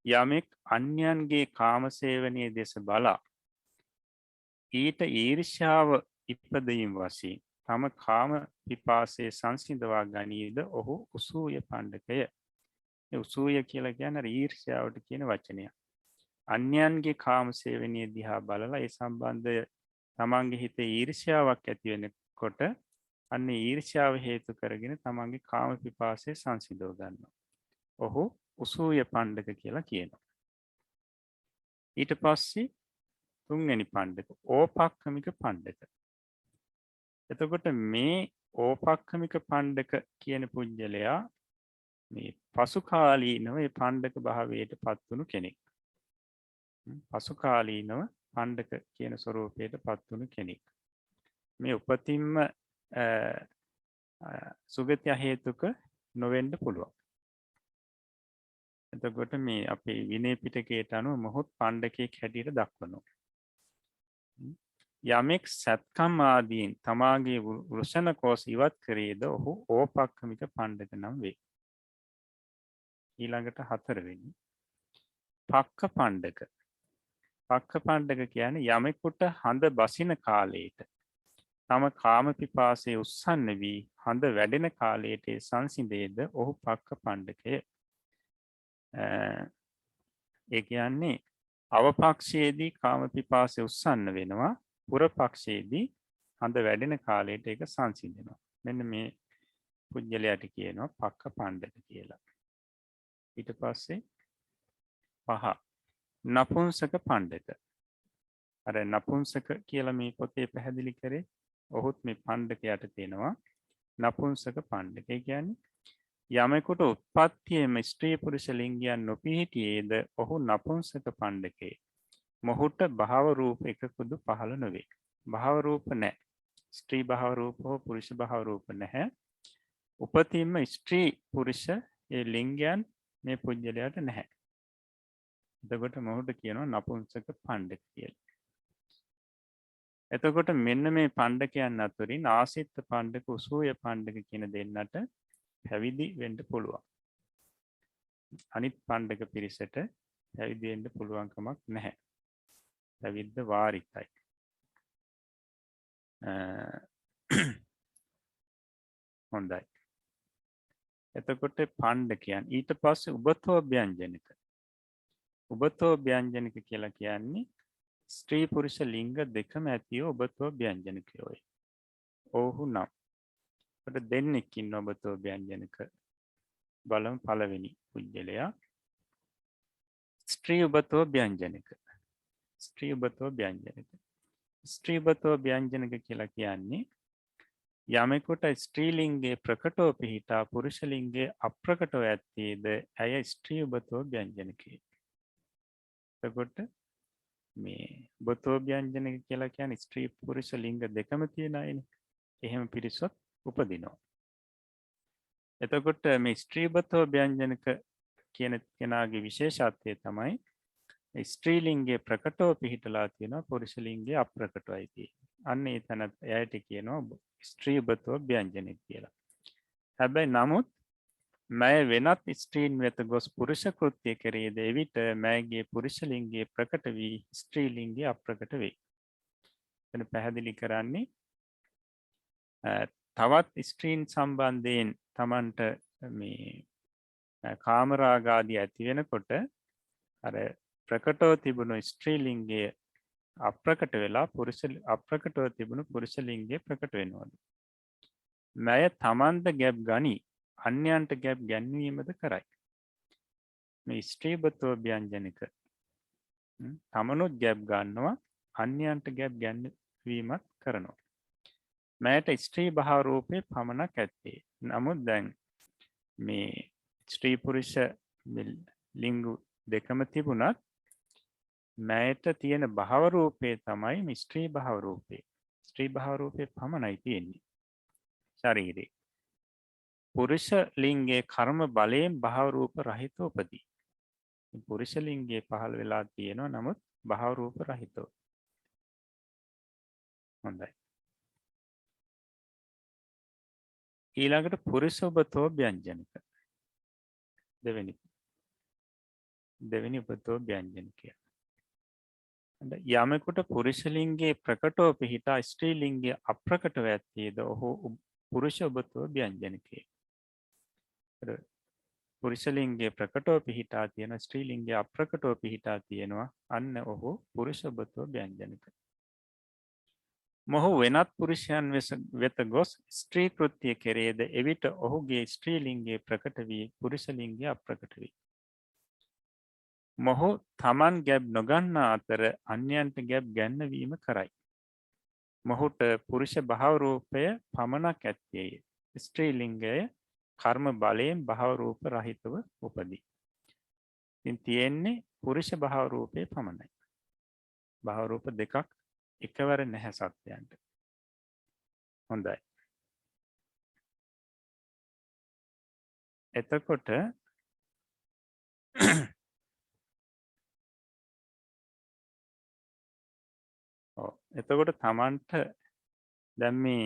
යමෙක් අන්‍යයන්ගේ කාමසේවනයේ දෙස බලා ඊට ඊර්ෂ්‍යාව ඉපදීම් වශයෙන් තම කාම පිපාසයේ සංසිඳවා ගනීද ඔහු උසූය පණ්ඩකය. උසූය කියලා කියන්නේ ඊර්ෂ්‍යාවට කියන වචනය. අන්‍යයන්ගේ කාමසේවනයේ දිහා බලලා ඒ සම්බන්ධය තමන්ගේ හිතේ ඊර්ෂ්‍යාවක් ඇති වෙනකොට අන්න ඊර්ෂ්‍යාව හේතු කරගෙන තමන්ගේ කාම පිපාසය සංසිඳව ගන්නවා. ඔහු උසූය පණ්ඩක කියලා කියනවා. ඊට පස්සේ තුන්වෙනි පණ්ඩක ඕපක්ඛමික පණ්ඩක. එතකොට මේ ඕපක්ඛමික පණ්ඩක කියන පුජ්‍යලයා මේ පසුකාලීනව මේ පණ්ඩක භාවයට පත් වුණු කෙනෙක්. පසුකාලීනව පණ්ඩක කියන ස්වરૂපයට පත් වුණු කෙනෙක්. මේ උපතින්ම සුගති අහේතුක නොවෙන්න පුළුවන්. එතකොට මේ අපේ විනය පිටකයට අනුව මොහොත් පණ්ඩකයෙක් හැටියට දක්වනවා. යමෙක් සත්කම් ආදීන් තමාගේ වෘෂණ කෝෂ ඉවත් කරේද ඔහු ඕපක්ඛමික පණ්ඩක නම් වේ. ඊළඟට 4 වෙනි පක්ඛ පණ්ඩක. පක්ක පණ්ඩක කියන්නේ යමෙකුට හඳ බසින කාලයට තම කාම පිපාසය උත්සන්න වී හඳ වැඩෙන කාලයට සංසිඳේද ඔහු පක්ක පණ්ඩකය. ඒ කියන්නේ අවපක්ෂයේදී කාම පිපාසය උත්සන්න වෙනවා, පුරපක්ෂයේදී හඳ වැඩෙන කාලයට ඒක සංසිඳෙනවා. මෙන්න මේ පුජ්‍යලයට කියනවා පක්ක පණ්ඩක කියලා. ඊට පස්සේ 5 නපුංසක පණ්ඩක. අර නපුංසක කියලා මේ පොතේ පැහැදිලි කරේ ඔහුත් මේ පණ්ඩකයට තියෙනවා නපුංසක පණ්ඩක. ඒ කියන්නේ යමෙකුට උත්පත්තියේම ස්ත්‍රී පුරුෂ ලිංගයන් නොපිහිටියේද ඔහු නපුංසක පණ්ඩකේ. මොහුට භාව රූප එකකුදු පහළ නොවේ. භාව රූප නැහැ. ස්ත්‍රී භාව රූප හෝ පුරුෂ භාව රූප නැහැ. උපතින්ම ස්ත්‍රී පුරුෂ ඒ ලිංගයන් මේ පුජ්‍යලයට නැහැ. එතකොට මොහුට කියනවා නපුංසක පණ්ඩක කියලා. එතකොට මෙන්න මේ පණ්ඩකයන් අතරින් ආසිත පණ්ඩක උසූය පණ්ඩක කියන දෙන්නට පැවිදි වෙන්න පුළුවන්. අනිත් පණ්ඩක පිරිසට පැවිදි වෙන්න පුළුවන් කමක් නැහැ. පැවිද්ද වාරිකයි. හොඳයි. එතකොට පණ්ඩකයන් ඊට පස්සේ උබතෝ ව්‍යංජනික. උබතෝ ව්‍යංජනික කියලා කියන්නේ ස්ත්‍රී පුරුෂ ලිංග දෙකම ඇතිව ඔබතෝ ව්‍යංජනිකයෝයි. ඔහු නම්. අපිට දෙන්නෙක් ඉන්න ඔබතෝ ව්‍යංජනික බලමු පළවෙනි පුජ්‍යලයා. ස්ත්‍රී උබතෝ ව්‍යංජනික. ස්ත්‍රී උබතෝ ව්‍යංජනික. ස්ත්‍රී උබතෝ ව්‍යංජනික කියලා කියන්නේ යමෙකුට ස්ත්‍රී ලිංගයේ ප්‍රකටව පිහිටා පුරුෂ ලිංගයේ අප්‍රකටව ඇත්තේද ඇය ස්ත්‍රී උබතෝ ව්‍යංජනිකයි. එතකොට මේ උබතෝ ව්‍යංජනික කියලා කියන්නේ ස්ත්‍රී පුරුෂ ලිංග දෙකම තියෙන අයනේ. එහෙම පිරිසොත් උපදිනවා. එතකොට මේ ස්ත්‍රී උබතෝ ව්‍යංජනික කියන කෙනාගේ විශේෂත්වය තමයි ස්ත්‍රී ලිංගයේ ප්‍රකටව පිහිටලා තියෙනවා පුරුෂ ලිංගයේ අප්‍රකටවයි තියෙන්නේ. අන්න ඒ තැනත් එයාට කියනවා ස්ත්‍රී උබතෝ ව්‍යංජනික කියලා. හැබැයි නමුත් මෑ වෙනත් ස්ත්‍රීන් වෙත ගොස් පුරුෂ කෘත්‍ය කෙරේද එවිට මෑගේ පුරුෂ ලිංගයේ ප්‍රකට වී ස්ත්‍රී ලිංගයේ අප්‍රකට වේ. එතන පැහැදිලි කරන්නේ තවත් ස්ත්‍රීන් සම්බන්ධයෙන් Tamanට මේ කාමරාගාදී ඇති වෙනකොට අර ප්‍රකටව තිබුණු ස්ත්‍රී ලිංගයේ අප්‍රකට වෙලා පුරුෂ අප්‍රකටව තිබුණු පුරුෂ ලිංගයේ ප්‍රකට වෙනවලු. මය තමන්ද ගැබ් ගනි අන්‍යයන්ට ගැබ් ගැන්වීමද කරයි. මේ ස්ත්‍රීබතෝ ව්‍යංජනික තමනුත් ගැබ් ගන්නවා අන්‍යයන්ට ගැබ් ගැන්වීමත් කරනවා. මයට ස්ත්‍රී භාව රූපේ පමණක් ඇත්තේ. නමුත් දැන් මේ ස්ත්‍රී පුරුෂ ලිංගු දෙකම තිබුණත් මයට තියෙන භාව රූපේ තමයි මේ ස්ත්‍රී භාව රූපේ. ස්ත්‍රී භාව රූපේ පමණයි තියෙන්නේ ශරීරේ. පුරුෂ ලිංගයේ කර්ම බලයෙන් භාව රූප රහිත උපදී. පුරුෂ ලිංගයේ පහළ වෙලා තියෙනවා නමුත් භාව රූප රහිතව. හොඳයි. ඊළඟට පුරුෂ උබතෝ ව්‍යංජනික. දෙවෙනි උබතෝ ව්‍යංජනිකය. යමෙකුට පුරුෂ ලිංගයේ ප්‍රකටව පිහිටා ස්ත්‍රී ලිංගයේ අප්‍රකටව ඇත්තේද ඔහු පුරුෂ උබතෝ ව්‍යංජනිකය. පුරුෂ ලිංගයේ ප්‍රකටව පිහිටා තියෙන ස්ත්‍රී ලිංගයේ අප්‍රකටව පිහිටා තියෙනවා අන්න ඔහු පුරුෂ උබතෝ ව්‍යංජනික. මොහු වෙනත් පුරුෂයන් වෙත ගොස් ස්ත්‍රී කෘත්‍ය කෙරේද එවිට ඔහුගේ ස්ත්‍රී ලිංගයේ ප්‍රකට වී පුරුෂ ලිංගයේ අප්‍රකට වේ. මොහු තමන් ගැබ් නොගන්නා අතර අන්‍යයන්ට ගැබ් ගැන්වීම කරයි. මොහුට පුරුෂ භාව රූපය පමණක් ඇත්තේය. ස්ත්‍රී ලිංගය කර්ම බලයෙන් භාව රූප රහිතව උපදී. ඉතින් තියෙන්නේ පුරුෂ භාව රූපේ පමණයි. භාව රූප දෙකක් එකවර නැහැ සත්‍යයන්ට. හොඳයි. එතකොට එතකොට තමන්ට දැන් මේ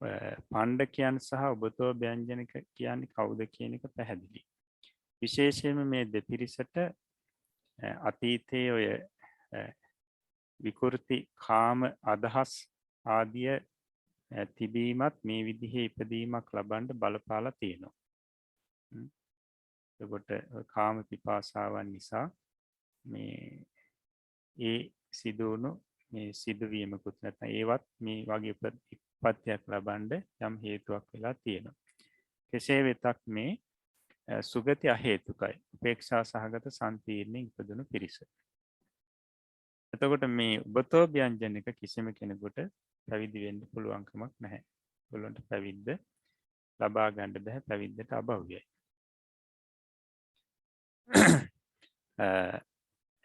පණ්ඩකයන් සහ උබතෝ ව්‍යංජනික කියන්නේ කවුද කියන එක පැහැදිලි. විශේෂයෙන්ම මේ දෙපිරිසට අතීතයේ ඔය විකෘති කාම අදහස් ආදිය තිබීමත් මේ විදිහේ ඉපදීමක් ලබන්න බලපාලා තියෙනවා. එතකොට කාම පිපාසාවන් නිසා මේ ඒ සිදුවුණු මේ සිදුවීමකුත් නැත්නම් ඒවත් මේ වගේ උප්පත්තියක් ලබන්න යම් හේතුවක් වෙලා තියෙනවා. කෙසේ වෙතත් මේ සුගති අහේතුකයි. උපේක්ෂා සහගත සම්පීර්ණයෙන් ඉපදුණු පිරිස. එතකොට මේ උබතෝ ව්‍යංජනක කිසිම කෙනෙකුට පැවිදි වෙන්න පුළුවන් කමක් නැහැ. ඒගොල්ලන්ට පැවිද්ද ලබා ගන්න බෑ. පැවිද්දට අභව්‍යයි.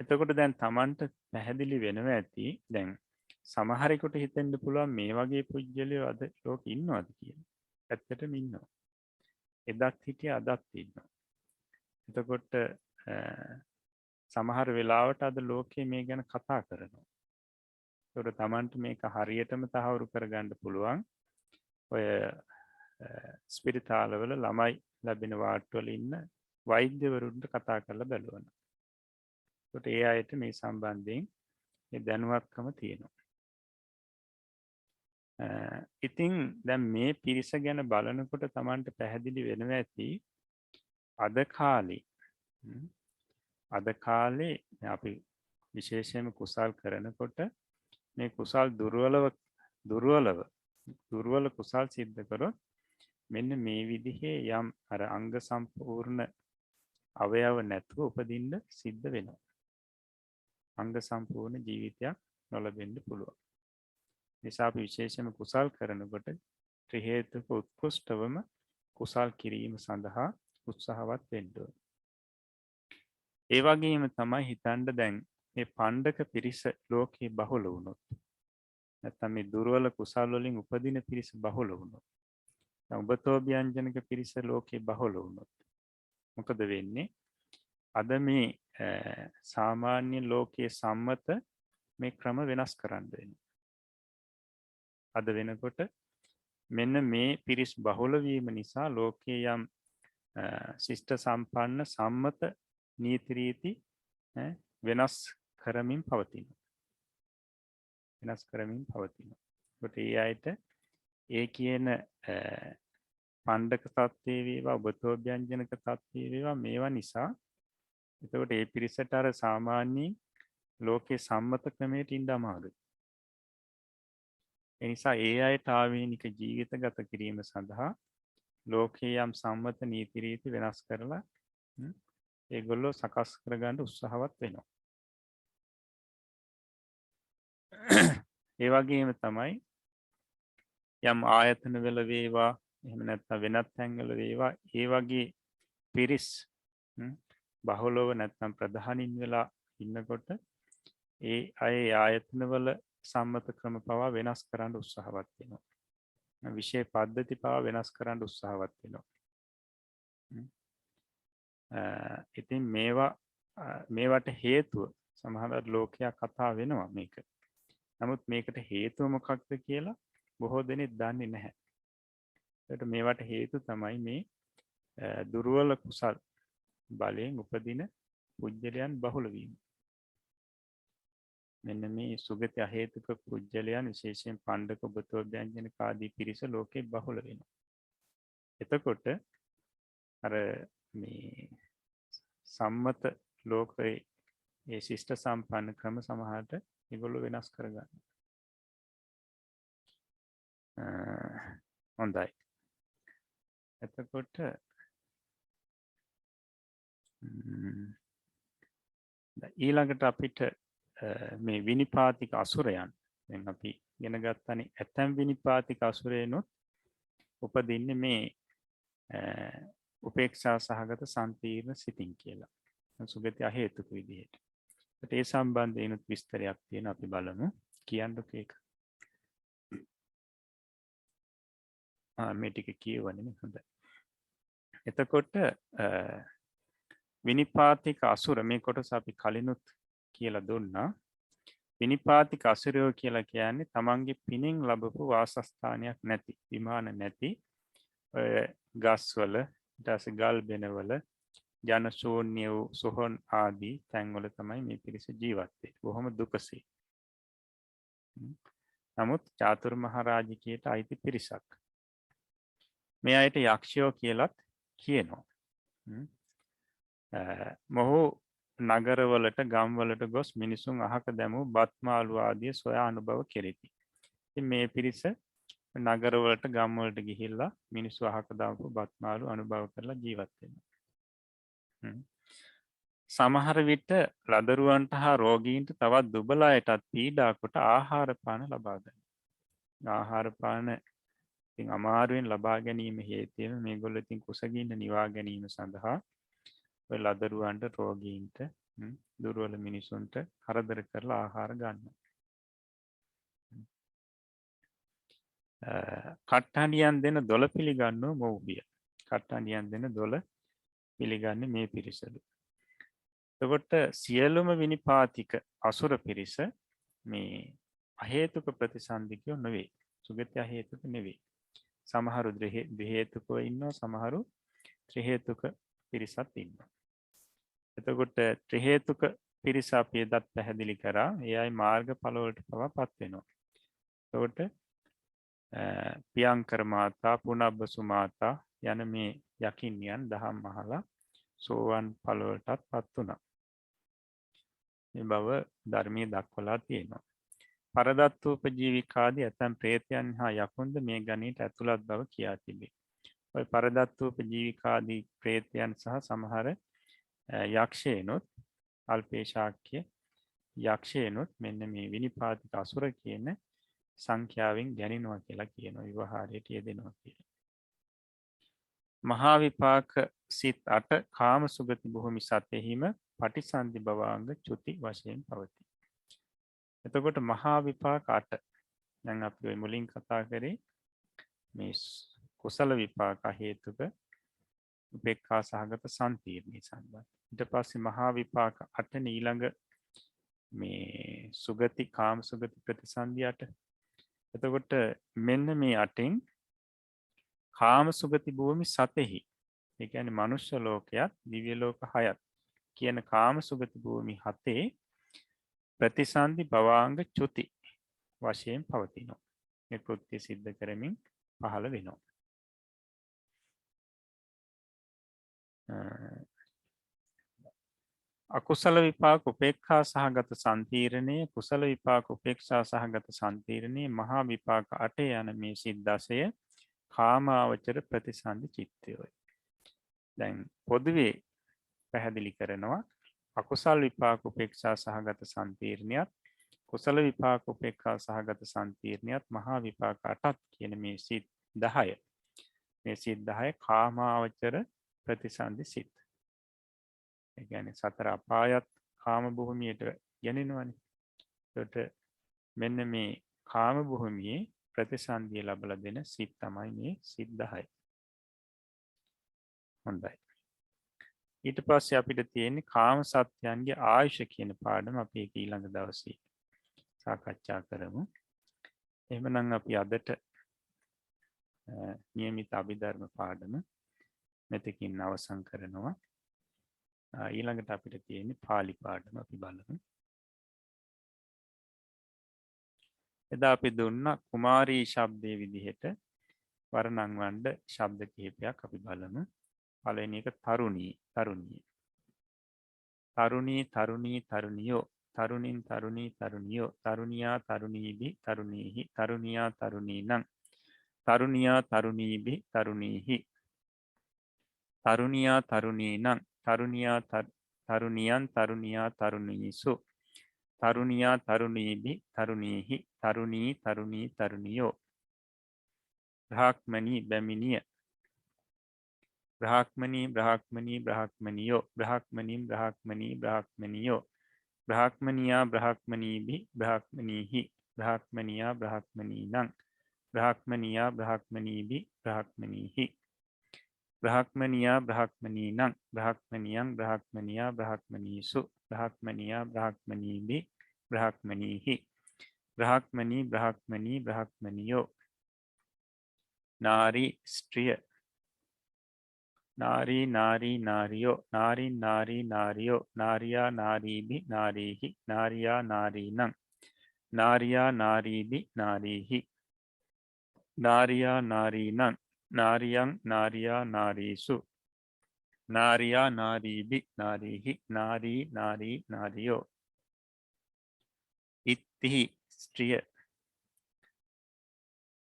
එතකොට දැන් Tamanට පැහැදිලි වෙනවා ඇති දැන් සමහරෙකුට හිතෙන්න පුළුවන් මේ වගේ පුජ්‍යලයෝ අද ලෝකෙ ඉන්නවද කියලා. ඇත්තටම ඉන්නවා. එදත් හිටිය අදත් ඉන්නවා. එතකොට සමහර වෙලාවට අද ලෝකයේ මේ ගැන කතා කරනවා. ඒකට Tamanට මේක හරියටම තහවුරු කරගන්න පුළුවන්. ඔය ස්පිරිතාලවල ළමයි ලැබෙන වාට්ටුවල ඉන්න වෛද්‍යවරුන්ට කතා කරලා බලනවා. ඒකට ඒ අයට මේ සම්බන්ධයෙන් මේ දැනුවත්කම තියෙනවා. ඉතින් දැන් මේ පිරිස ගැන බලනකොට Tamanට පැහැදිලි වෙනවා ඇති අද කාලේ අපි විශේෂයෙන්ම කුසල් කරනකොට මේ කුසල් දුර්වල කුසල් සිද්ධ කරොත් මෙන්න මේ විදිහේ යම් අර අංග සම්පූර්ණ අවයව නැතුව උපදින්න සිද්ධ වෙනවා. අංග සම්පූර්ණ ජීවිතයක් නොලබෙන්න පුළුවන්. නිසා අපි විශේෂයෙන්ම කුසල් කරනකොට ත්‍රි හේතුක උත්කෘෂ්ඨවම කුසල් කිරීම සඳහා උත්සාහවත් වෙන්න ඕනේ. ඒ වගේම තමයි හිතන්න දැන් මේ පණ්ඩක පිරිස ලෝකේ බහුල වුණොත් නැත්නම් මේ දුර්වල කුසල් වලින් උපදින පිරිස බහුල වුණොත් දැන් උබතෝ ව්‍යංජනක පිරිස ලෝකේ බහුල වුණොත් මොකද වෙන්නේ? අද මේ සාමාන්‍ය ලෝකයේ සම්මත මේ ක්‍රම වෙනස් කරන්න වෙනවා. අද වෙනකොට මෙන්න මේ පිරිස් බහුල වීම නිසා ලෝකයේ යම් ශිෂ්ට සම්පන්න සම්මත නීති රීති වෙනස් කරමින් පවතිනවා. ඒකට ඒ අයට ඒ කියන පණ්ඩක තත්ත්වයේ වේවා උබතෝ ව්‍යංජනක තත්ත්වයේ වේවා මේවා නිසා එතකොට ඒ පිරිසට අර සාමාන්‍ය ලෝකේ සම්මත ක්‍රමයට ඉන්න අමාරුයි. ඒ නිසා ඒ අයට ආවේනික ජීවිත ගත කිරීම සඳහා ලෝකයේ යම් සම්මත නීති රීති වෙනස් කරලා ඒගොල්ලෝ සකස් කරගන්න උත්සාහවත් වෙනවා. ඒ වගේම තමයි යම් ආයතන වල වේවා එහෙම නැත්නම් වෙනත් තැන්වල වේවා ඒ වගේ පිරිස් බහුලව නැත්නම් ප්‍රධානින් වෙලා ඉන්නකොට ඒ අය ආයතන වල සම්මත ක්‍රම පවා වෙනස් කරන්න උත්සාහවත් වෙනවා. විෂය පද්ධති පවා වෙනස් කරන්න උත්සාහවත් වෙනවා. ඉතින් මේවට හේතුව සමහර ලෝකයා කතා වෙනවා මේක. නමුත් මේකට හේතුව මොකක්ද කියලා බොහෝ දෙනෙක් දන්නේ නැහැ. ඒකට මේවට හේතු තමයි මේ දුර්වල කුසල් බලයෙන් උපදින පුජ්‍යලයන් බහුල වීම. මෙන්න මේ සුගති අහේතුක පුජ්‍යලයන් විශේෂයෙන් පණ්ඩක උබතෝ ව්‍යංජනක ආදී පිරිස ලෝකේ බහුල වෙනවා. එතකොට අර මේ සම්මත ලෝකයේ ඒ ශිෂ්ට සම්පන්න ක්‍රම සමහරට ඒගොල්ලෝ වෙනස් කරගන්න. හොඳයි. එතකොට ඊළඟට අපිට මේ විනිපාතික අසුරයන් දැන් අපි ඉගෙන ගත්තනේ ඇතැම් විනිපාතික අසුරයනොත් උපදින්නේ මේ උපේක්ෂා සහගත සම්පීර්ණ සිතින් කියලා. සුගති අහේතුක විදිහට. ඒ සම්බන්ධයෙන්ුත් විස්තරයක් තියෙන අපි බලමු. කියන්නකෝ ඒක. මේ ටික කියවන්නේ හොඳයි. එතකොට විනිපාතික අසුර මේ කොටස අපි කලිනුත් කියලා දුන්නා. විනිපාතික අසුරයෝ කියලා කියන්නේ තමන්ගේ පිනෙන් ලැබපු වාසස්ථානයක් නැති, විමාන නැති ගස්වල, ඊට ගල් බෙනවල, ජන ශූන්‍ය වූ සොහොන් ආදී තැන්වල තමයි මේ පිරිස ජීවත් වෙන්නේ. බොහොම දුකසේ. නමුත් චාතුරු මහරජිකයට අයිති පිරිසක්. මේ අයට යක්ෂයෝ කියලත් කියනවා. මොහු නගරවලට ගම්වලට ගොස් මිනිසුන් අහක දැමූ බත්මාලු ආදිය සොයා අනුභව කෙරෙති. ඉතින් මේ පිරිස නගරවලට ගම්වලට ගිහිල්ලා මිනිස්සු අහක දාපු බත්මාලු අනුභව කරලා ජීවත් වෙනවා. සමහර විට ලදරුවන්ට හා රෝගීන්ට තවත් දුබල අයටත් පීඩා කොට ආහාර පාන ලබා ගන්නවා. ආහාර පාන ඉතින් අමාරුවෙන් ලබා ගැනීම හේතුවෙන් මේගොල්ලෝ ඉතින් කුසගින්න නිවා ගැනීම සඳහා ඔය ලදරුවන්ට රෝගීන්ට දුර්වල මිනිසුන්ට කරදර කරලා ආහාර ගන්නවා. කට්ටහඬියන් දෙන දොළ පිළිගන්නෝ මව්පිය. කට්ටහඬියන් දෙන දොළ පිළිගන්නේ මේ පිරිසලු. එතකොට සියලුම විනිපාතික අසුර පිරිස මේ අහේතුක ප්‍රතිසන්දිකයෝ නෙවෙයි. සුගති අහේතුක නෙවෙයි. සමහරු ද්විහේතුකව ඉන්නවා, සමහරු ත්‍රිහේතුක පිරිසත් ඉන්නවා. එතකොට ත්‍රිහේතුක පිරිස අපි එදත් පැහැදිලි කරා. ඒ අය මාර්ගඵල වලට පවාපත් වෙනවා. එතකොට පියංකර මාතා, පුනබ්බසු මාතා යන මේ යකින්යන් දහම් අහලා සෝවන් ඵල වලටත් පත් වුණා. මේ බව ධර්මයේ දක්වලා තියෙනවා. පරදත්තූපජීවිකාදී ඇතැම් ප්‍රේතයන් හා යකුන්ද මේ ගණයට ඇතුළත් බව කියා තිබේ. ඔය පරදත්තූපජීවිකාදී ප්‍රේතයන් සහ සමහර යක්ෂයනොත් අල්පේශාක්‍ය යක්ෂයනොත් මෙන්න මේ විනිපාතික අසුර කියන සංඛ්‍යාවෙන් ගැනෙනවා කියලා කියනවා. විවහාරයට යෙදෙනවා කියලා. මහා විපාක සිත් 8 කාම සුගති භූමි සතෙහිම පටිසන්ධි භවාංග චුති වශයෙන් පවතී. එතකොට මහා විපාක 8 දැන් අපි ඔය මුලින් කතා කරේ මේ කුසල විපාක හේතුක උපේක්ඛා සහගත සම්පීර්ණී සම්බන්ධ. ඊට පස්සේ මහා විපාක 8 ඊළඟ මේ සුගති කාම සුගති ප්‍රතිසන්ධි 8. එතකොට මෙන්න මේ 8න් කාම සුගති භූමි සතෙහි, ඒ කියන්නේ මනුෂ්‍ය ලෝකයක් දිව්‍ය ලෝක 6ක් කියන කාම සුගති භූමි 7 ප්‍රතිසන්ධි භවාංග චුති වශයෙන් පවතිනවා. මේ කෘත්‍ය සිද්ධ කරමින් පහළ වෙනවා. අකුසල විපාක උපේක්ඛා සහගත සම්පීර්ණයේ, කුසල විපාක උපේක්ෂා සහගත සම්පීර්ණයේ, මහා විපාක 8 යන මේ සිත් 10 කාමාවචර ප්‍රතිසන්ධි චිත්තයෝයි. දැන් පොදුවේ පැහැදිලි කරනවා අකුසල් විපාක උපේක්ෂා සහගත සම්පීර්ණයත්, කුසල විපාක උපේක්ෂා සහගත සම්පීර්ණයත්, මහා විපාක 8ත් කියන මේ සිත් 10. මේ සිත් 10 කාමාවචර ප්‍රතිසන්ධි සිත්. ඒ කියන්නේ සතර අපායත් කාම භූමියට ගෙනෙනවනේ. ඒකට මෙන්න මේ කාම භූමියේ ප්‍රතිසන්ධිය ලැබලා දෙන සිත් තමයි මේ සිත් 10. හොඳයි. ඊට පස්සේ අපිට තියෙන්නේ කාම සත්‍යයන්ගේ ආයුෂ කියන පාඩම. අපි ඒක ඊළඟ දවසේ සාකච්ඡා කරමු. එහෙමනම් අපි අදට නියමිත අභිධර්ම පාඩම මෙතකින් අවසන් කරනවා. ඊළඟට අපිට තියෙන්නේ පාලි පාඩම අපි බලමු. එදා අපි දුන්න කුමාරී ශබ්දයේ විදිහට වර්ණම් වණ්ඩ ශබ්ද කිහිපයක් අපි බලමු. පළවෙනි එක තරුණී, තරුණිය. තරුණී, තරුණී, තරුණියෝ. තරුණින්, තරුණී, තරුණියෝ. තරුණියා, තරුණීබි, තරුණීහි. තරුණියා, තරුණීනං. තරුණියා, තරුණීබි, තරුණීහි. තරුණියා, තරුණීනං. තරුණියා, තරුණියන්, තරුණියා, තරුණීසු. තරුණියා, තරුණීබි, තරුණීහි. තරුණී, තරුණී, තරුණියෝ. බ්‍රාහ්මණී, බැමිණිය. බ්‍රාහ්මණී, බ්‍රාහ්මණී, බ්‍රාහ්මණියෝ. බ්‍රාහ්මණීන්, බ්‍රාහ්මණී, බ්‍රාහ්මණියෝ. බ්‍රාහ්මණියා, බ්‍රාහ්මණීබි, බ්‍රාහ්මණීහි. බ්‍රාහ්මණියා, බ්‍රාහ්මණීනං. බ්‍රාහ්මණියා, බ්‍රාහ්මණීබි, බ්‍රාහ්මණීහි. බ්‍රාහ්මණියා, බ්‍රාහ්මණීනං. බ්‍රාහ්මණියං, බ්‍රාහ්මණියා, බ්‍රාහ්මණීසු. බ්‍රාහ්මණියා, බ්‍රාහ්මණීබි, බ්‍රාහ්මණීහි. බ්‍රාහ්මණී, බ්‍රාහ්මණී, බ්‍රාහ්මණියෝ. නාරී, ස්ත්‍රිය. නාරී, නාරී, නාරියෝ. නාරින්, නාරී, නාරියෝ. නාරියා, නාරීබි, නාරීහි. නාරියා, නාරීනං. නාරියා නාරීබි නාරීහි නාරියා නාරීනං නාරියං නාරියා නාරීසු නාරියා නාරීබි නාරීහි නාරී නාරී නාරියෝ ඉත්තිහි ස්ත්‍රිය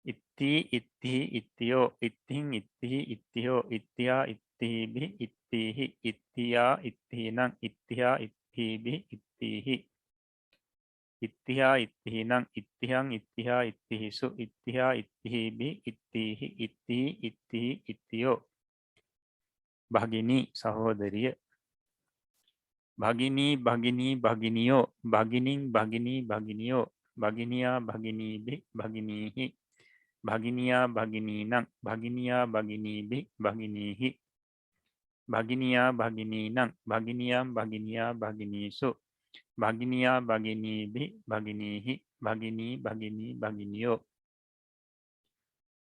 ඉත්ති ඉත්තිහි ඉත්තියෝ ඉත්තිහින් ඉත්තිහි ඉත්තියෝ ඉත්තියා ඉත්තිහිබි ඉත්තිහි ඉත්තියා ඉත්තිහිනං ඉත්තිහා ඉත්තිහිබි ඉත්තිහි ඉත්තිහා ඉත්තිහිනං ඉත්තිහං ඉත්තිහා ඉත්තිහිසු ඉත්තිහා ඉත්තිහිබි ඉත්තිහි ඉත්තිහි ඉත්තිහි ඉත්තියෝ භගිනී සහෝදරිය භගිනී භගිනී භගිනියෝ භගිනින් භගිනී භගිනියෝ භගිනියා භගිනීබි භගිනීහි භගිනියා භගිනීනං භගිනියා භගිනීබි භගිනීහි භගිනියා භගිනීනං භගිනියම් භගිනියා භගිනීසු භගිනියා භගිනීබි භගිනීහි භගිනී භගිනී භගිනියෝ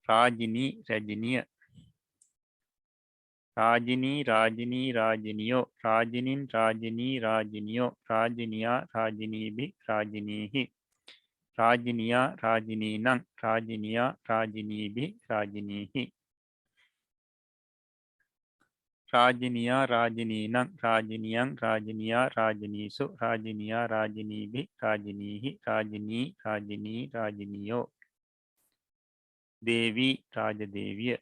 රාජිනී රැජිනිය රාජිනී රාජිනී රාජිනියෝ රාජිනින් රාජිනී රාජිනියෝ රාජිනියා රාජිනීබි රාජිනීහි රාජිනියා රාජිනීනං රාජිනියා රාජිනීබි රාජිනීහි රාජිනියා රාජිනීනං රාජිනියං රාජිනියා රාජිනීසු රාජිනියා රාජිනීබි රාජිනීහි රාජිනී රාජිනී රාජිනියෝ දේවී රාජදේවිය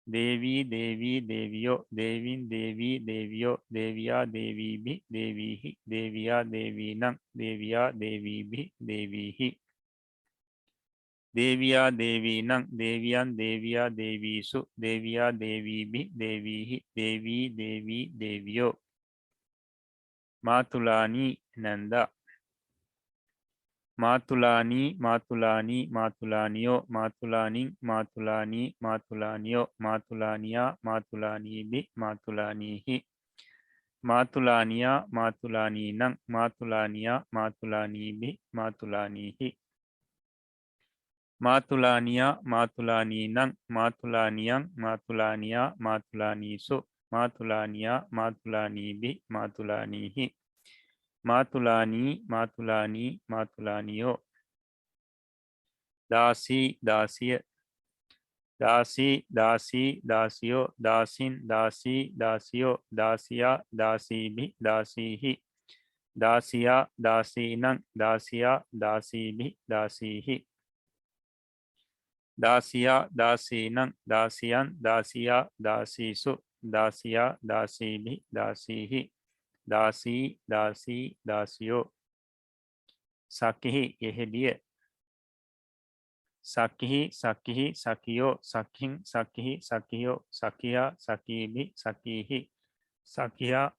දේවී දේවී දේවියෝ දේවින් දේවී දේවියෝ දේවියා දේවීබි දේවීහි දේවියා දේවීනං දේවියා දේවීබි දේවීහි දේවියා දේවීනං දේවියන් දේවියා දේවීසු දේවියා දේවීබි දේවීහි දේවී දේවී දේවියෝ මාතුලානී නැන්දා මාතුලානී මාතුලානී මාතුලානියෝ මාතුලානින් මාතුලානී මාතුලානියෝ මාතුලානියා මාතුලානීබි මාතුලානීහි මාතුලානියා මාතුලානීනං මාතුලානියා මාතුලානීබි මාතුලානීහි මාතුලානියා මාතුලානීනං මාතුලානියං මාතුලානියා මාතුලානීසු මාතුලානියා මාතුලානීබි මාතුලානීහි මාතුලානී මාතුලානී මාතුලානියෝ දාසී දාසිය දාසී දාසී දාසියෝ දාසින් දාසී දාසියෝ දාසියා දාසීබි දාසීහි දාසියා දාසීනං දාසියා දාසීබි දාසීහි දාසියා දාසීනං දාසියන් දාසියා දාසීසු දාසියා දාසීබි දාසීහි දාසී දාසී දාසියෝ සකිහි යෙහෙළිය සකිහි සකිහි සකියෝ සකින් සකිහි සකියෝ සකියා සකීබි සකීහි සකියා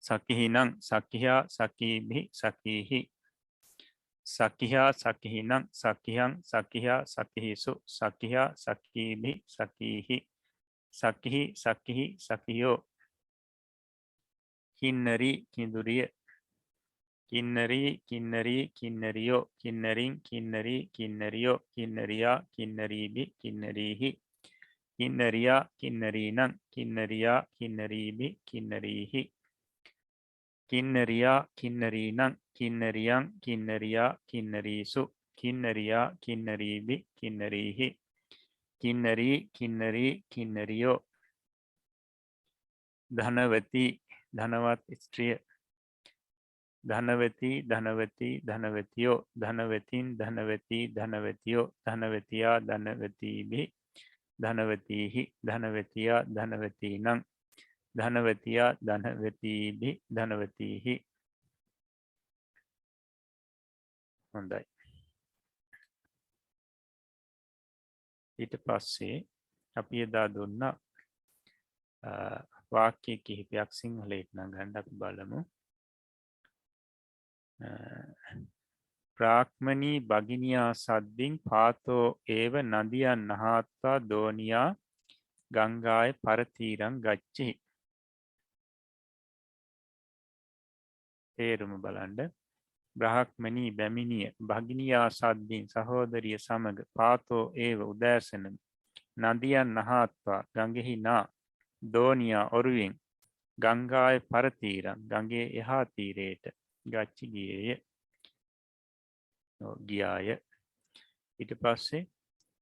සකිහිනං සකියා සකීබි සකීහි සකිහා සකිහිනං සකිහං සකිහා සකිහිසු සකිහා සකීබි සකීහි සකිහි සකිහි සකියෝ කින්නරි කිඳුරිය කින්නරී කින්නරී කින්නරියෝ කින්නරින් කින්නරී කින්නරියෝ කින්නරියා කින්නරීබි කින්නරීහි කින්නරියා කින්නරීනං කින්නරියා කින්නරීබි කින්නරීහි කින්නරියා කින්නරීනං කින්නරියං කින්නරියා කින්නරීසු කින්නරියා කින්නරීබි කින්නරීහි කින්නරී කින්නරී කින්නරියෝ ධනවති ධනවත් ස්ත්‍රිය ධනවති ධනවති ධනවතියෝ ධනවතින් ධනවති ධනවතියෝ ධනවතියා ධනවතිබි ධනවතිහි ධනවතියා ධනවතිනං ධනවතියා ධනවතිබි ධනවතිහි හොඳයි ඊට පස්සේ අපි එදා දුන්න වාක්‍ය කිහිපයක් සිංහලයට නගන්න අපි බලමු ප්‍රාක්‍මනී භගිනියා සද්දින් පාතෝ ඒව නදියන් නහත්වා දෝනියා ගංගාය පරතීරං ගච්චි තේරුම බලන්ඩ බ්‍රහක්මනී බැමිණිය භගිනියා සද්දින් සහෝදරිය සමග පාතෝ ඒව උදෑසන නදියන් නහත්වා ගඟෙහි නා දෝනියා ඔරුවෙන් ගංගාය පරතීරං ගඟේ එහා තීරයට ගච්චි ගියේය. ගියාය. ඊට පස්සේ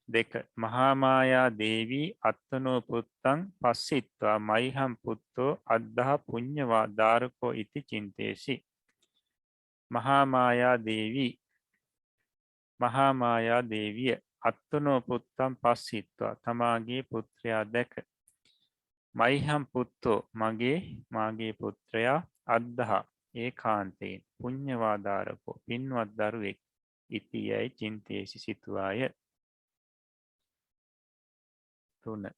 දෙක මහා මායා දේවී අත්තනෝ පුත්තං පස්සිත්වා මයිහම් පුත්තෝ අද්දහ පුඤ්ඤවා දාරකෝ ඉති චින්තේසි. මහා මායා දේවිය අත්තනෝ පුත්තං පස්සිත්වා තමාගේ පුත්‍රයා දැක මයිහම් පුත්තෝ මාගේ පුත්‍රයා අද්දහ ඒකාන්තයෙන් පුඤ්ඤවා දාරකෝ පින්වත් දරුවෙක් ඉති යයි චින්තේසි සිතුවාය. 3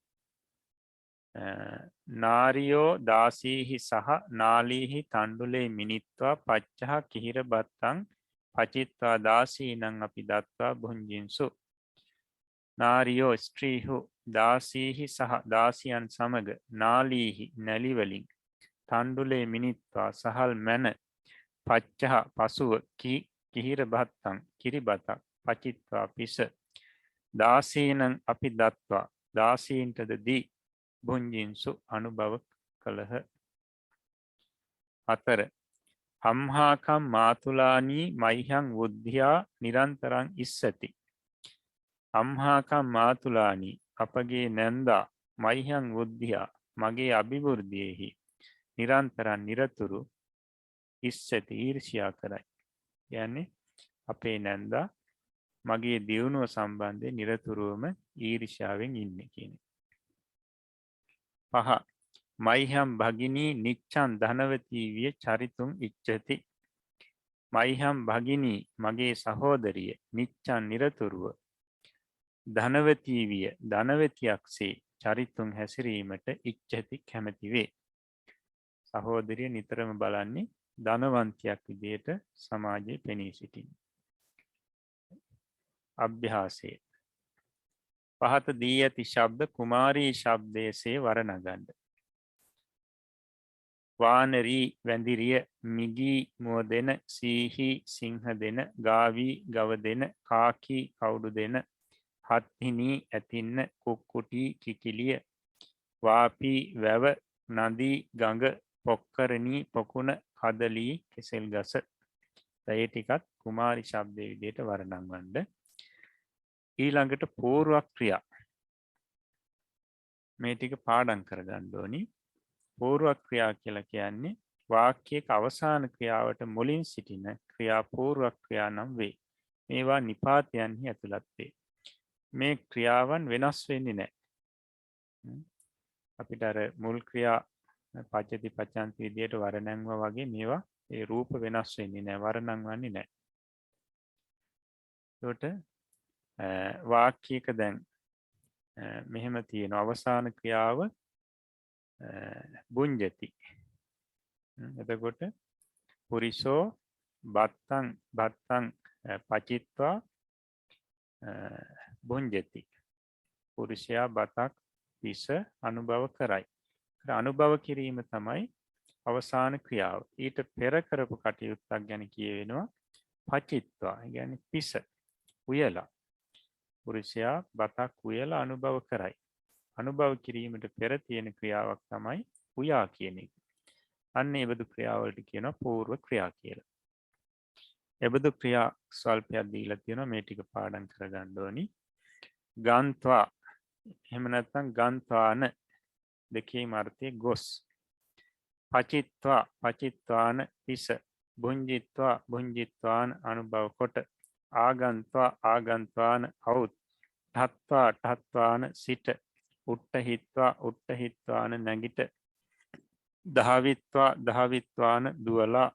නාරියෝ දාසීහි සහ නාලීහි තණ්ඩුලේ මිනිත්වා පච්චහ කිහිර බත්තං පචිත්වා දාසීනං අපි දත්වා භුංජින්සු. නාරියෝ ස්ත්‍රීහු දාසීහි සහ දාසියන් සමග නාලීහි නැලිවලින් තණ්ඩුලේ මිනිත්වා සහල් මැන පච්චහ පසුව කිහිර බත්තං කිරිබතක් පචිත්වා පිස දාසීනං අපි දත්වා දාසීන්ටද දී භුංජින්සු අනුභව කළහ. 4 අම්හාකම් මාතුලානී මයිහං වුද්ධියා නිරන්තරං ඉස්සති. අම්හාකම් මාතුලානී අපගේ නැන්දා මයිහං වුද්ධියා මගේ අභිවෘද්ධියෙහි නිරන්තරන් නිරතුරු ඉස්සති ඊර්ෂ්‍යා කරයි. කියන්නේ අපේ නැන්දා මගේ දියුණුව සම්බන්ධයෙන් නිරතුරුවම ඊර්ෂ්‍යාවෙන් ඉන්නේ කියන එක. 5 මයිහම් භගිනී නිච්ඡන් ධනවතී විය චරිතුම් ඉච්ඡති. මයිහම් භගිනී මගේ සහෝදරිය නිච්ඡන් නිරතුරුව ධනවතී විය ධනවතියක්සේ චරිතුම් හැසිරීමට ඉච්ඡති කැමැති වේ. සහෝදරිය නිතරම බලන්නේ ධනවන්තියක් විදියට සමාජයේ පෙනී සිටින්න. අභ්‍යාසය පහත දී ඇති ශබ්ද කුමාරී ශබ්දයේසේ වරණගන්න. වානරී වැඳිරිය මිගී මුව දෙන සීහි සිංහ දෙන ගාවී ගව දෙන කාකී කවුඩු දෙන හත්හිනී ඇතින්න කුක්කුටි කිකිලිය වාපී වැව නදී ගඟ පොක්කරණී පොකුණ කදලී කෙසෙල් ගස. ඒ ටිකත් කුමාරි ශබ්දයේ විදිහට වර්ණන්වන්න. ඊළඟට පූර්ව ක්‍රියා මේ ටික පාඩම් කරගන්න ඕනි. පූර්ව ක්‍රියා කියලා කියන්නේ වාක්‍යයක අවසාන ක්‍රියාවට මුලින් සිටින ක්‍රියා පූර්ව ක්‍රියා නම් වේ. මේවා නිපාතයන්හි ඇතුළත් වේ. මේ ක්‍රියාවන් වෙනස් වෙන්නේ නැහැ. අපිට අර මුල් ක්‍රියා පච්චති පච්චන්ති විදියට වර්ණන්වා වගේ මේවා ඒ රූප වෙනස් වෙන්නේ නැහැ, වර්ණන්වන්නේ නැහැ. ඒකට වාක්‍යයක දැන් මෙහෙම තියෙන අවසාන ක්‍රියාව බුඤ්ජති. එතකොට පුරිසෝ බත්තං පචිත්වා බුඤ්ජති. පුරුෂයා බතක් පිස අනුභව කරයි. අනුභව කිරීම තමයි අවසාන ක්‍රියාව. ඊට පෙර කරපු කටයුත්තක් ගැන කියවෙනවා පචිත්වා. කියන්නේ පිස උයලා. පුරුෂයා බතක් උයලා අනුභව කරයි. අනුභව කිරීමට පෙර තියෙන ක්‍රියාවක් තමයි උයා කියන එක. අන්න ඒ බඳු ක්‍රියාවලට කියනවා පූර්ව ක්‍රියා කියලා. ඒ බඳු ක්‍රියා ස්වල්පයක් දීලා තියෙනවා. මේ ටික පාඩම් කරගන්න ඕනි. ගන්්වා එහෙම නැත්නම් ගන්්වාන දෙකේම අර්ථය ගොස්. පචිත්වාන පිස. භුංජිත්වාන අනුභව කොට. ආගන්්වාන අවුත්. ඨත්වාන සිට. උට්ටහිත්වාන නැගිට. දහවිත්වාන දුවලා.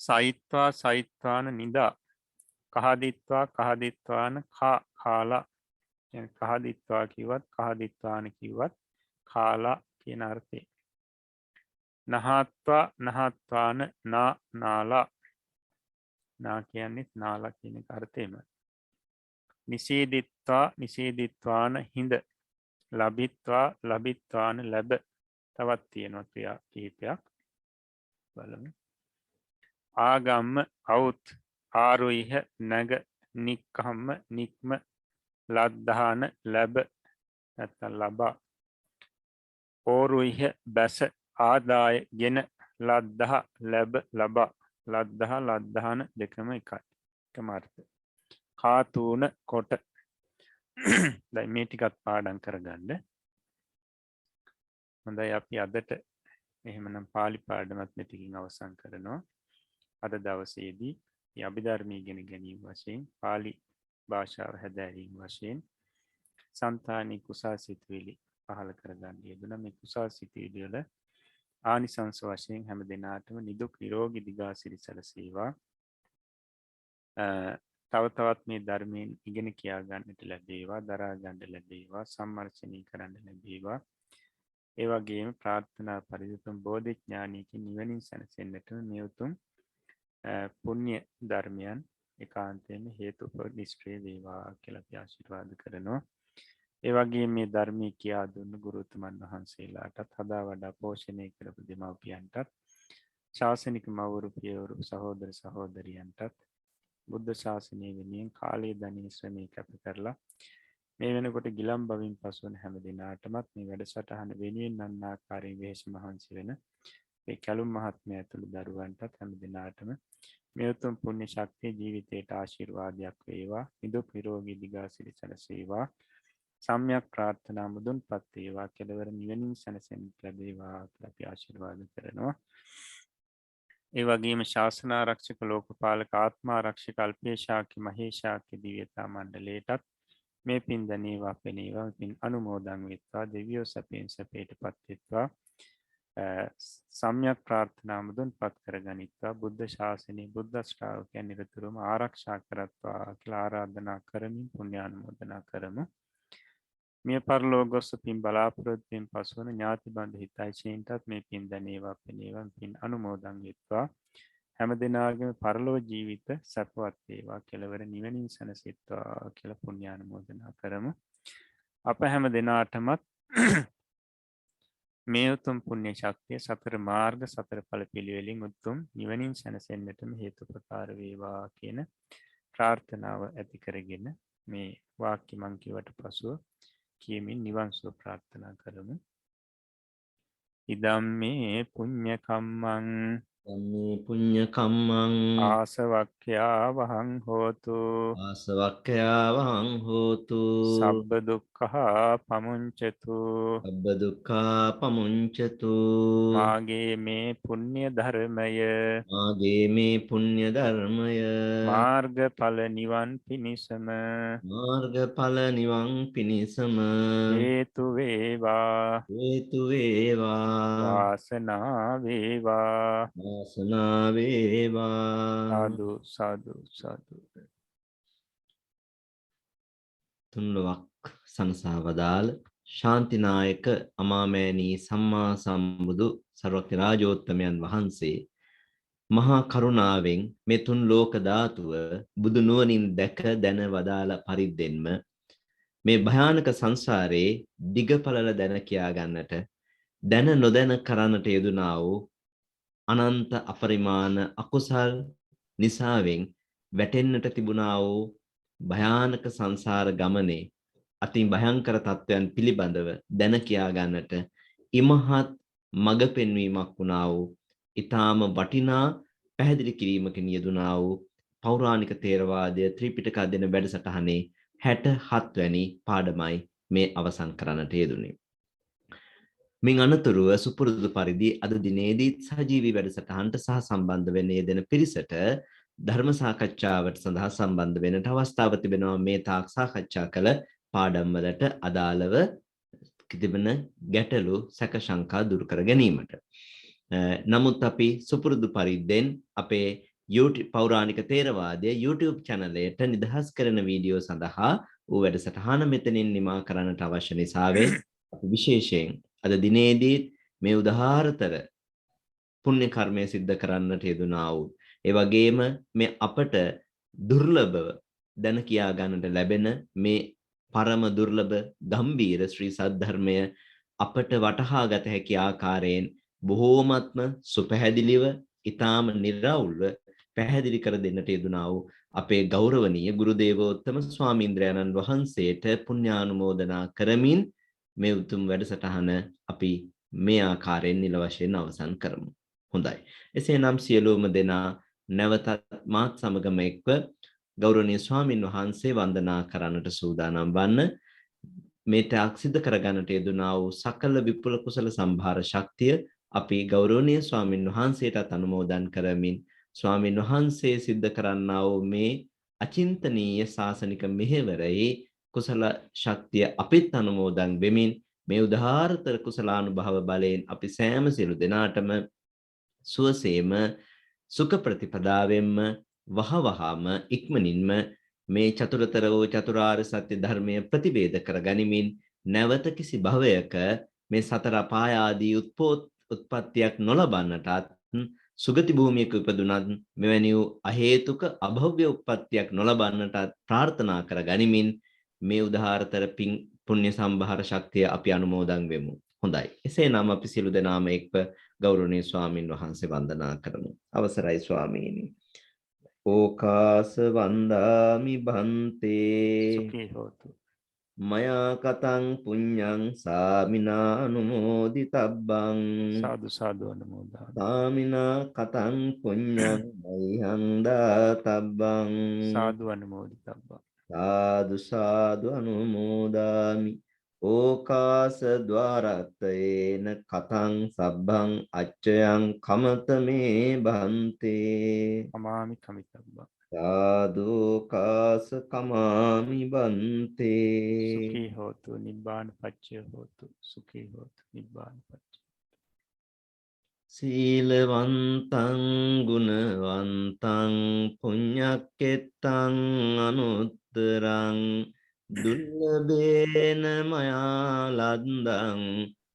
සයිත්වාන නිදා. කහදිත්වාන කාලා. කහදිත්වා කිව්වත් කහදිත්වාන කිව්වත් කාලා කියන අර්ථය. නහත්වාන නාලා. නා කියන්නේ නාලා කියන අර්ථයම. නිසීදිත්වාන හිඳ. ලබිත්වාන ලැබ. තවත් තියෙනවා ක්‍රියා කිහිපයක්. බලමු. ආගම්ම අවුත්. ආරුයිහ නැග. නික්කම්ම නික්ම. ලද්දාන ලැබ නැත්නම් ලබා. ඕරුයිහ බැස. ආදාය ගෙන ලද්දහ ලැබ ලබා ලද්දහ ලද්දහන දෙකම එකයි එකම අර්ථ. කාතූන කොට දැන් මේ ටිකත් පාඩම් කරගන්න. හොඳයි අපි අදට එහෙමනම් පාලි පාඩමත් මෙතකින් අවසන් කරනවා. අද දවසේදී මේ අභිධර්ම ඉගෙන ගැනීම වශයෙන් පාලි භාෂාව හැදෑරීම වශයෙන් సంతాනි කුසල් සිතුවිලි පහළ කරගන්න යෙදුණා. මේ කුසල් සිතුවිලි වල ආනිසංස වශයෙන් හැම දිනාටම නිදුක් නිරෝගී දිගාසිරි සැලසේවා. තව තවත් මේ ධර්මයෙන් ඉගෙන කියා ගන්නට ලැබේවා, දරා ගන්න ලැබේවා, සම්මර්ෂණය කරන්න ලැබේවා. ඒ වගේම ප්‍රාර්ථනා පරිදුතුම් බෝධිඥානීකින් නිවනින් සැනසෙන්නට මේ උතුම් පුණ්‍ය ධර්මයන් ඒකාන්තයෙන්ම හේතුපනිශ්‍රේ වේවා කියලා අපි ආශිර්වාද කරනවා. ඒ වගේම මේ ධර්මයේ කියා දුන්න ගුරුතුමන් වහන්සේලාටත් හදා වඩා පෝෂණය කරපු දෙමව්පියන්ටත් ශාසනික මව්වරු පියවරු සහෝදර සහෝදරියන්ටත් බුද්ධ ශාසනය වෙනුවෙන් කාලය ධනය ශ්‍රමය කැප කරලා මේ වෙනකොට ගිලම් බවින් පසුවන හැම දිනාටමත් මේ වැඩසටහන වෙනුවෙන් අන්නාකාරයෙන් වෙහෙස මහන්සි වෙන මේ කැලුම් මහත්මයා ඇතුළු දරුවන්ටත් හැම දිනාටම මේ උතුම් පුණ්‍ය ශක්තිය ජීවිතයට ආශිර්වාදයක් වේවා. නිදුක් නිරෝගී දිගාසිරි සැලසේවා. සම්‍යක් ප්‍රාර්ථනා මුදුන්පත් වේවා. කෙලවර නිවනින් සැනසෙන්න ලැබේවා කියලා අපි ආශිර්වාද කරනවා. ඒ වගේම ශාසනාරක්ෂක ලෝකපාලක ආත්මාරක්ෂක අල්පේශාක්‍ය මහේශාක්‍ය දිව්‍යතා මණ්ඩලයටත් මේ පින් දනේවා පෙනේවා පින් අනුමෝදන් වෙත්වා. දෙවියෝ සැපෙන් සැපයට පත් වෙත්වා. සම්‍යක් ප්‍රාර්ථනා මුදුන්පත් කරගනිත්වා. බුද්ධ ශාසනය බුද්ධ ශ්‍රාවකයන් නිරතුරුවම ආරක්ෂා කරත්වා කියලා ආරාධනා කරමින් පුණ්‍යානුමෝදනා කරමු. මිය පරලොව ගොස් පින් බලාපොරොත්තුවෙන් පසුවන ඥාති බන්ධ හිතයිශීන්ටත් මේ පින් දනේවා පෙනේවා පින් අනුමෝදන් වෙත්වා. හැම දිනාගේම පරලොව ජීවිත සැපවත් වේවා. කෙලවර නිවනින් සැනසෙත්වා කියලා පුණ්‍යානුමෝදනා කරමු. අප හැම දිනාටමත් මේ උතුම් පුණ්‍ය ශක්තිය සතර මාර්ග සතර ඵල පිළිවෙලින් උතුම් නිවනින් සැනසෙන්නටම හේතුපකාර වේවා කියන ප්‍රාර්ථනාව ඇති කරගෙන මේ වාක්‍ය මං කියවට පසුව කියමින් නිවන් සුව ප්‍රාර්ථනා කරමු. ඉදම්මේ පුඤ්ඤ කම්මං ධම්මේ පුඤ්ඤ කම්මං ආසවක්ඛ්‍යා වහං හෝතු ආසවක්ඛයා වහං හෝතු සබ්බ දුක්ඛා පමුංචතු සබ්බ දුක්ඛා පමුංචතු මාගේ මේ පුණ්‍ය ධර්මය මාගේ මේ පුණ්‍ය ධර්මය මාර්ගඵල නිවන් පිණිසම මාර්ගඵල නිවන් පිණිසම හේතු වේවා හේතු වේවා වාසනාව වේවා වාසනාව වේවා. සාදු සාදු සාදු. තුන්ලොවක් සනසා වදාළ ශාන්තිනායක අමාමෑණී සම්මා සම්බුදු සර්වඥ රාජෝත්තමයන් වහන්සේ මහා කරුණාවෙන් මේ තුන් ලෝක ධාතුව බුදු නුවණින් දැක දැන වදාළ පරිද්දෙන්ම මේ භයානක සංසාරේ දිගපළල දැන කියා ගන්නට දැන නොදැන කරන්නට යෙදුනා වූ අනන්ත අපරිමාණ අකුසල් නිසාවෙන් වැටෙන්නට තිබුණා වූ භයානක සංසාර ගමනේ අති භයංකර තත්වයන් පිළිබඳව දැන කියා ගන්නට ඉමහත් මඟ පෙන්වීමක් වුණා වූ ඊටාම වටිනා පැහැදිලි කිරීමකින් යෙදුනා වූ පෞරාණික ථේරවාදය ත්‍රිපිටක අධ්‍යයන වැඩසටහනේ 67 වැනි පාඩමයි මේ අවසන් කරන්නට යෙදුනේ. මින් අනතුරුව සුපුරුදු පරිදි අද දිනේදී සජීවී වැඩසටහනට සහ සම්බන්ධ වෙන්න යෙදෙන පිරිසට ධර්ම සාකච්ඡාවට සඳහා සම්බන්ධ වෙන්නට අවස්ථාව තිබෙනවා. මේ තාක් සාකච්ඡා කළ පාඩම් වලට අදාළව තිබෙන ගැටලු සැක ශංකා දුරු කර ගැනීමට. නමුත් අපි සුපුරුදු පරිද්දෙන් අපේ YouTube පෞරාණික ථේරවාදයේ YouTube channel එකට නිදහස් කරන වීඩියෝ සඳහා ඌ වැඩසටහන මෙතනින් නිමා කරන්නට අවශ්‍ය නිසාවෙන් අපි විශේෂයෙන් අද දිනේදී මේ උදාාරතර පුණ්‍ය කර්මය සිද්ධ කරන්නට යෙදුනා වූ ඒ වගේම මේ අපට දුර්ලභව දැන කියා ගන්නට ලැබෙන මේ පරම දුර්ලභ ගම්බීර ශ්‍රී සද්ධර්මය අපට වටහා ගත හැකි ආකාරයෙන් බොහෝමත්ම සුපැහැදිලිව ඊටාම නිර්වුල්ව පැහැදිලි කර දෙන්නට යෙදුනා වූ අපේ ගෞරවනීය ගුරු දේවෝත්තම ස්වාමීන්ද්‍රයන්න් වහන්සේට පුණ්‍යානුමෝදනා කරමින් මේ උතුම් වැඩසටහන අපි මේ ආකාරයෙන් නිල වශයෙන් අවසන් කරමු. හොඳයි. එසේනම් සියලුම දෙනා නැවතත් මාත් සමගම එක්ව ගෞරවනීය ස්වාමින් වහන්සේ වන්දනා කරන්නට සූදානම් වන්න. මේට අක්සිද්ධ කරගන්නට යෙදුනා වූ සකල විපුල කුසල සම්භාර ශක්තිය අපි ගෞරවනීය ස්වාමින් වහන්සේටත් අනුමෝදන් කරමින් ස්වාමින් වහන්සේ සිද්ධ කරන්නා වූ මේ අචින්තනීය ශාසනික මෙහෙවරේ කුසල ශක්තිය අපිත් අනුමෝදන් වෙමින් මේ උදාාරතර කුසලානුභව බලයෙන් අපි සෑම සියලු දෙනාටම සුවසේම සුඛ ප්‍රතිපදාවෙන්ම වහවහාම ඉක්මනින්ම මේ චතුරතර වූ චතුරාර්ය සත්‍ය ධර්මය ප්‍රතිවේද කර ගනිමින් නැවත කිසි භවයක මේ සතර අපාය ආදී උත්පත්තියක් නොලබන්නටත් සුගති භූමියක උපදුනත් මෙවැනි වූ අහේතුක අභව්‍ය උත්පත්තියක් නොලබන්නටත් ප්‍රාර්ථනා කර ගනිමින් මේ උදාාරතර පුණ්‍ය සම්භාර ශක්තිය අපි අනුමෝදන් වෙමු. හොඳයි. එසේනම් අපි සියලු දෙනාම එක්ව ගෞරවනීය ස්වාමින් වහන්සේ වන්දනා කරමු. අවසරයි ස්වාමීනි. ඕකාස වන්දාමි බන්තේ සුඛී හෝතු. මයා කතං පුඤ්ඤං සාමිනා අනුමෝදිතබ්බං සාදු සාදු අනුමෝදන්. සාමිනා කතං පුඤ්ඤං මයිහං දාතබ්බං සාදු අනුමෝදිතබ්බා. සාදු සාදු අනුමෝදාමි. ඕකාස ద్వාරත්තේන කතං සබ්බං අච්චයං කමතමේ බන්තේ අමාමි කමිතබ්බා. සාදු කාස කමාමි බන්තේ සුඛී හෝතු නිබ්බාන පච්චය හෝතු. සුඛී හෝතු නිබ්බාන පච්චය. සීලවන්තං ගුණවන්තං පුඤ්ඤක්කෙත්තං අනුත්තරං දුර්ලභේන මයා ලද්දං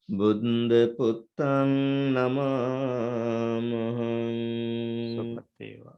බුද්ධ පුත්තං නමාමහං. සුපතේවා.